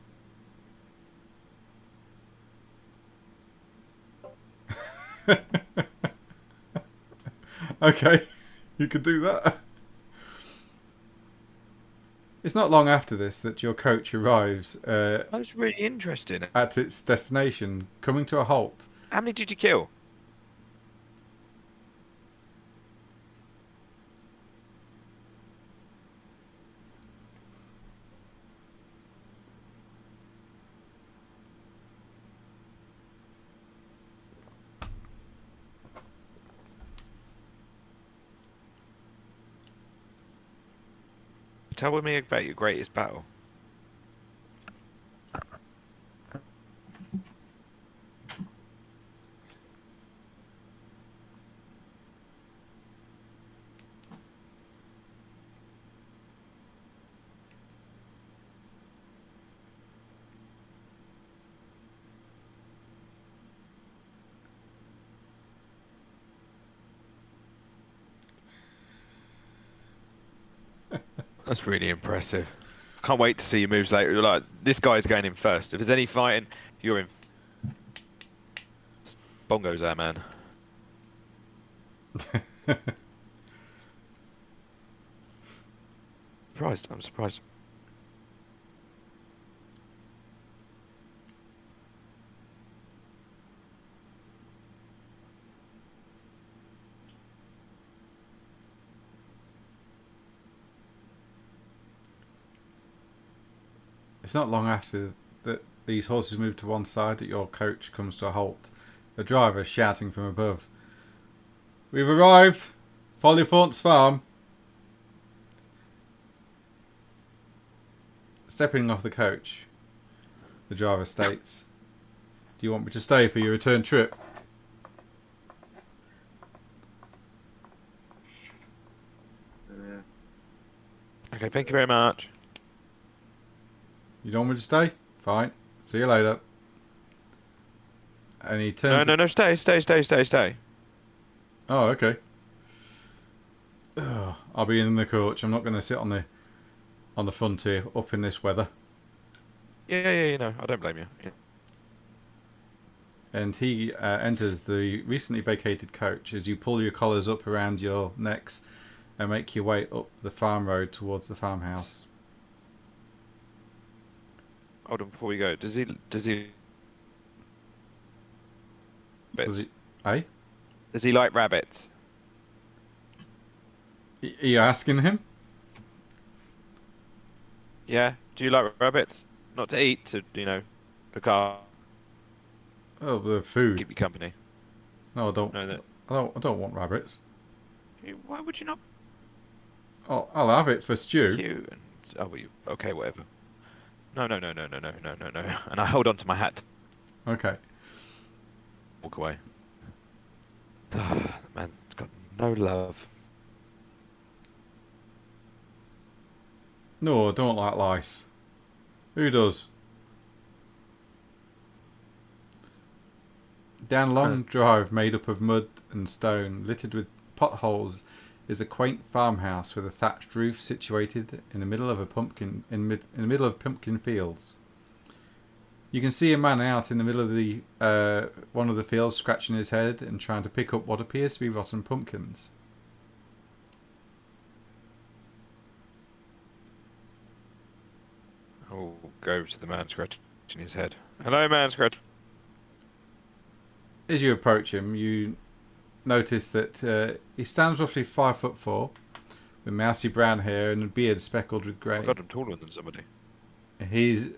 Okay, you could do that. It's not long after this that your coach arrives That was really interesting. at its destination, coming to a halt. How many did you kill? Tell me about your greatest battle. That's really impressive. Can't wait to see your moves later. You're like, this guy's going in first. If there's any fighting, you're in. Bongos there, man. Surprised. I'm surprised. It's not long after that these horses move to one side that your coach comes to a halt. The driver shouting from above, "We've arrived! Follyfaunt's farm!" Stepping off the coach, the driver states, "Do you want me to stay for your return trip?" Okay, thank you very much. "You don't want me to stay? Fine. See you later." And he turns... No, stay. Oh, okay. Ugh, I'll be in the coach. I'm not going to sit on the front here, up in this weather. Yeah, no, I don't blame you. Yeah. And he enters the recently vacated coach as you pull your collars up around your necks and make your way up the farm road towards the farmhouse. Hold on, before we go, does he... Does he... Eh? Does he like rabbits? Are you asking him? Yeah? Do you like rabbits? Not to eat, to, look after, Oh, the food. keep you company. No, I don't. No, that... I don't want rabbits. Why would you not Oh, I'll have it for stew. cute? And, oh, well, okay, whatever. No. And I hold on to my hat. Okay. Walk away. The man's got no love. No, I don't like lice. Who does? Down a long drive made up of mud and stone, littered with potholes, is a quaint farmhouse with a thatched roof situated in the middle of the middle of pumpkin fields. You can see a man out in the middle of the one of the fields, scratching his head and trying to pick up what appears to be rotten pumpkins. I'll go to the man scratching his head. Hello, man scratch. As you approach him, you notice that he stands roughly 5'4", with mousy brown hair and a beard speckled with grey. God, I'm taller than somebody. He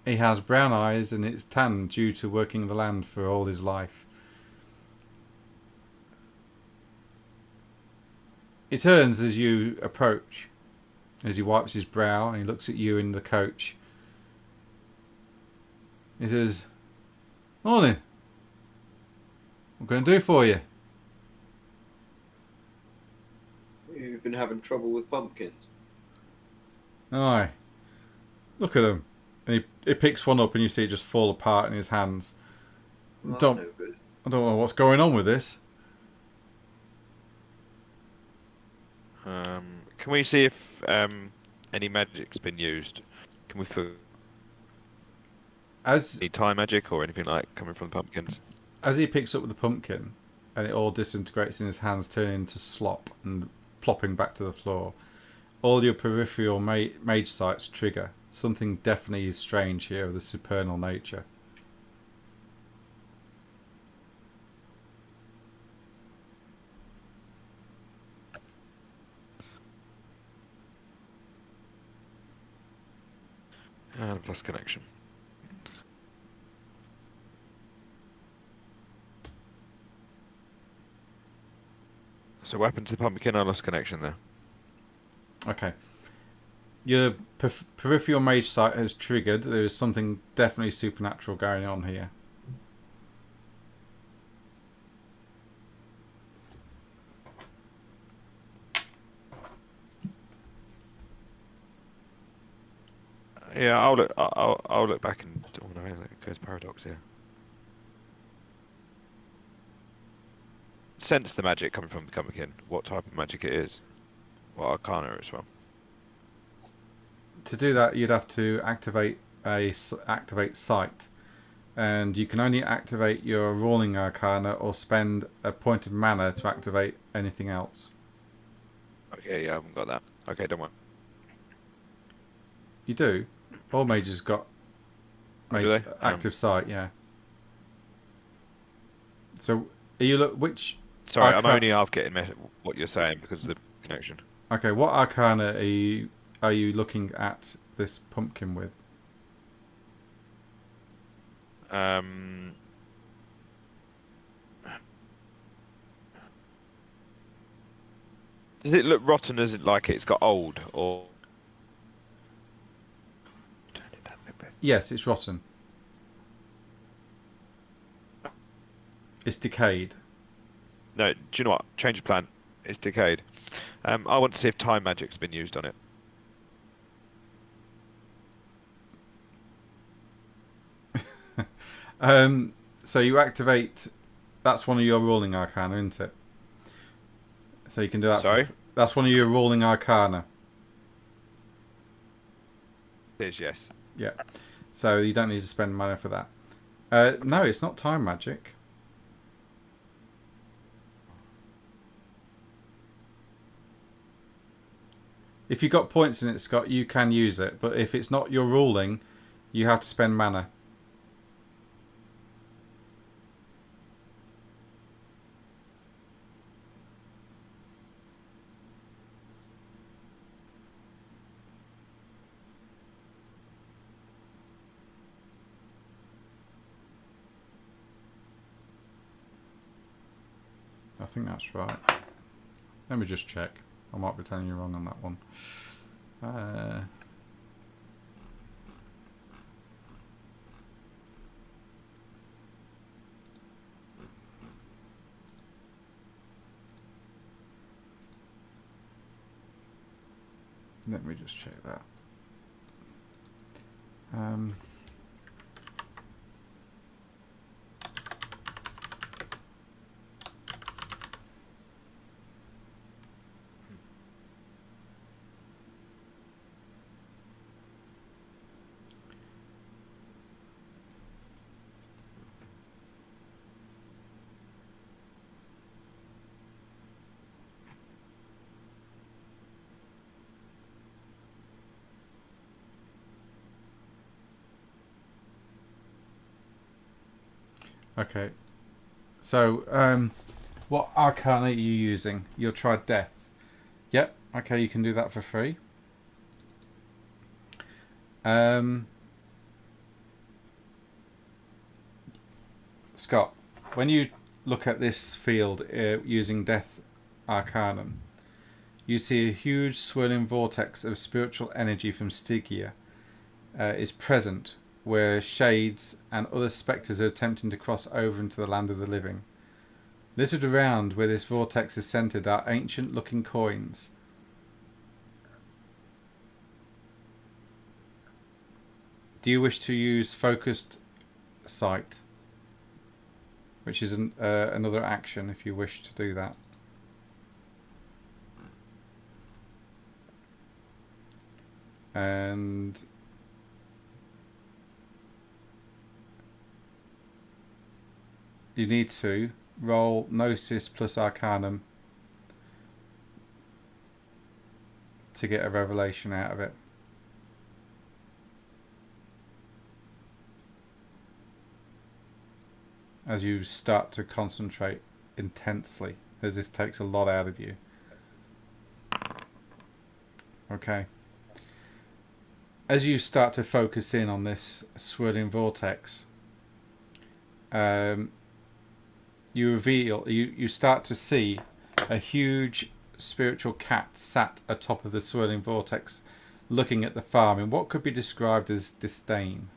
has brown eyes and it's tan due to working the land for all his life. He turns as you approach, as he wipes his brow and he looks at you in the coach. He says, "Morning. What can I do for you?" You've been having trouble with pumpkins. Aye. Look at them. And he picks one up and you see it just fall apart in his hands. Well, Don't- that's no good. I don't know what's going on with this. Can we see if any magic's been used? Can we feel As any time magic or anything like coming from the pumpkins? as he picks up the pumpkin and it all disintegrates in his hands, turning into slop and plopping back to the floor, all your peripheral mage sights trigger. Something definitely is strange here of the supernal nature. And plus connection. So what happened to the pumpkin? I lost connection there. Okay. Your peripheral mage sight has triggered. There is something definitely supernatural going on here. Yeah, I'll look. I'll look back and. Oh no, it goes paradox here. Sense the magic coming from the pumpkin. What type of magic it is? What arcana as well. To do that, you'd have to activate activate sight, and you can only activate your ruling arcana or spend a point of mana to activate anything else. Okay, yeah, I haven't got that. Okay, don't worry. You do. All mages got Oh, do mage they? active sight, yeah. So, are you which? Sorry, I'm Arca- only half getting what you're saying because of the connection. Okay, what arcana are you looking at this pumpkin with? Does it look rotten? As it like it's got old or? Turn it down a little bit. Yes, it's rotten. It's decayed. No, do you know what? Change of plan. It's decayed. I want to see if time magic's been used on it. So you activate. That's one of your ruling arcana, isn't it? So you can do that. Sorry? That's one of your ruling arcana. It is, yes. Yeah. So you don't need to spend mana for that. No, it's not time magic. If you've got points in it, Scott, you can use it. But if it's not your ruling, you have to spend mana. I think that's right. Let me just check. I might be telling you wrong on that one. Let me just check that. Um, okay. So, what arcana are you using? You'll try death. Yep. Okay, you can do that for free. Scott, when you look at this field using Death Arcanum, you see a huge swirling vortex of spiritual energy from Stygia is present, where shades and other spectres are attempting to cross over into the land of the living. Littered around where this vortex is centered are ancient-looking coins. Do you wish to use focused sight, which is another action if you wish to do that? And you need to roll Gnosis plus Arcanum to get a revelation out of it. As you start to concentrate intensely, as this takes a lot out of you. Okay. As you start to focus in on this swirling vortex, you start to see a huge spiritual cat sat atop of the swirling vortex, looking at the farm in what could be described as disdain.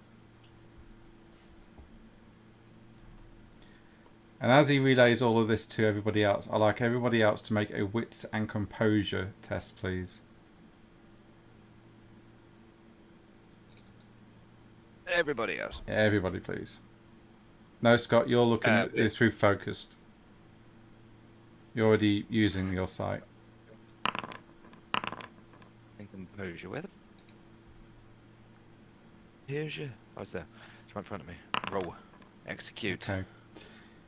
And as he relays all of this to everybody else, I'd like everybody else to make a wits and composure test, please. Everybody else. Yeah, everybody, please. No, Scott, you're looking at it through focused. You're already using your sight. And composure. Where the... Here's your... Oh, it's there. It's right in front of me. Roll. Execute. Okay.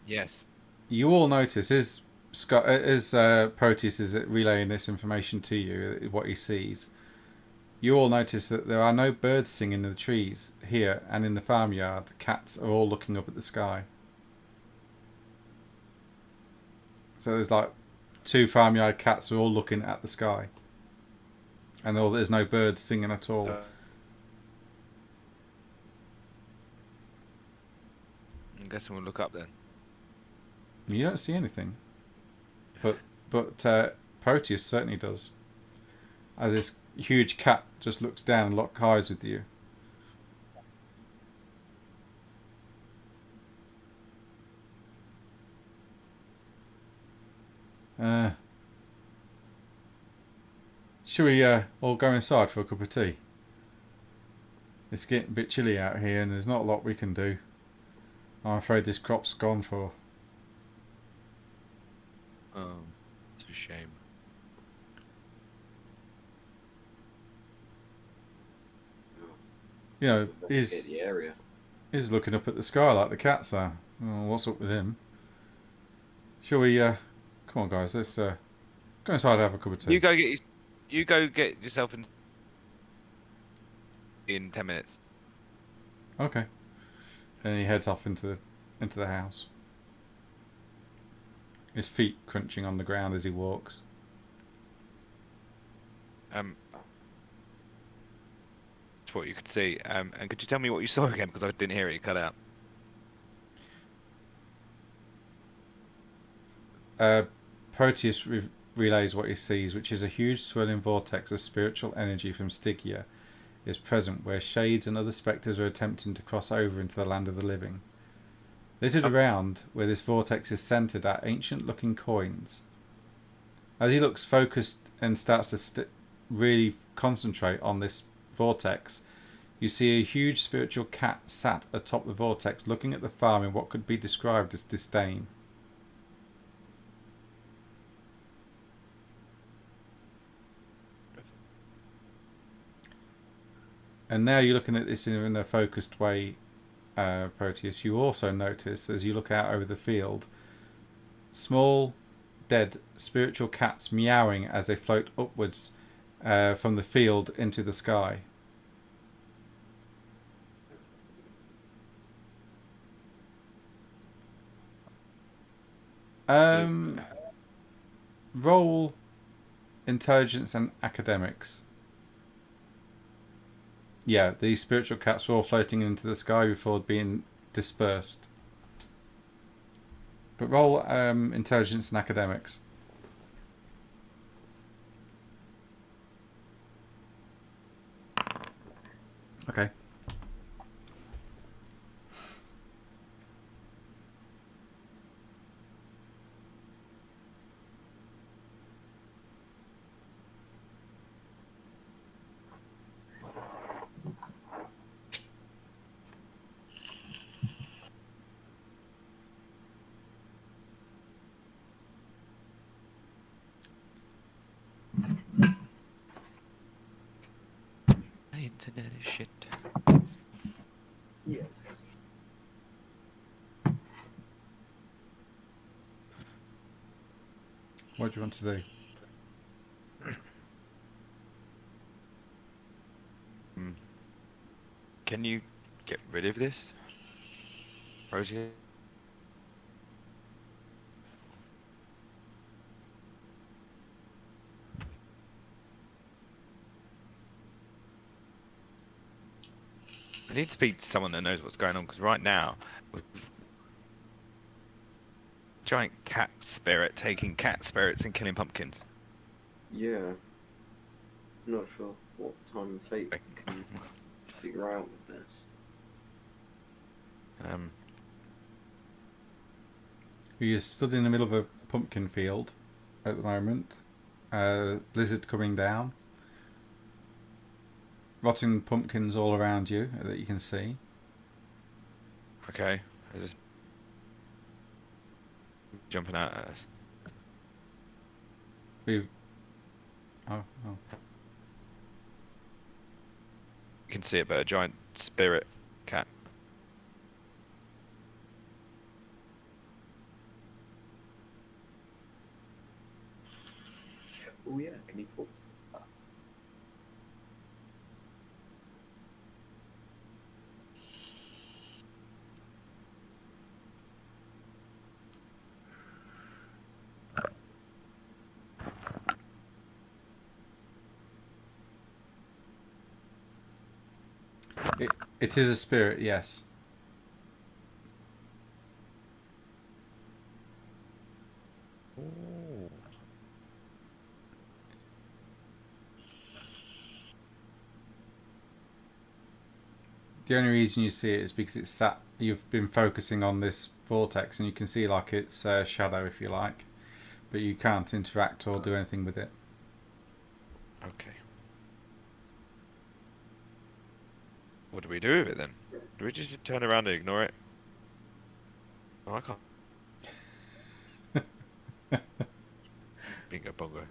Yes. You all notice as Proteus is relaying this information to you, what he sees. You all notice that there are no birds singing in the trees here, and in the farmyard, cats are all looking up at the sky. So there's like 2 farmyard cats are all looking at the sky, and there's no birds singing at all. I'm guessing we'll look up then. You don't see anything, but Proteus certainly does. As this huge cat just looks down and locks eyes with you. Should we all go inside for a cup of tea? It's getting a bit chilly out here and there's not a lot we can do. I'm afraid this crop's gone for. It's a shame. You know, Investigate the area. he's looking up at the sky like the cats are. Oh, what's up with him? Shall we, come on guys, let's go inside and have a cup of tea. You go get yourself in 10 minutes. Okay. And he heads off into the house. His feet crunching on the ground as he walks. That's what you could see. And could you tell me what you saw again? Because I didn't hear it. You cut out. Proteus relays what he sees, which is a huge swirling vortex of spiritual energy from Stygia is present, where shades and other spectres are attempting to cross over into the land of the living. Littered around where this vortex is centered are ancient-looking coins. As he looks focused and starts to really concentrate on this vortex, You see a huge spiritual cat sat atop the vortex, looking at the farm in what could be described as disdain. And now you're looking at this in a focused way, Proteus. You also notice, as you look out over the field, small, dead spiritual cats meowing as they float upwards from the field into the sky. Roll intelligence and academics. Yeah, these spiritual cats were all floating into the sky before being dispersed. But roll intelligence and academics. Okay. The internet is shit. Yes. What do you want to do? Can you get rid of this? Rosie? I need to speak to someone that knows what's going on, because right now, with giant cat spirit taking cat spirits and killing pumpkins. Yeah. Not sure what time and fate can figure out with this. You're stood in the middle of a pumpkin field at the moment. Blizzard coming down. Rotting pumpkins all around you that you can see. Okay. Is this jumping out at us? Oh. You can see it, but a giant spirit cat. Oh yeah, can you talk? It is a spirit, yes. The only reason you see it is because it's sat. You've been focusing on this vortex, and you can see like its shadow, if you like, but you can't interact or do anything with it. Okay. What do we do with it then? Do we just turn around and ignore it? Oh, I can't. Bingo bongo.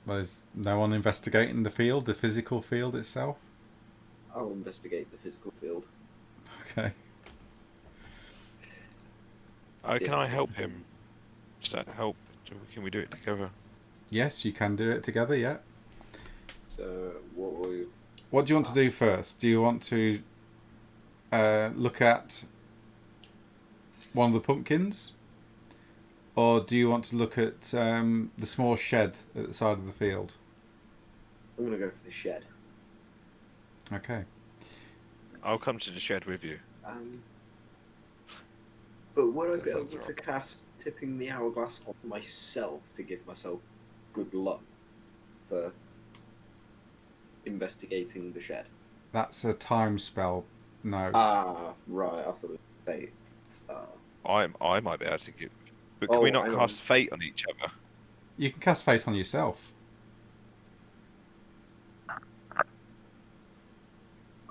Well, there's no one investigating the field, the physical field itself. I'll investigate the physical field. Okay. Can I help him? Does that help? Can we do it together? Yes, you can do it together. Yeah. So what will you... What do you want to do first? Do you want to look at one of the pumpkins, or do you want to look at the small shed at the side of the field? I'm gonna go for the shed. Okay. I'll come to the shed with you. But would I That be able sounds to wrong. cast tipping the hourglass on myself to give myself good luck for investigating the shed? That's a time spell. No. Ah, right. I thought it was fate. I might be able to give. But can we not hang cast fate on each other? You can cast fate on yourself.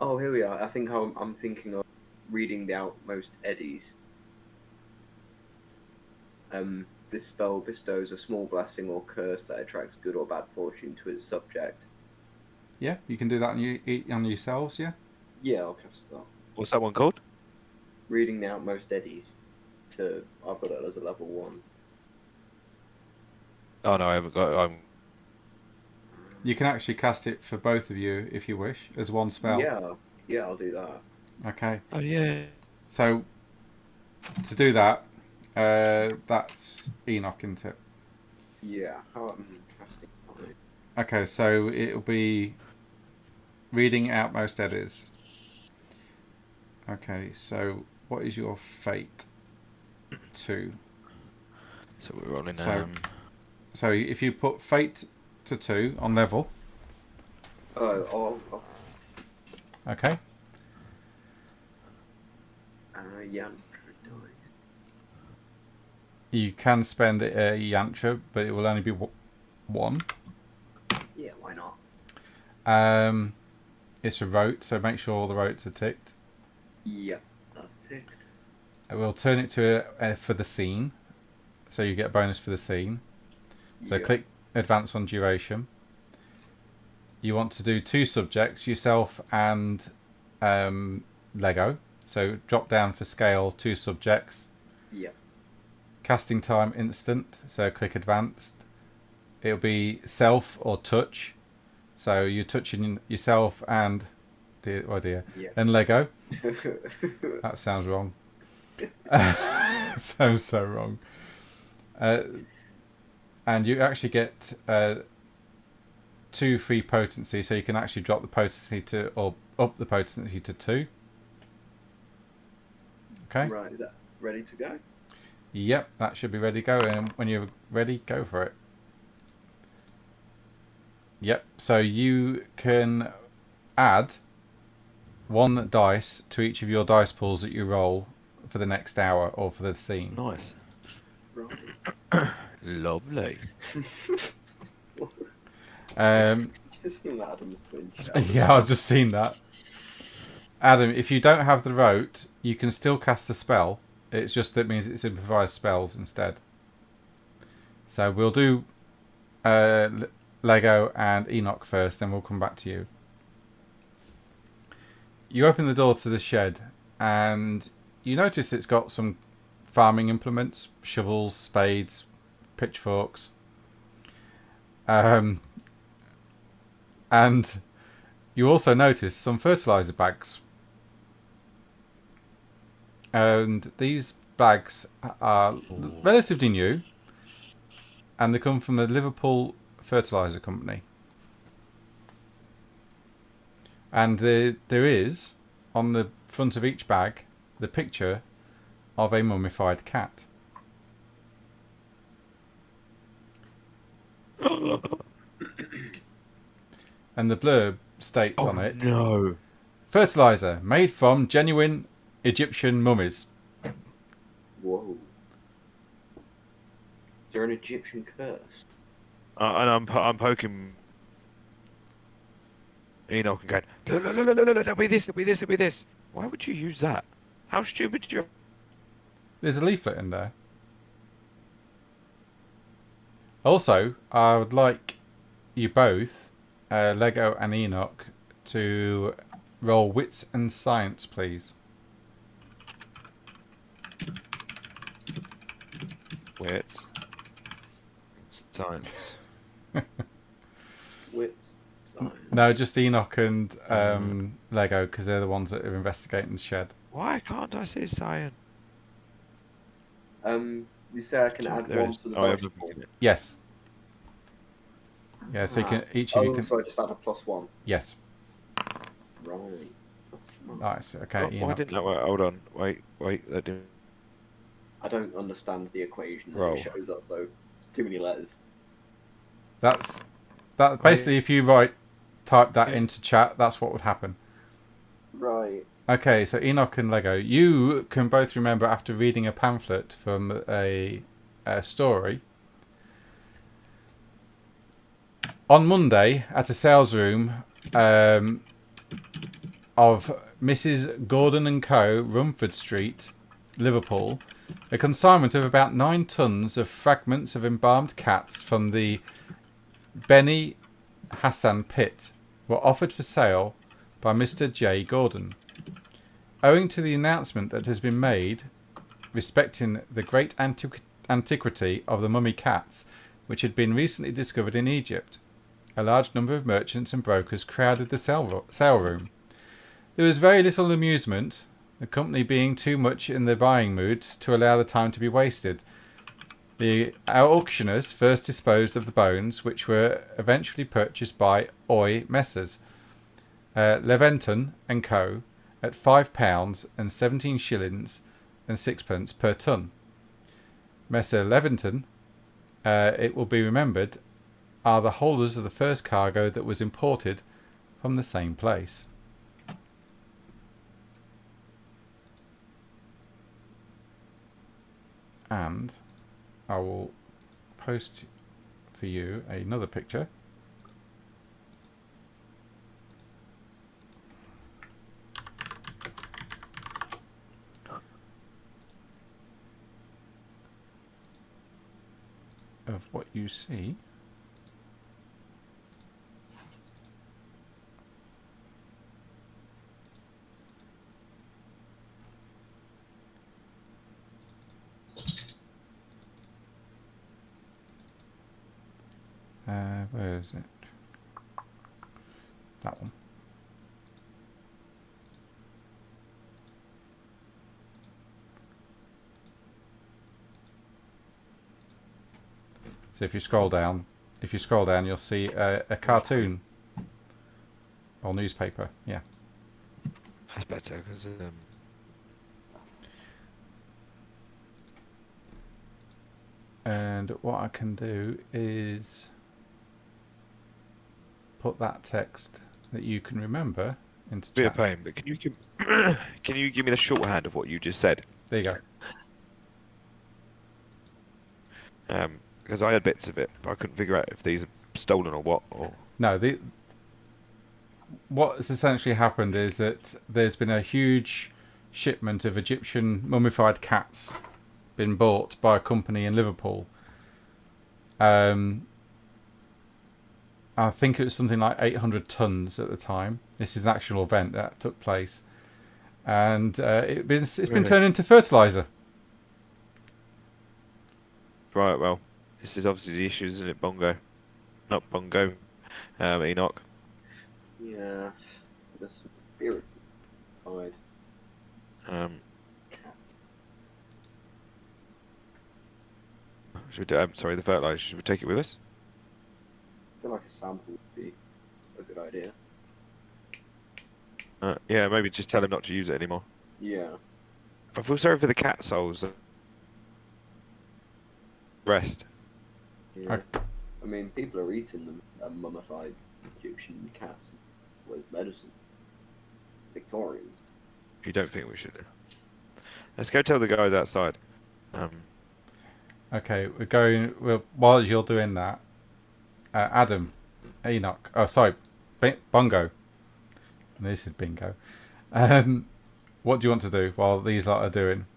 Oh, here we are. I think I'm thinking of reading the outmost eddies. This spell bestows a small blessing or curse that attracts good or bad fortune to its subject. Yeah, you can do that on yourselves, yeah? Yeah, I'll cast that. What's that one called? Reading the outmost eddies. I've got it as a level 1. Oh no, I haven't got. You can actually cast it for both of you if you wish, as one spell. Yeah, I'll do that. Okay. Oh yeah. So, to do that, that's Enoch, isn't it? Yeah, how am casting? Okay, so it'll be reading outmost eddies. Okay, so what is your fate? 2. So we're rolling. So- So if you put fate to 2 on level, Oh, okay, yeah. you can spend a yantra, but it will only be 1. Yeah, why not? It's a rote, so make sure all the rotes are ticked. Yeah, that's ticked. We'll turn it to for the scene, so you get a bonus for the scene. So Yeah. click advance on duration. You want to do 2 subjects, yourself and Lego. So drop down for scale 2 subjects. Yeah. Casting time instant, so click advanced. It'll be self or touch. So you're touching yourself and dear, Yeah. then Lego. That sounds wrong. Sounds so wrong. And you actually get 2 free potency, so you can actually drop the potency to, or up the potency to 2. Okay. Right, is that ready to go? Yep, that should be ready to go. And when you're ready, go for it. Yep. So you can add 1 dice to each of your dice pools that you roll for the next hour or for the scene. Nice. Right. Lovely. Just in Adam's flinch. Yeah, I've just seen that. Adam, if you don't have the rote, you can still cast a spell. It's just that means it's improvised spells instead. So we'll do Lego and Enoch first, then we'll come back to you. You open the door to the shed, and you notice it's got some farming implements, shovels, spades, pitchforks. And you also notice some fertilizer bags. And these bags are relatively new, and they come from the Liverpool Fertilizer Company. And there is, on the front of each bag, the picture of a mummified cat. And the blurb states on it, No. fertilizer made from genuine Egyptian mummies. Whoa. Is there an Egyptian curse? And I'm poking Enoch and going, look, it'll be this, it'll be this, it'll be this. Why would you use that? How stupid did you... There's a leaflet in there. Also, I would like you both, Lego and Enoch, to roll wits and science, please. Wits. Science. Wits. Science. No, just Enoch and Lego, because they're the ones that are investigating the shed. Why can't I say science? You say I can add There 1 is. to the Oh, I dice haven't pool? seen it. Yes. Yeah, so you can each of you can. So I just add a +1. Yes. Right. That's smart. Nice. Okay, Oh, why Enoch. didn't that work? Hold on. Wait, that didn't... I don't understand the equation that Roll. it shows up though. Too many letters. That's that. Basically, if you type that into chat, that's what would happen. Right. Okay, so Enoch and Lego, you can both remember after reading a pamphlet from a story. On Monday, at a sales room, of Mrs. Gordon and Co., Rumford Street, Liverpool, a consignment of about 9 tons of fragments of embalmed cats from the Beni Hassan pit were offered for sale by Mr. J. Gordon. Owing to the announcement that has been made respecting the great antiquity of the mummy cats, which had been recently discovered in Egypt, a large number of merchants and brokers crowded the sale room. There was very little amusement, the company being too much in the buying mood to allow the time to be wasted. Our auctioneers first disposed of the bones, which were eventually purchased by Oy Messrs. Leventon and Co. at £5 and 17 shillings and sixpence per ton. Messer Leventon, it will be remembered, are the holders of the first cargo that was imported from the same place. And I will post for you another picture. Of what you see. Where is it? That one. So if you scroll down, you'll see a cartoon or newspaper. Yeah. That's better because And what I can do is put that text that you can remember into bit chat. of pain. But can you give me the shorthand of what you just said? There you go. Because I had bits of it, but I couldn't figure out if these are stolen or what. Or No, what's essentially happened is that there's been a huge shipment of Egyptian mummified cats been bought by a company in Liverpool. I think it was something like 800 tons at the time. This is an actual event that took place, and it's been Really? turned into fertilizer. right, well, this is obviously the issue, isn't it? Bongo, not Bongo. Enoch. Yeah, the spirits side. Cats. Should we do? Sorry, the fertilizer. Should we take it with us? I feel like a sample would be a good idea. Yeah, maybe just tell him not to use it anymore. Yeah. I feel sorry for the cat souls. Rest. Yeah. I mean, people are eating them, mummified Egyptian cats with medicine. Victorians. You don't think we should? Let's go tell the guys outside. Okay, we're going. Well, while you're doing that, Adam, Enoch. Oh, sorry, Bongo. This is bingo. What do you want to do while these lot are doing?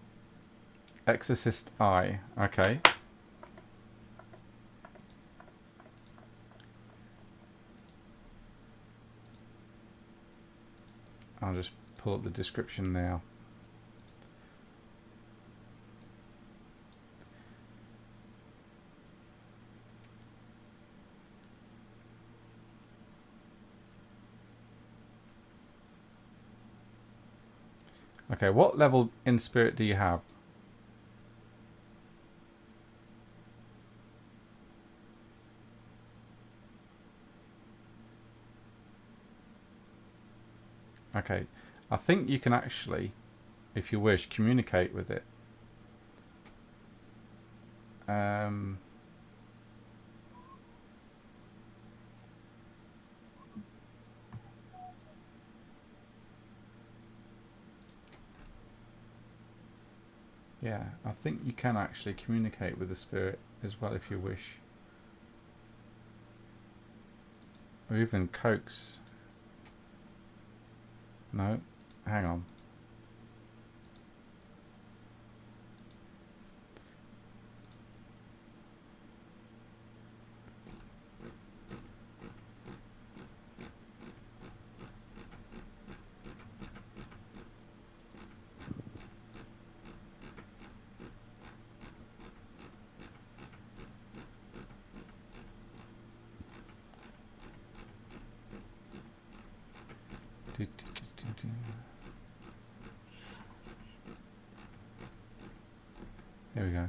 Exorcist Eye. Okay. I'll just pull up the description now. Okay, what level in spirit do you have? Okay, I think you can actually, if you wish, communicate with it. Yeah, I think you can actually communicate with the spirit as well if you wish. Or even coax. No, hang on. Do, do, do, do, do. Here we go.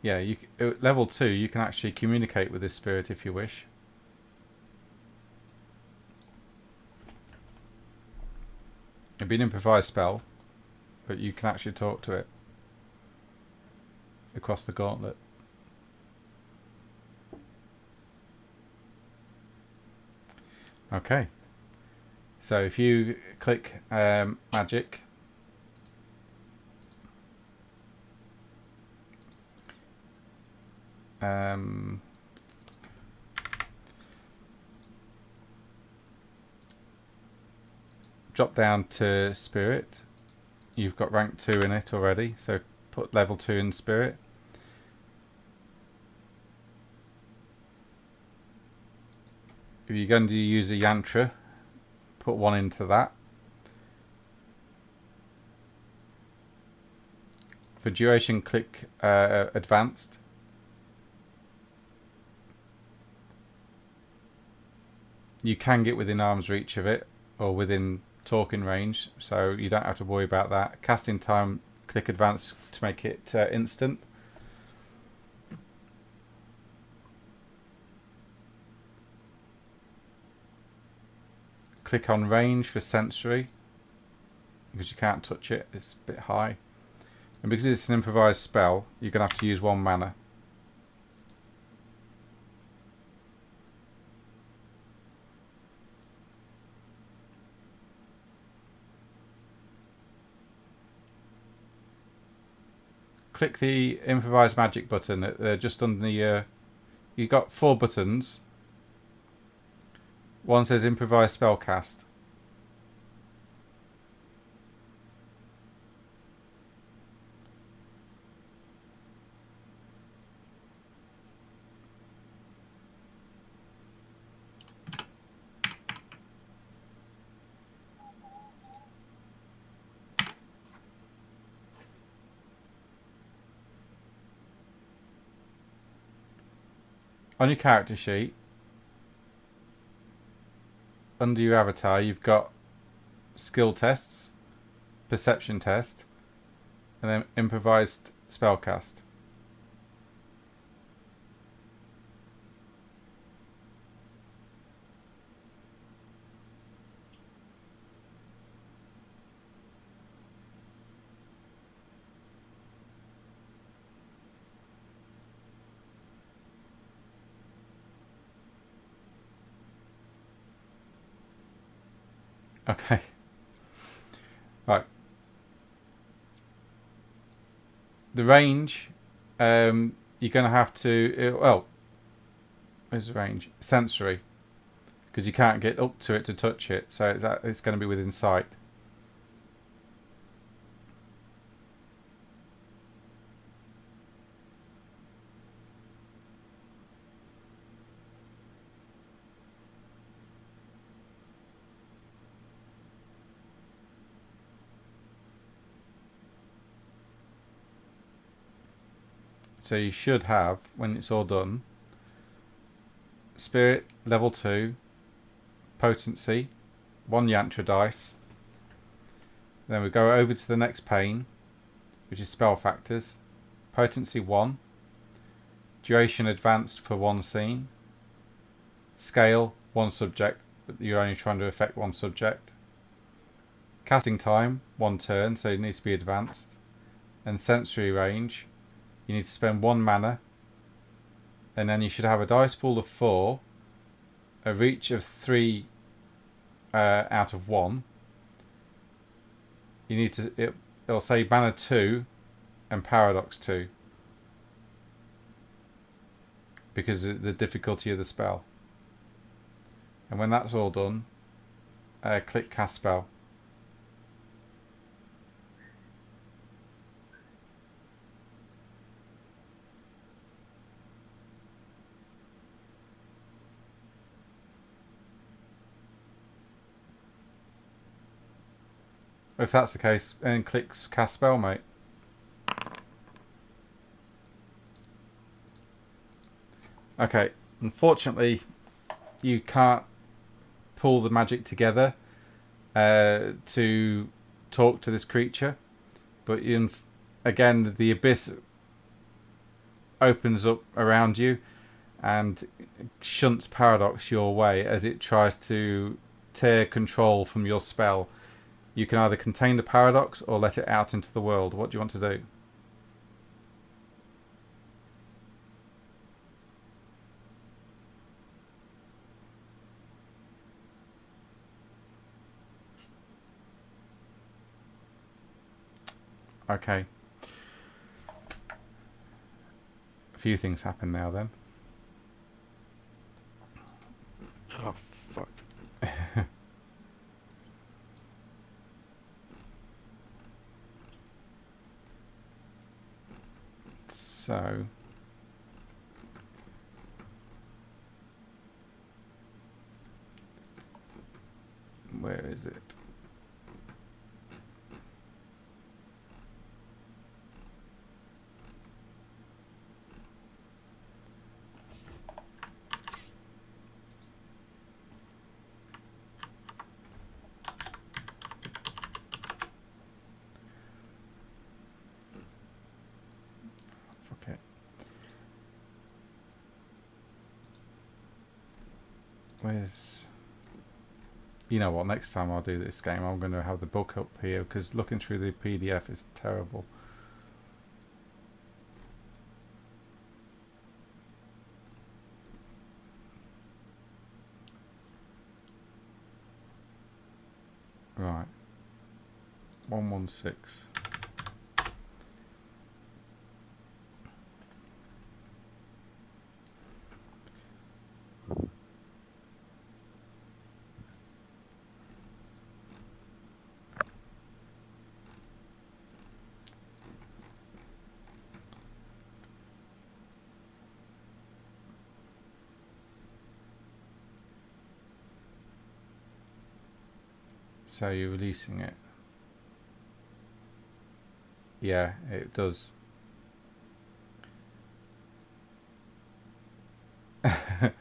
Yeah, level 2, you can actually communicate with this spirit if you wish. It'd be an improvised spell, but you can actually talk to it across the gauntlet. Okay, so if you click magic, drop down to spirit. You've got rank 2 in it already, so put level 2 in spirit. If you're going to use a yantra, put 1 into that. For duration, click advanced. You can get within arm's reach of it, or within talking range, so you don't have to worry about that. Casting time, click advanced to make it instant. Click on range for sensory, because you can't touch it, it's a bit high. And because it's an improvised spell, you're going to have to use 1 mana. Click the improvised magic button just under the... you've got 4 buttons. One says improvised spell cast. On your character sheet, under your avatar, you've got skill tests, perception test, and then improvised spellcast. Okay. Right. The range, you're going to have to... well, where's the range? Sensory. Because you can't get up to it to touch it, so it's going to be within sight. So you should have, when it's all done, Spirit level 2, Potency, 1 Yantra dice. Then we go over to the next pane, which is Spell Factors. Potency 1, Duration Advanced for 1 scene, Scale 1 subject, but you're only trying to affect 1 subject. Casting time 1 turn, so it needs to be advanced. And Sensory range, you need to spend 1 mana, and then you should have a dice pool of 4 a reach of 3 out of 1. You need to. It'll say banner 2 and paradox 2 because of the difficulty of the spell. And when that's all done, click cast spell. If that's the case, then click cast spell, mate. Okay, unfortunately, you can't pull the magic together to talk to this creature, but again, the abyss opens up around you and shunts paradox your way as it tries to tear control from your spell. You can either contain the paradox or let it out into the world. What do you want to do? Okay. A few things happen now then. Oh, fuck. So... where is it? Okay. Where's... you know what, next time I'll do this game I'm going to have the book up here because looking through the PDF is terrible. Right. 116. So you're releasing it. Yeah, it does. Alright,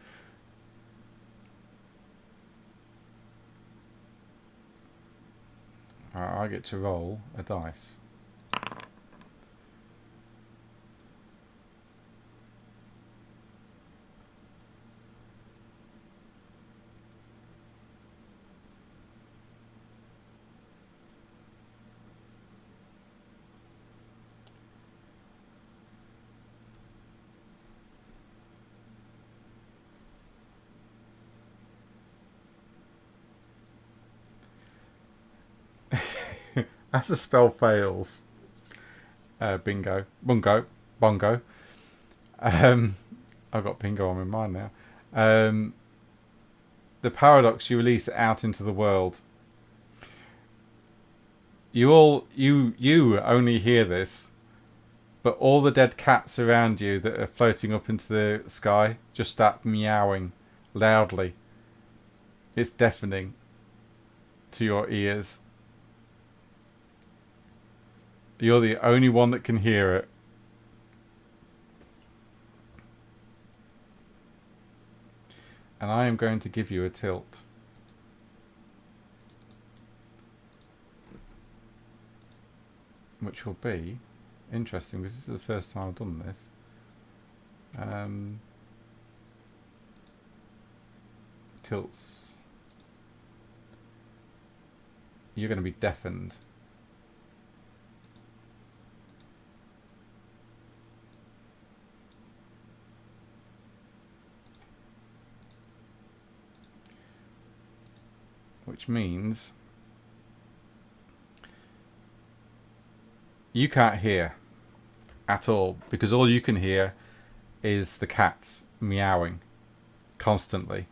I get to roll a dice. As the spell fails, bingo, bungo, bongo. I've got bingo on my mind now. The paradox you release out into the world. You only hear this, but all the dead cats around you that are floating up into the sky just start meowing loudly. It's deafening to your ears. You're the only one that can hear it. And I am going to give you a tilt. Which will be interesting because this is the first time I've done this. Tilts. You're going to be deafened. which means you can't hear at all, because all you can hear is the cats meowing constantly.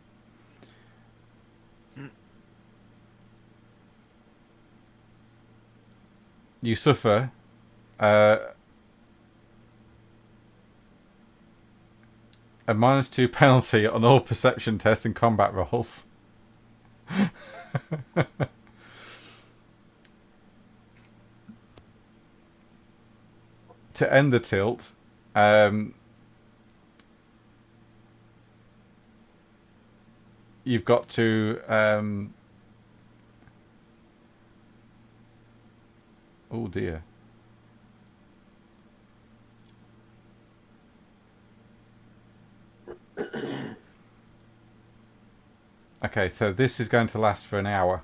You suffer a -2 penalty on all perception tests and combat rolls. To end the tilt, you've got to oh dear. Okay, so this is going to last for an hour.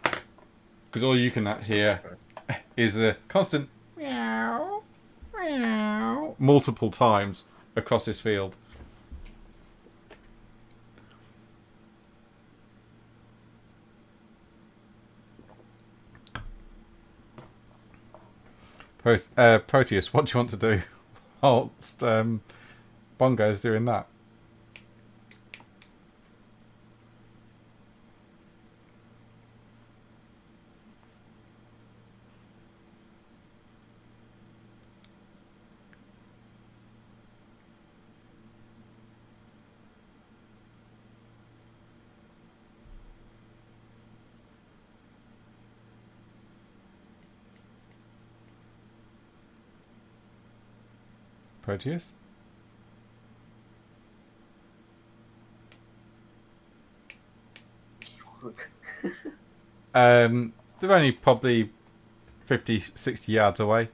Because all you can hear is the constant meow, meow, multiple times across this field. Proteus, what do you want to do whilst Bongo's doing that? Proteus? They're only probably 50, 60 yards away.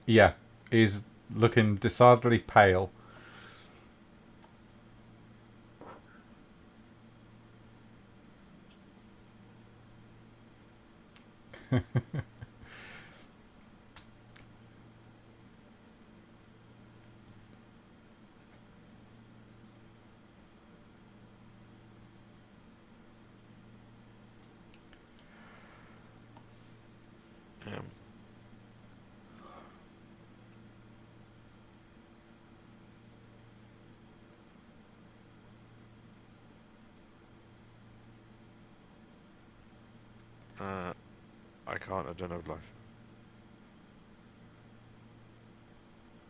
Yeah, he's looking decidedly pale. I can't. I don't have life.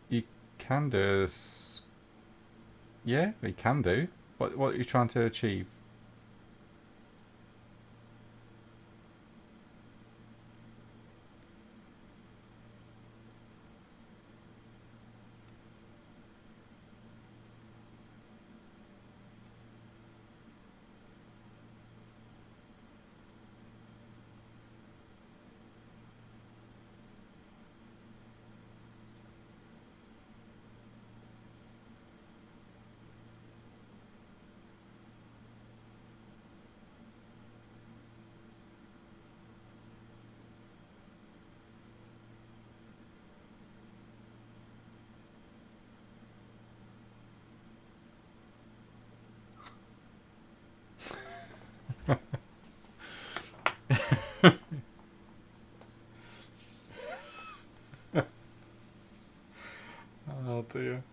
You can do. Yeah, you can do. What are you trying to achieve? Oh dear.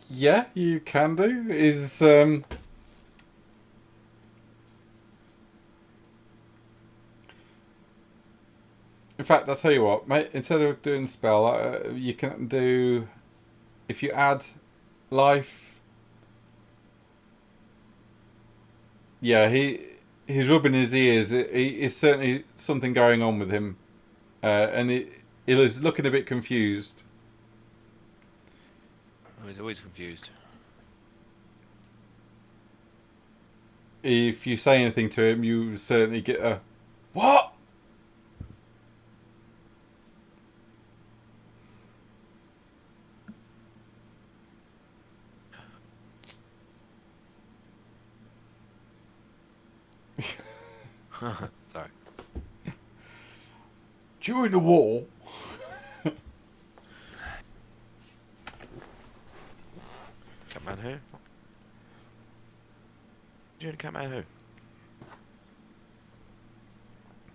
Yeah, you can do. In fact, I'll tell you what, mate. Instead of doing the spell, you can do. If you add life. Yeah, he's rubbing his ears. He is certainly something going on with him, and he is looking a bit confused. Oh, he's always confused. If you say anything to him, you certainly get a what? Sorry. During the war. Catman who? Doing Catman who?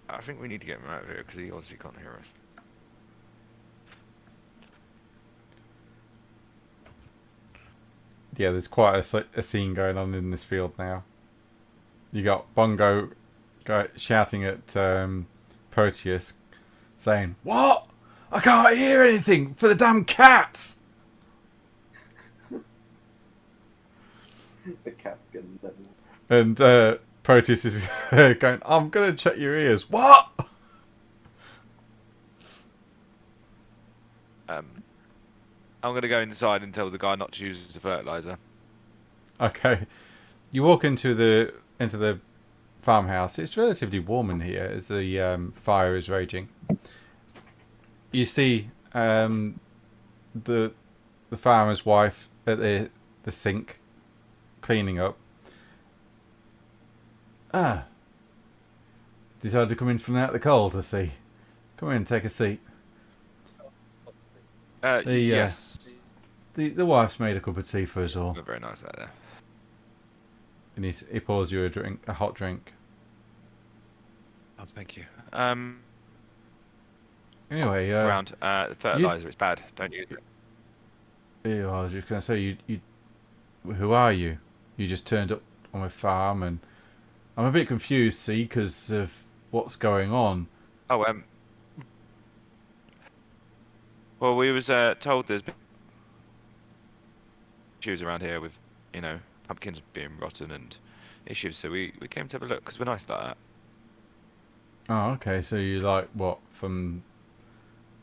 I think we need to get him out of here because he obviously can't hear us. Yeah, there's quite a scene going on in this field now. You got Bongo shouting at Proteus, saying, "What? I can't hear anything for the damn cats!" The cat's getting level. And Proteus is going, "I'm going to check your ears." What? I'm going to go inside and tell the guy not to use the fertilizer. Okay. You walk into the farmhouse. It's relatively warm in here as the fire is raging. You see the farmer's wife at the sink cleaning up. Ah. Decided to come in from out of the cold, I see. Come in, take a seat. Yes. The wife's made a cup of tea for us all. Very nice out there. And he pours you a hot drink. Oh, thank you. Anyway, Ground. The fertilizer is bad. Don't use it. I was just going to say, you, who are you? You just turned up on my farm, and I'm a bit confused, see, because of what's going on. Oh, well, we was told there's been issues around here with, pumpkins being rotten and issues, so we came to have a look because we're nice like that. Oh, okay, so you like, what, from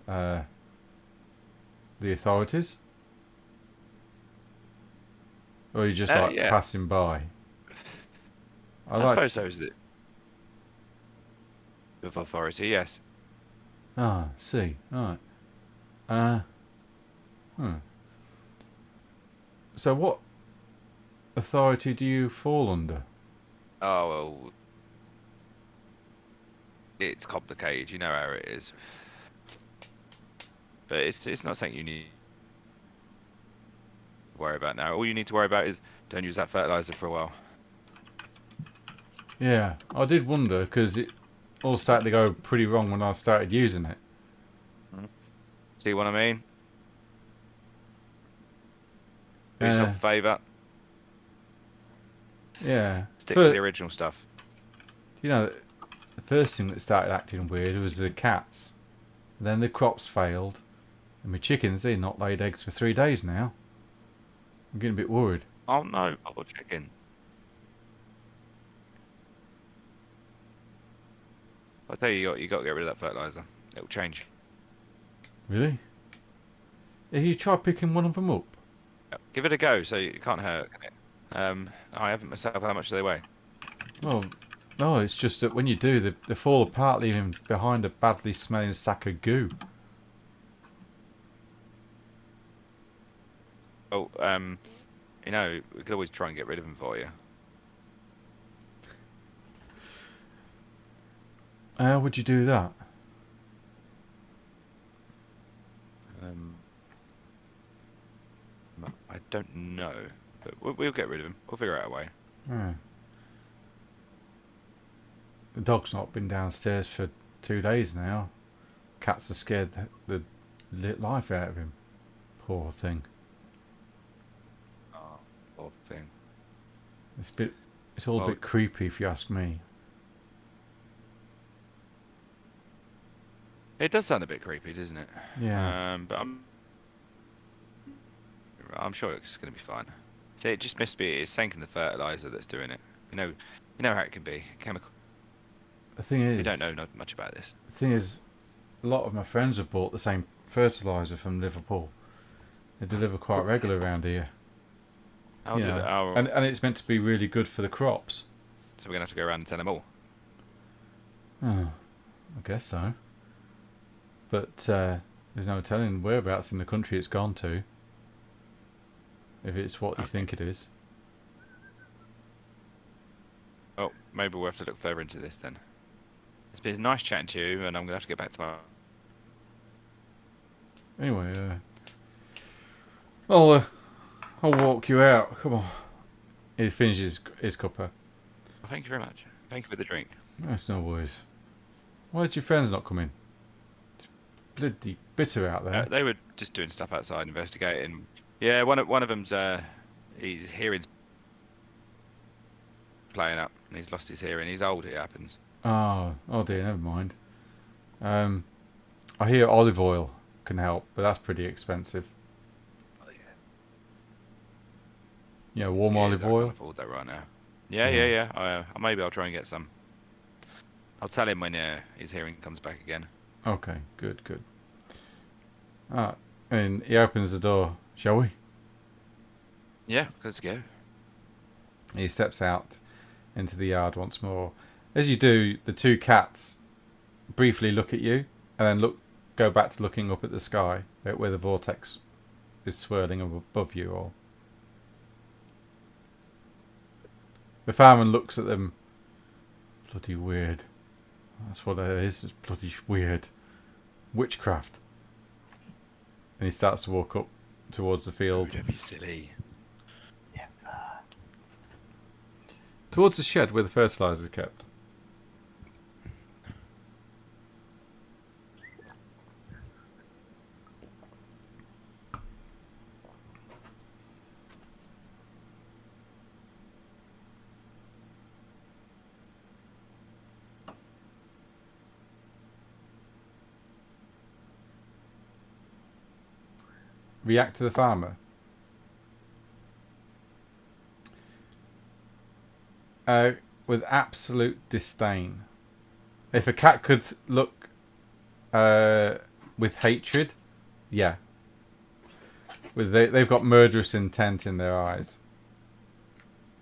the authorities? Or you just like yeah. passing by? I suppose so, is it? With authority, yes. Ah, see, right. So what authority do you fall under? Oh, well, it's complicated, you know how it is. But it's not something you need to worry about now. All you need to worry about is don't use that fertilizer for a while. Yeah, I did wonder, because it all started to go pretty wrong when I started using it. See what I mean? Do yourself a favour. Yeah. Stick to the original stuff. You know, the first thing that started acting weird was the cats. Then the crops failed. And my chickens, they've not laid eggs for 3 days now. I'm getting a bit worried. Oh no, bubble chicken. I tell you, you got to get rid of that fertilizer. It'll change. Really? Have you tried picking one of them up? Give it a go, so it can't hurt. Can it? I haven't myself. How much do they weigh? Well, no, it's just that when you do, they fall apart, leaving behind a badly smelling sack of goo. Oh, we could always try and get rid of them for you. How would you do that? I don't know, but we'll get rid of him. We'll figure out a way. Yeah. The dog's not been downstairs for 2 days now. Cats are scared the life out of him. Poor thing. Oh, poor thing. It's all a bit creepy, if you ask me. It does sound a bit creepy, doesn't it? Yeah. But I'm sure it's going to be fine. So it just must be it's sinking the fertilizer that's doing it. You know how it can be chemical. The thing is, You don't know not much about this. The thing is, a lot of my friends have bought the same fertiliser from Liverpool. They deliver quite regular around here. I'll do that. And it's meant to be really good for the crops. So we're going to have to go around and tell them all. Oh, I guess so. But there's no telling whereabouts in the country it's gone to. If it's what you think it is. Oh, maybe we'll have to look further into this then. It's been nice chatting to you, and I'm gonna have to get back to my. Anyway, I'll walk you out. Come on. He finishes his cuppa. Well, thank you very much. Thank you for the drink. That's no worries. Why did your friends not come in? It's bloody bitter out there. They were just doing stuff outside, investigating. Yeah, one of them's his hearing's playing up, and he's lost his hearing. He's old. It happens. Oh dear, never mind. I hear olive oil can help, but that's pretty expensive. Oh yeah. Yeah, warm Yeah, olive I can't oil. afford that right now. Yeah. Maybe I'll try and get some. I'll tell him when his hearing comes back again. Okay, good. And he opens the door. Shall we? Yeah, let's go. He steps out into the yard once more. As you do, the two cats briefly look at you and then go back to looking up at the sky where the vortex is swirling above you all. The fireman looks at them. Bloody weird. That's what it is. It's bloody weird. Witchcraft. And he starts to walk up towards the field. Don't be silly. Towards the shed where the fertilizer is kept. React to the farmer. With absolute disdain. If a cat could look with hatred, yeah. They've got murderous intent in their eyes.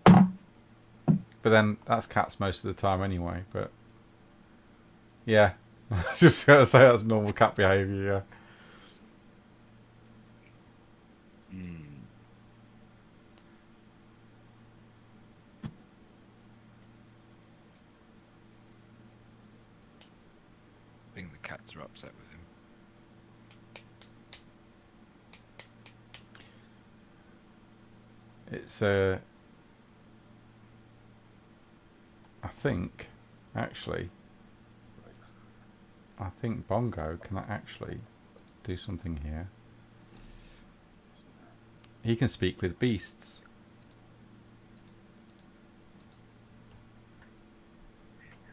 But then that's cats most of the time anyway. But yeah, just gotta say that's normal cat behaviour. Yeah. I think the cats are upset with him. It's I think Bongo can actually do something here. He can speak with beasts.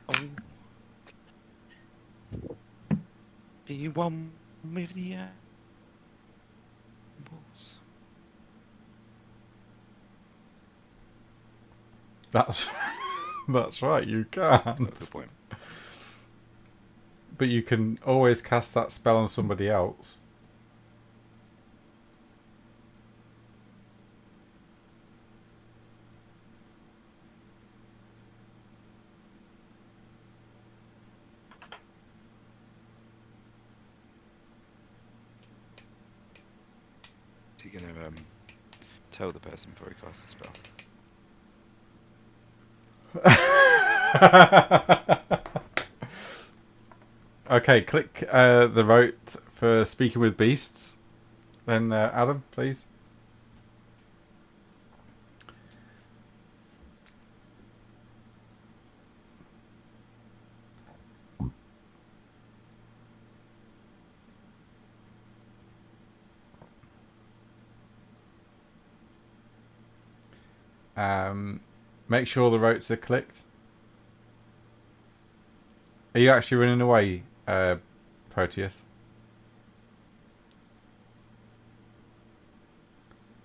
Oh. Do you want with the balls? That's right, you That's a can't. good point. But you can always cast that spell on somebody else. Is he gonna tell the person before he casts the spell? Okay, click the rote for speaking with beasts. Then Adam, please. Make sure the rotes are clicked. Are you actually running away, Proteus?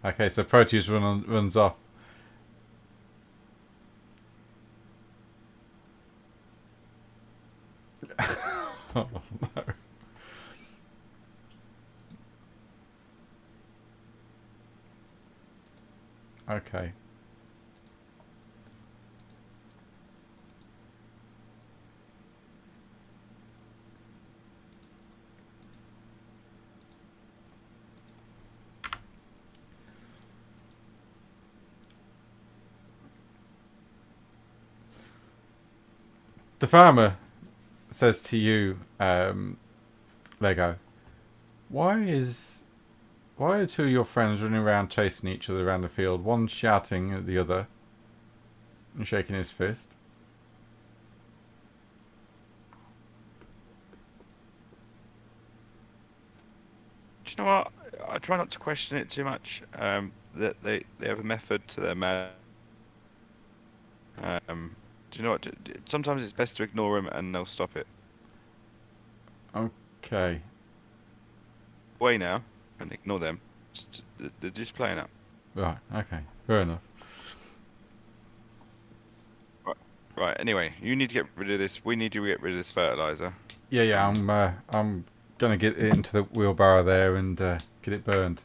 Okay, so Proteus runs off. Oh no. Okay. The farmer says to you, Lego, why are two of your friends running around chasing each other around the field, one shouting at the other and shaking his fist? Do you know what? I try not to question it too much. That they have a method to their mad. Do you know what? Sometimes it's best to ignore them and they'll stop it. Okay. Away now and ignore them. They're just playing up. Right, okay. Fair enough. Right. Anyway, you need to get rid of this. We need to get rid of this fertilizer. Yeah, I'm gonna get it into the wheelbarrow there and get it burned.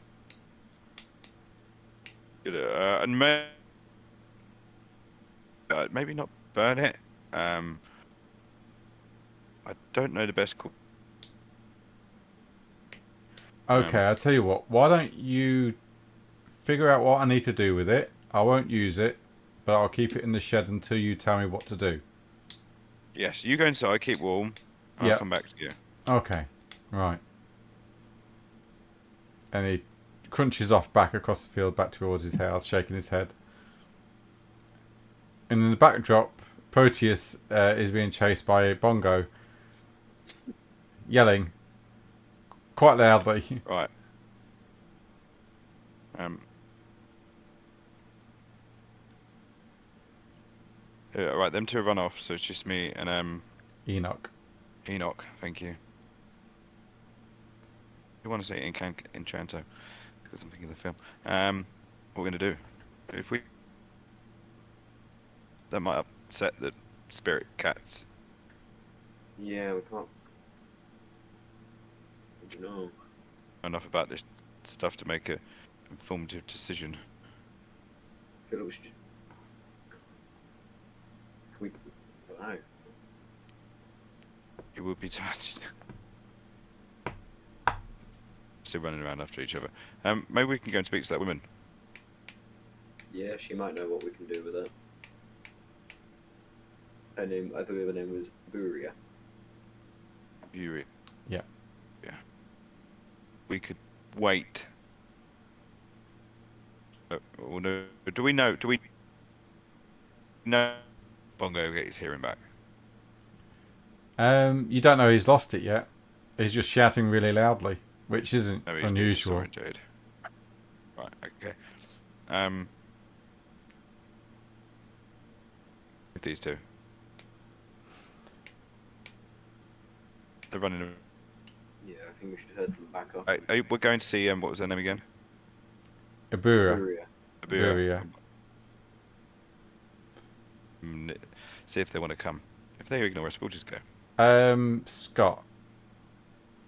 And maybe not burn it. I don't know the best call. Okay, I'll tell you what. Why don't you figure out what I need to do with it? I won't use it, but I'll keep it in the shed until you tell me what to do. Yes, you go inside, keep warm. I'll Yep. come back to you. Okay, right. And he crunches off back across the field, back towards his house, shaking his head. And in the backdrop, Proteus is being chased by a bongo, yelling quite loudly. Right. Yeah, right, them two run off, so it's just me and Enoch. Enoch. Thank you. You want to say Enchanto because I'm thinking of the film. What we're gonna do? If we that might upset the spirit cats. Yeah, we can't. I don't know. Enough about this stuff to make a informative decision. I feel like we should just. Can we? I don't know. You will be touched. Still running around after each other. Maybe we can go and speak to that woman. Yeah, she might know what we can do with her. Her name, I believe her name was Buria. Yuri. Yeah. Yeah. We could wait. Or no, do we know? Do we know Bongo get his hearing back? You don't know he's lost it yet. He's just shouting really loudly, which isn't No, he's unusual. disorientated. Right. Okay. With these two, they're running. Yeah, I think we should head them back up. We're going to see what was her name again? Ibura. Buria. Ibura. See if they want to come. If they ignore us, we'll just go. Scott,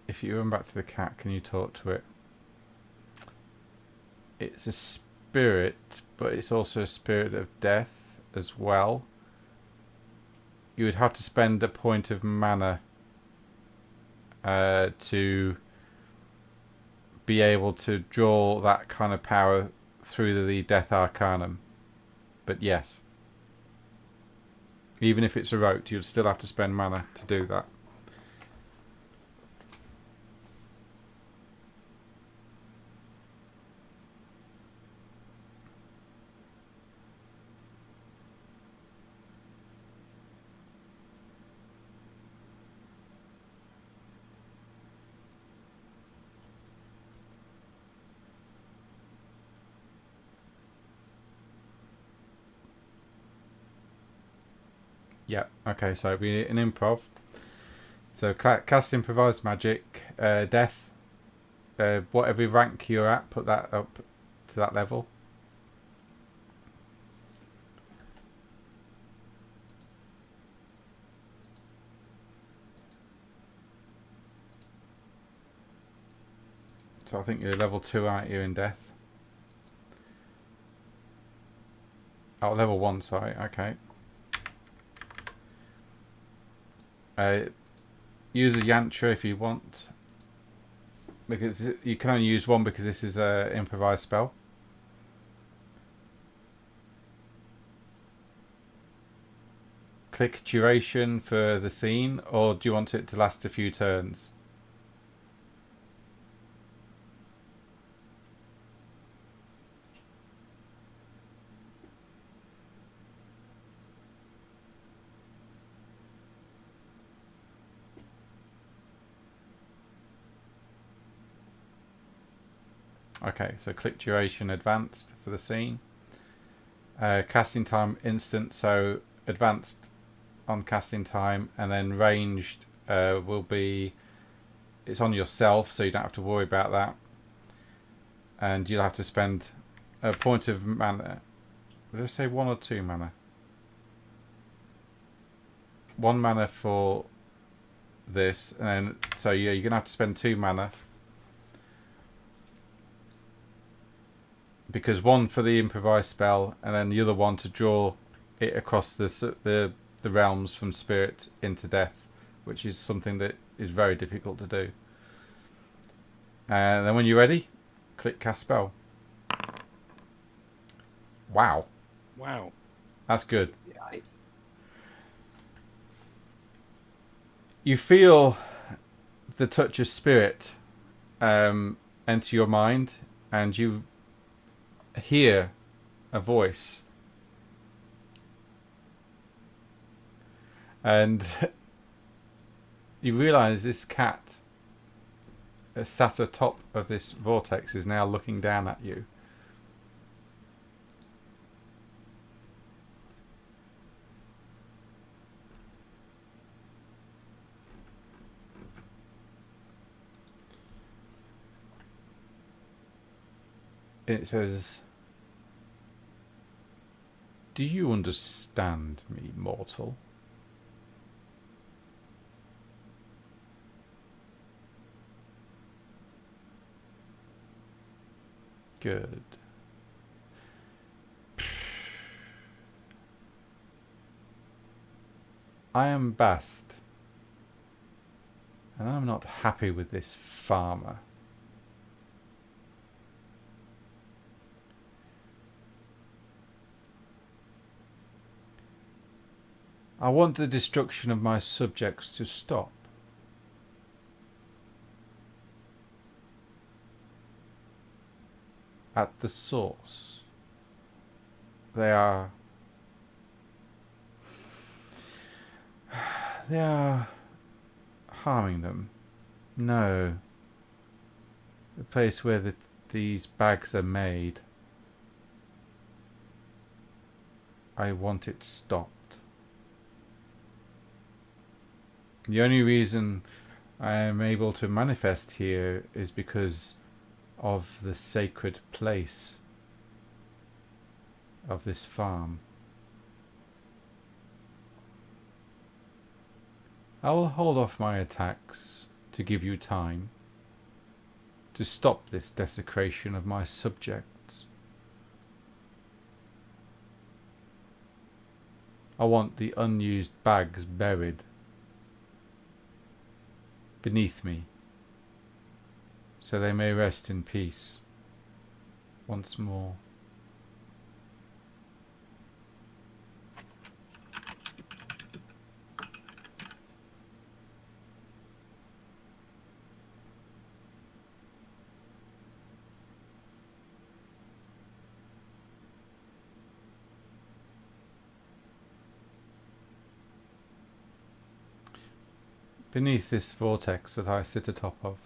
if you run back to the cat, can you talk to it? It's a spirit, but it's also a spirit of death as well. You would have to spend a point of mana to be able to draw that kind of power through the Death Arcanum. But yes. Even if it's a rote, you'd still have to spend mana to do that. Yeah, okay, so it'll be an improv. So cast improvised magic, death, whatever rank you're at, put that up to that level. So I think you're level 2 aren't you in death? Oh, level 1, sorry, okay. Use a yantra if you want, because you can only use one because this is a improvised spell. click duration for the scene, or do you want it to last a few turns? Okay, so click duration advanced for the scene. Casting time instant, so advanced on casting time, and then ranged will be, it's on yourself, so you don't have to worry about that. And you'll have to spend a point of mana. Did I say 1 or 2 mana? 1 mana for this, and then, so yeah, you're gonna have to spend 2 mana. Because 1 for the improvised spell, and then the other 1 to draw it across the realms from spirit into death, which is something that is very difficult to do. And then when you're ready, click cast spell. Wow, Wow. that's good. Yeah, You feel the touch of spirit enter your mind, and you hear a voice, and you realize this cat sat atop of this vortex is now looking down at you. It says, "Do you understand me, mortal?" Good. I am Bast, and I'm not happy with this farmer. I want the destruction of my subjects to stop. At the source. They are harming them. No. The place where these bags are made. I want it stopped. The only reason I am able to manifest here is because of the sacred place of this farm. I will hold off my attacks to give you time to stop this desecration of my subjects. I want the unused bags buried beneath me, so they may rest in peace once more. Beneath this vortex that I sit atop of,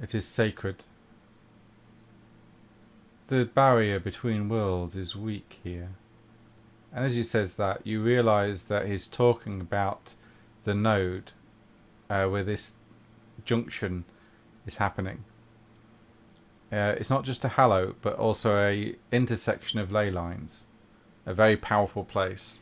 it is sacred. The barrier between worlds is weak here. And as he says that, you realise that he's talking about the node where this junction is happening. It's not just a hallow, but also a intersection of ley lines. A very powerful place.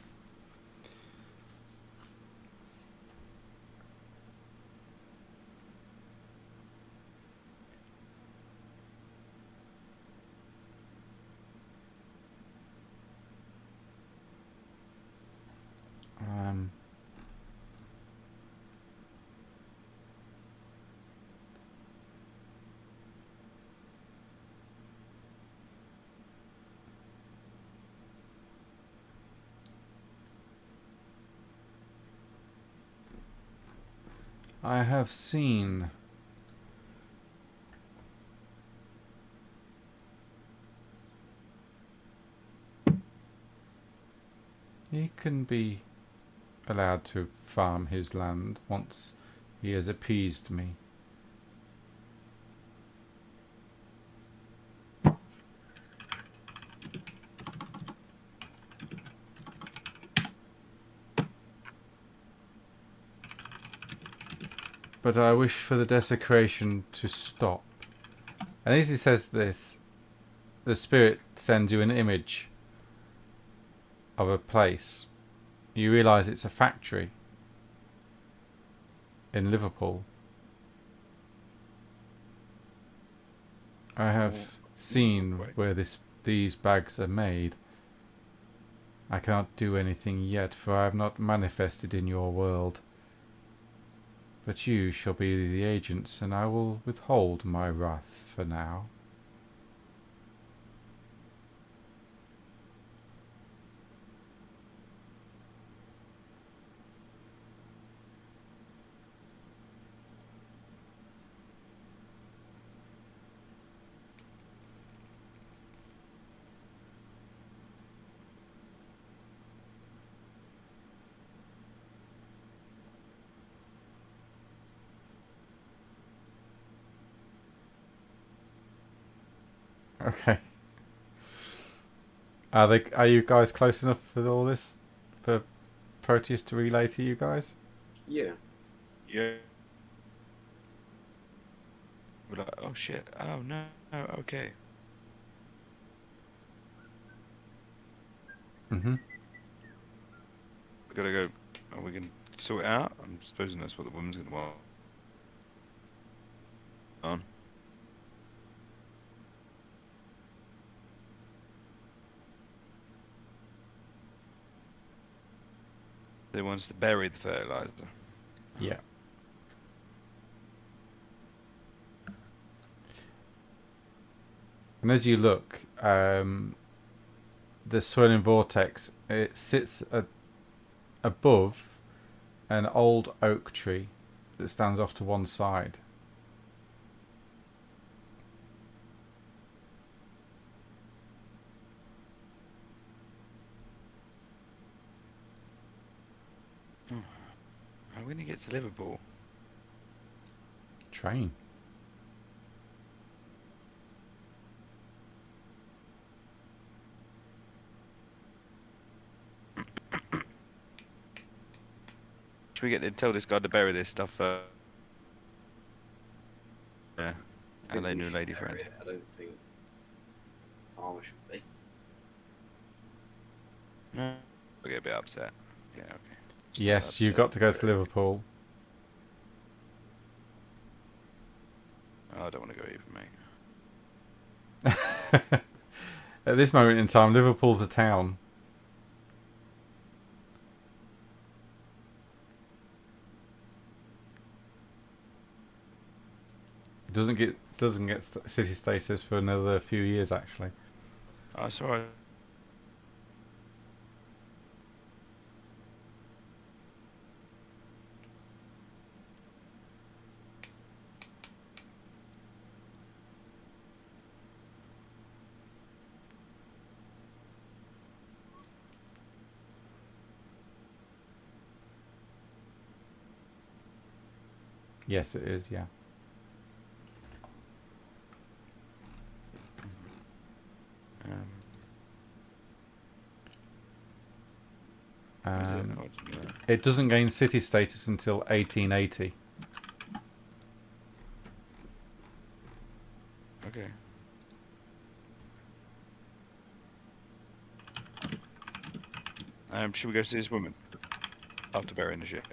I have seen. He can be allowed to farm his land once he has appeased me. But I wish for the desecration to stop. And as he says this, the spirit sends you an image of a place. You realise it's a factory in Liverpool. I have seen where these bags are made. I cannot do anything yet, for I have not manifested in your world. But you shall be the agents, and I will withhold my wrath for now. Okay. Are you guys close enough with all this for Proteus to relay to you guys? Yeah. Yeah. We're like, oh shit. Oh no. Okay. Mm-hmm. We gotta go. Are we gonna sort it out? I'm supposing that's what the woman's gonna want. On. They wants to bury the fertilizer. Yeah. And as you look, the swirling vortex, it sits above an old oak tree that stands off to one side. How are we gonna get to Liverpool? Train. Should we get to tell this guy to bury this stuff? Yeah. And they new lady friend. I don't think Armour should be. No. We get a bit upset. Yeah. Okay. Yes, you've got to go to Liverpool. Oh, I don't want to go either, mate. At this moment in time, Liverpool's a town. It doesn't get city status for another few years, actually. Oh, sorry. Yes, it is. Yeah. It doesn't gain city status until 1880. Okay. Should we go see this woman after burying the shit?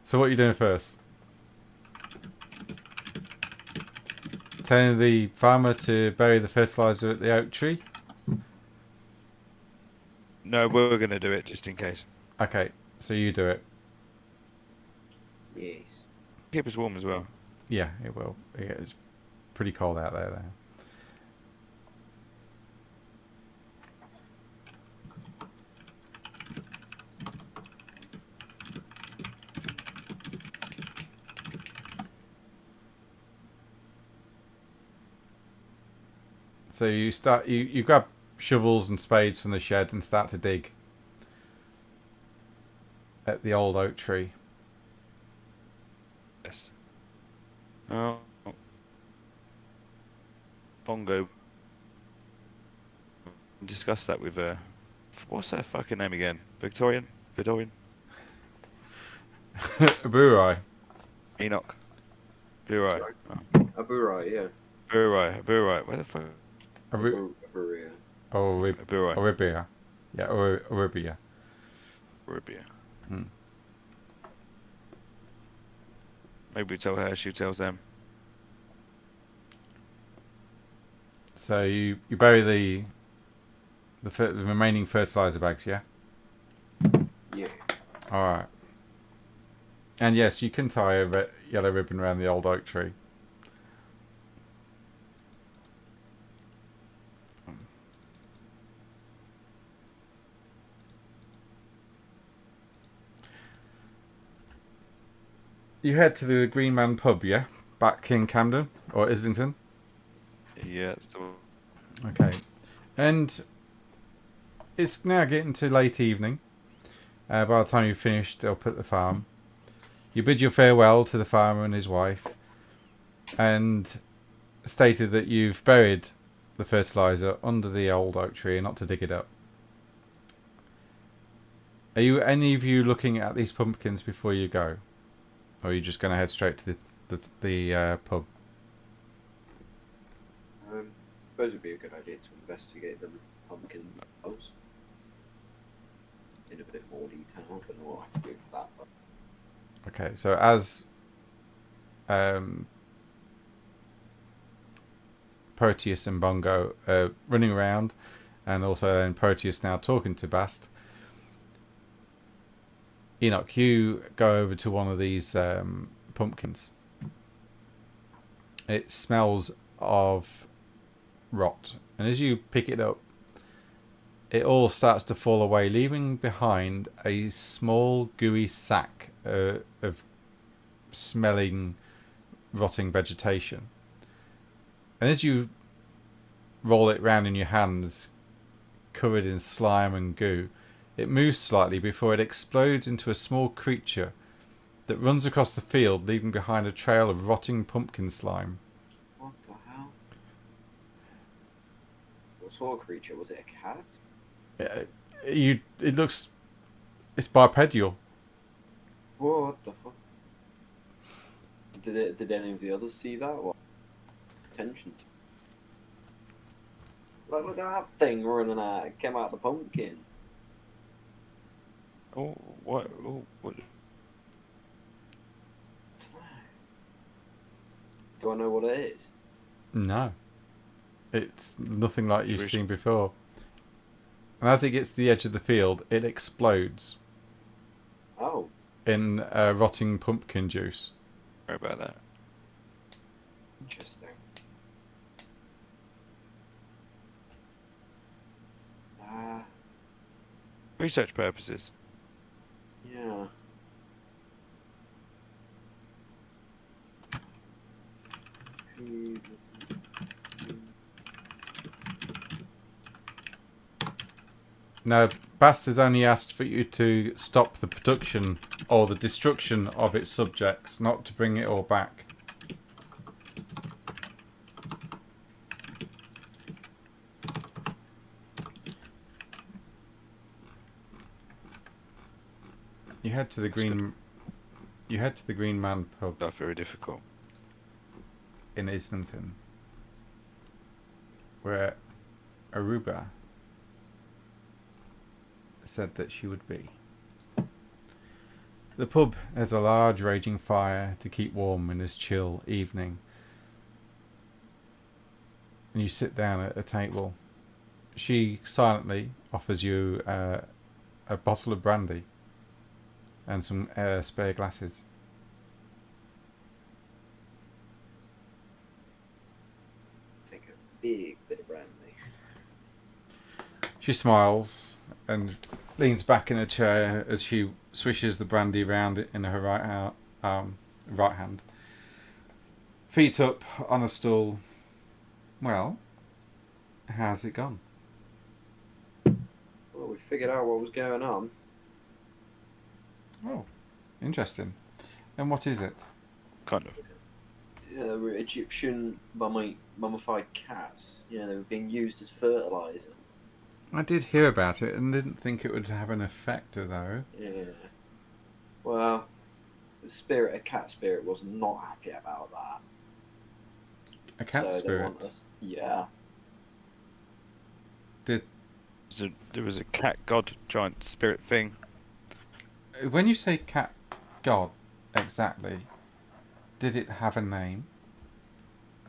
So what are you doing first? Telling the farmer to bury the fertilizer at the oak tree? No, we're gonna do it just in case. Okay, so you do it. Yes. Keep us warm as well. Yeah, it will. Yeah, it's pretty cold out there. So you grab shovels and spades from the shed and start to dig at the old oak tree. Yes. Oh. Bongo. Discuss that with what's her fucking name again? Victorian? Burai. Enoch. Burai. Sorry. Oh. Aburai, yeah. Burai. Where the fuck? Aburai. Burai. Oribia. Yeah, Oribia. Arabia. Hmm. Maybe we tell her, she tells them. So you bury the remaining fertilizer bags, yeah? Yeah. All right. And yes, you can tie a yellow ribbon around the old oak tree. You head to the Green Man pub, yeah? Back in Camden or Islington. Yeah, it's the Okay. And it's now getting to late evening. By the time you've finished up at the farm, you bid your farewell to the farmer and his wife, and stated that you've buried the fertilizer under the old oak tree and not to dig it up. Are you any of you looking at these pumpkins before you go, or are you just going to head straight to the pub? I suppose it'd be a good idea to investigate the pumpkins themselves in a bit more detail. I don't know what I can do for that. But Okay, so as Proteus and Bongo are running around, and also then Proteus now talking to Bast, Enoch, you go over to one of these pumpkins. It smells of rot, and as you pick it up, it all starts to fall away, leaving behind a small gooey sack of smelling, rotting vegetation. And as you roll it round in your hands, covered in slime and goo, it moves slightly before it explodes into a small creature that runs across the field, leaving behind a trail of rotting pumpkin slime. what the hell? What sort of creature was it? A cat? It looks, it's bipedal. What the fuck? Did any of the others see that? What attention to? Like, look at that thing running out. It came out the pumpkin. oh what? Do I know what it is? No, it's nothing like you've Jewish. seen before. And as it gets to the edge of the field, it explodes Oh, in rotting pumpkin juice. Sorry about that. interesting. Ah, Research purposes. yeah. Now, Bast has only asked for you to stop the production or the destruction of its subjects, not to bring it all back. You head to the green. You head to the Green Man pub Not very difficult. in Islington, where Aruba said that she would be. The pub has a large raging fire to keep warm in this chill evening, and you sit down at a table. She silently offers you a bottle of brandy and some spare glasses. Take a big bit of brandy. She smiles and leans back in a chair as she swishes the brandy round in her right hand. Feet up on a stool. Well, How's it gone? Well, we figured out what was going on. Oh, interesting. And what is it? Kind of. There were Egyptian mummified cats. Yeah, they were being used as fertilizer. I did hear about it and didn't think it would have an effect, though. Yeah. Well, a cat spirit, was not happy about that. A cat so They want spirit. us, yeah. There was a cat god giant spirit thing. When you say cat god, exactly, did it have a name?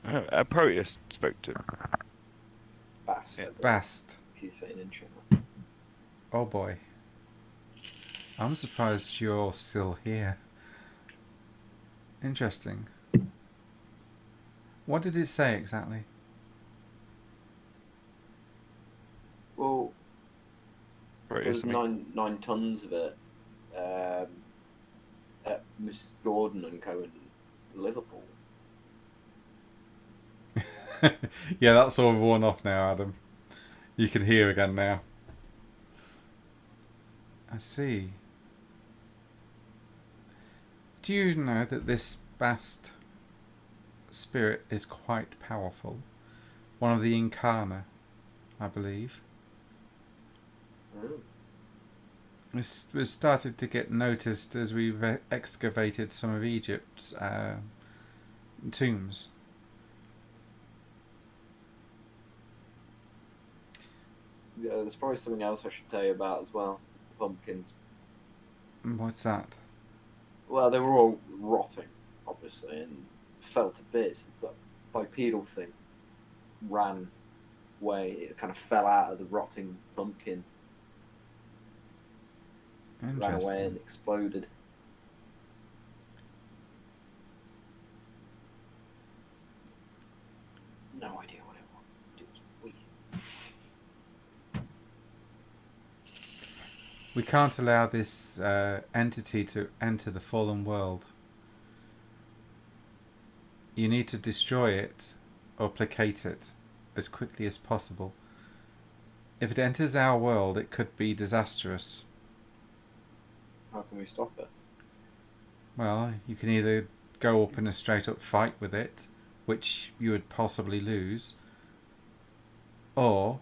A Proteus spoke to. Bast. Yeah. I believe Bast. He's saying in chat. Oh boy. I'm surprised you're still here. Interesting. What did it say exactly? Well, Proteus, there's I mean. 9 tons of it at Mrs. Gordon and Co. in Liverpool. Yeah, that's all worn off now, Adam. You can hear again now. I see. Do you know that this Bast spirit is quite powerful? One of the Incarna, I believe. Oh. This was started to get noticed as we excavated some of Egypt's tombs. Yeah, there's probably something else I should tell you about as well. Pumpkins. What's that? Well, they were all rotting, obviously, and fell to bits. The bipedal thing ran away. It kind of fell out of the rotting pumpkin, ran away and exploded. No idea what it was. It was weird. We can't allow this entity to enter the fallen world. You need to destroy it or placate it as quickly as possible. If it enters our world, it could be disastrous. How can we stop it? Well, you can either go up in a straight up fight with it, which you would possibly lose, or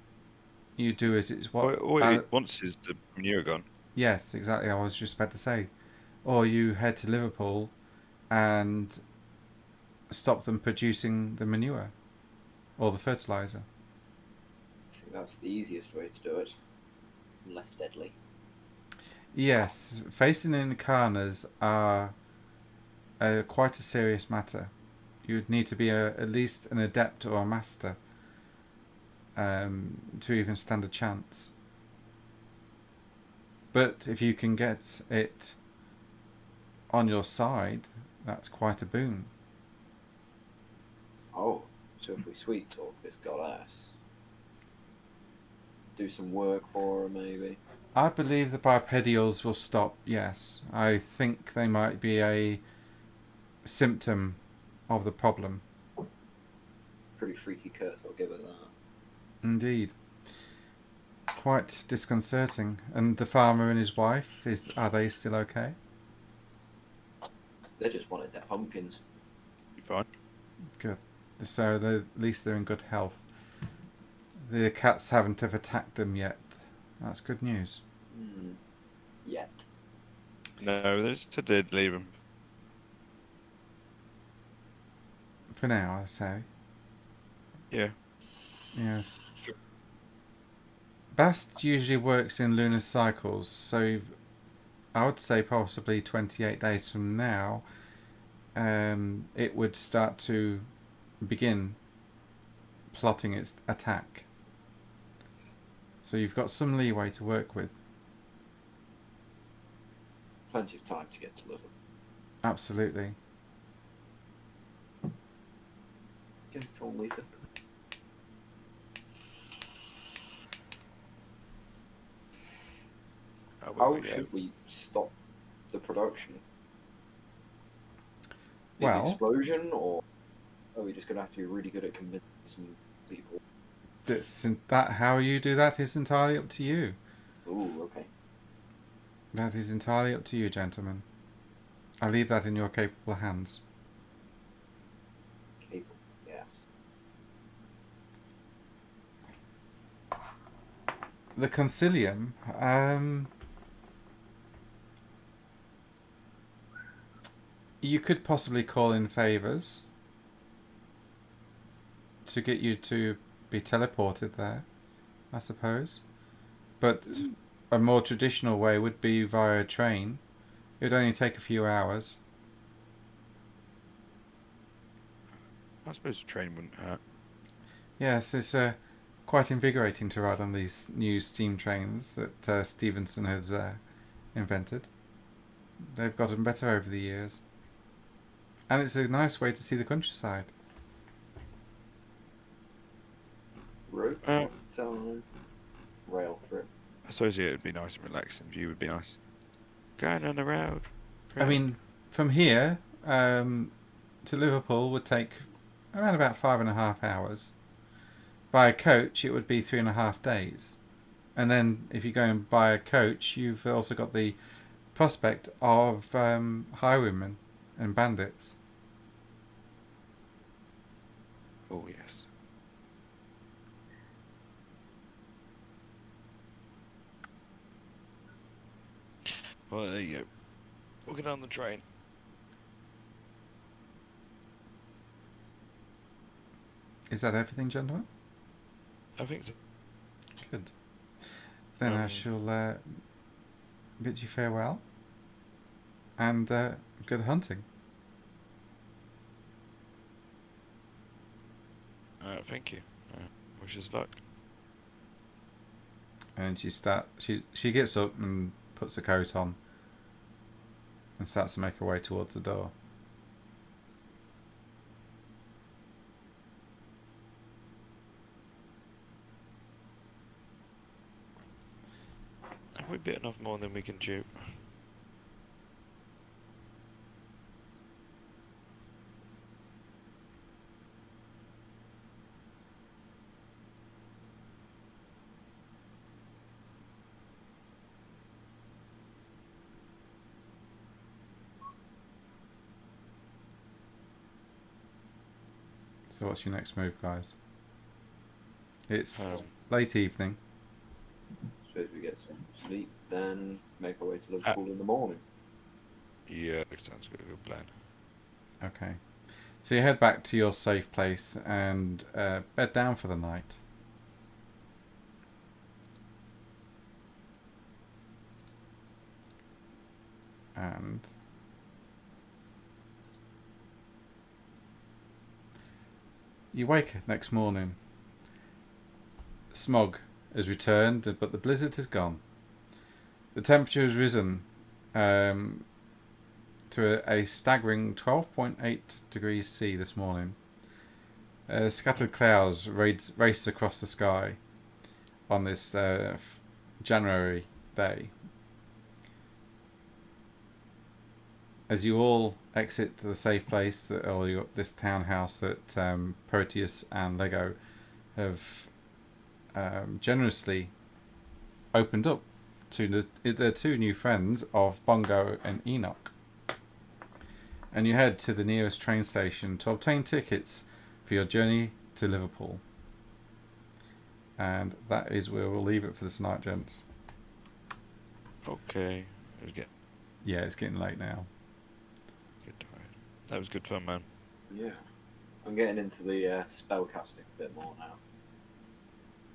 you do as it's what. All it wants is the manure gone. Yes, exactly. I was just about to say, or you head to Liverpool and stop them producing the manure or the fertilizer. I think that's the easiest way to do it. And less deadly. Yes, facing Incarnas are quite a serious matter. You would need to be at least an adept or a master to even stand a chance. But if you can get it on your side, that's quite a boon. Oh, so if we sweet talk this goddess, do some work for her maybe. I believe the bipedials will stop, yes. I think they might be a symptom of the problem. Pretty freaky curse, I'll give it that. Indeed. Quite disconcerting. And the farmer and his wife, are they still okay? They just wanted their pumpkins. You fine? Good. So at least they're in good health. The cats haven't have attacked them yet. That's good news. Yet. No, they just did leave him. For now, I say. Yeah. Yes. Bast usually works in lunar cycles, so I would say possibly 28 days from now, it would start to begin plotting its attack. So you've got some leeway to work with. Plenty of time to get to Liverpool. Absolutely. Yeah, I'll leave it. How should we stop the production? Big Well- explosion, or are we just going to have to be really good at convincing people? that how you do that is entirely up to you. Ooh, okay. That is entirely up to you, gentlemen. I leave that in your capable hands. Capable, yes. The concilium. You could possibly call in favours to get you to be teleported there, I suppose. But a more traditional way would be via train. It would only take a few hours. I suppose the train wouldn't hurt. Yes, it's quite invigorating to ride on these new steam trains that Stevenson has invented. They've gotten better over the years. And it's a nice way to see the countryside. Road Uh, time. Rail trip. I suppose it would be nice and relaxing. View would be nice. Going on the road. I mean, from here to Liverpool would take around about 5.5 hours. By coach, it would be 3.5 days. And then if you go and buy a coach, you've also got the prospect of highwaymen and bandits. Oh yes. Well, there you go. We'll get on the train. Is that everything, gentlemen? I think so. Good. Then I shall bid you farewell. And good hunting. Thank you. Wish us luck. And she gets up and puts a coat on and starts to make her way towards the door. Have we bitten off more than we can chew? So what's your next move, guys? It's Um, late evening. Suppose we get some sleep, then make our way to Liverpool in the morning. Yeah, that sounds like a good plan. Okay. So you head back to your safe place and bed down for the night. And you wake next morning. Smog has returned, but the blizzard has gone. The temperature has risen to a staggering 12.8 degrees C this morning. Scattered clouds race across the sky on this January day. As you all exit the safe place, this townhouse that Proteus and Lego have generously opened up to their two new friends of Bongo and Enoch. And you head to the nearest train station to obtain tickets for your journey to Liverpool. And that is where we'll leave it for this night, gents. Okay. Yeah, it's getting late now. Good time. That was good fun, man. Yeah. I'm getting into the spell casting a bit more now.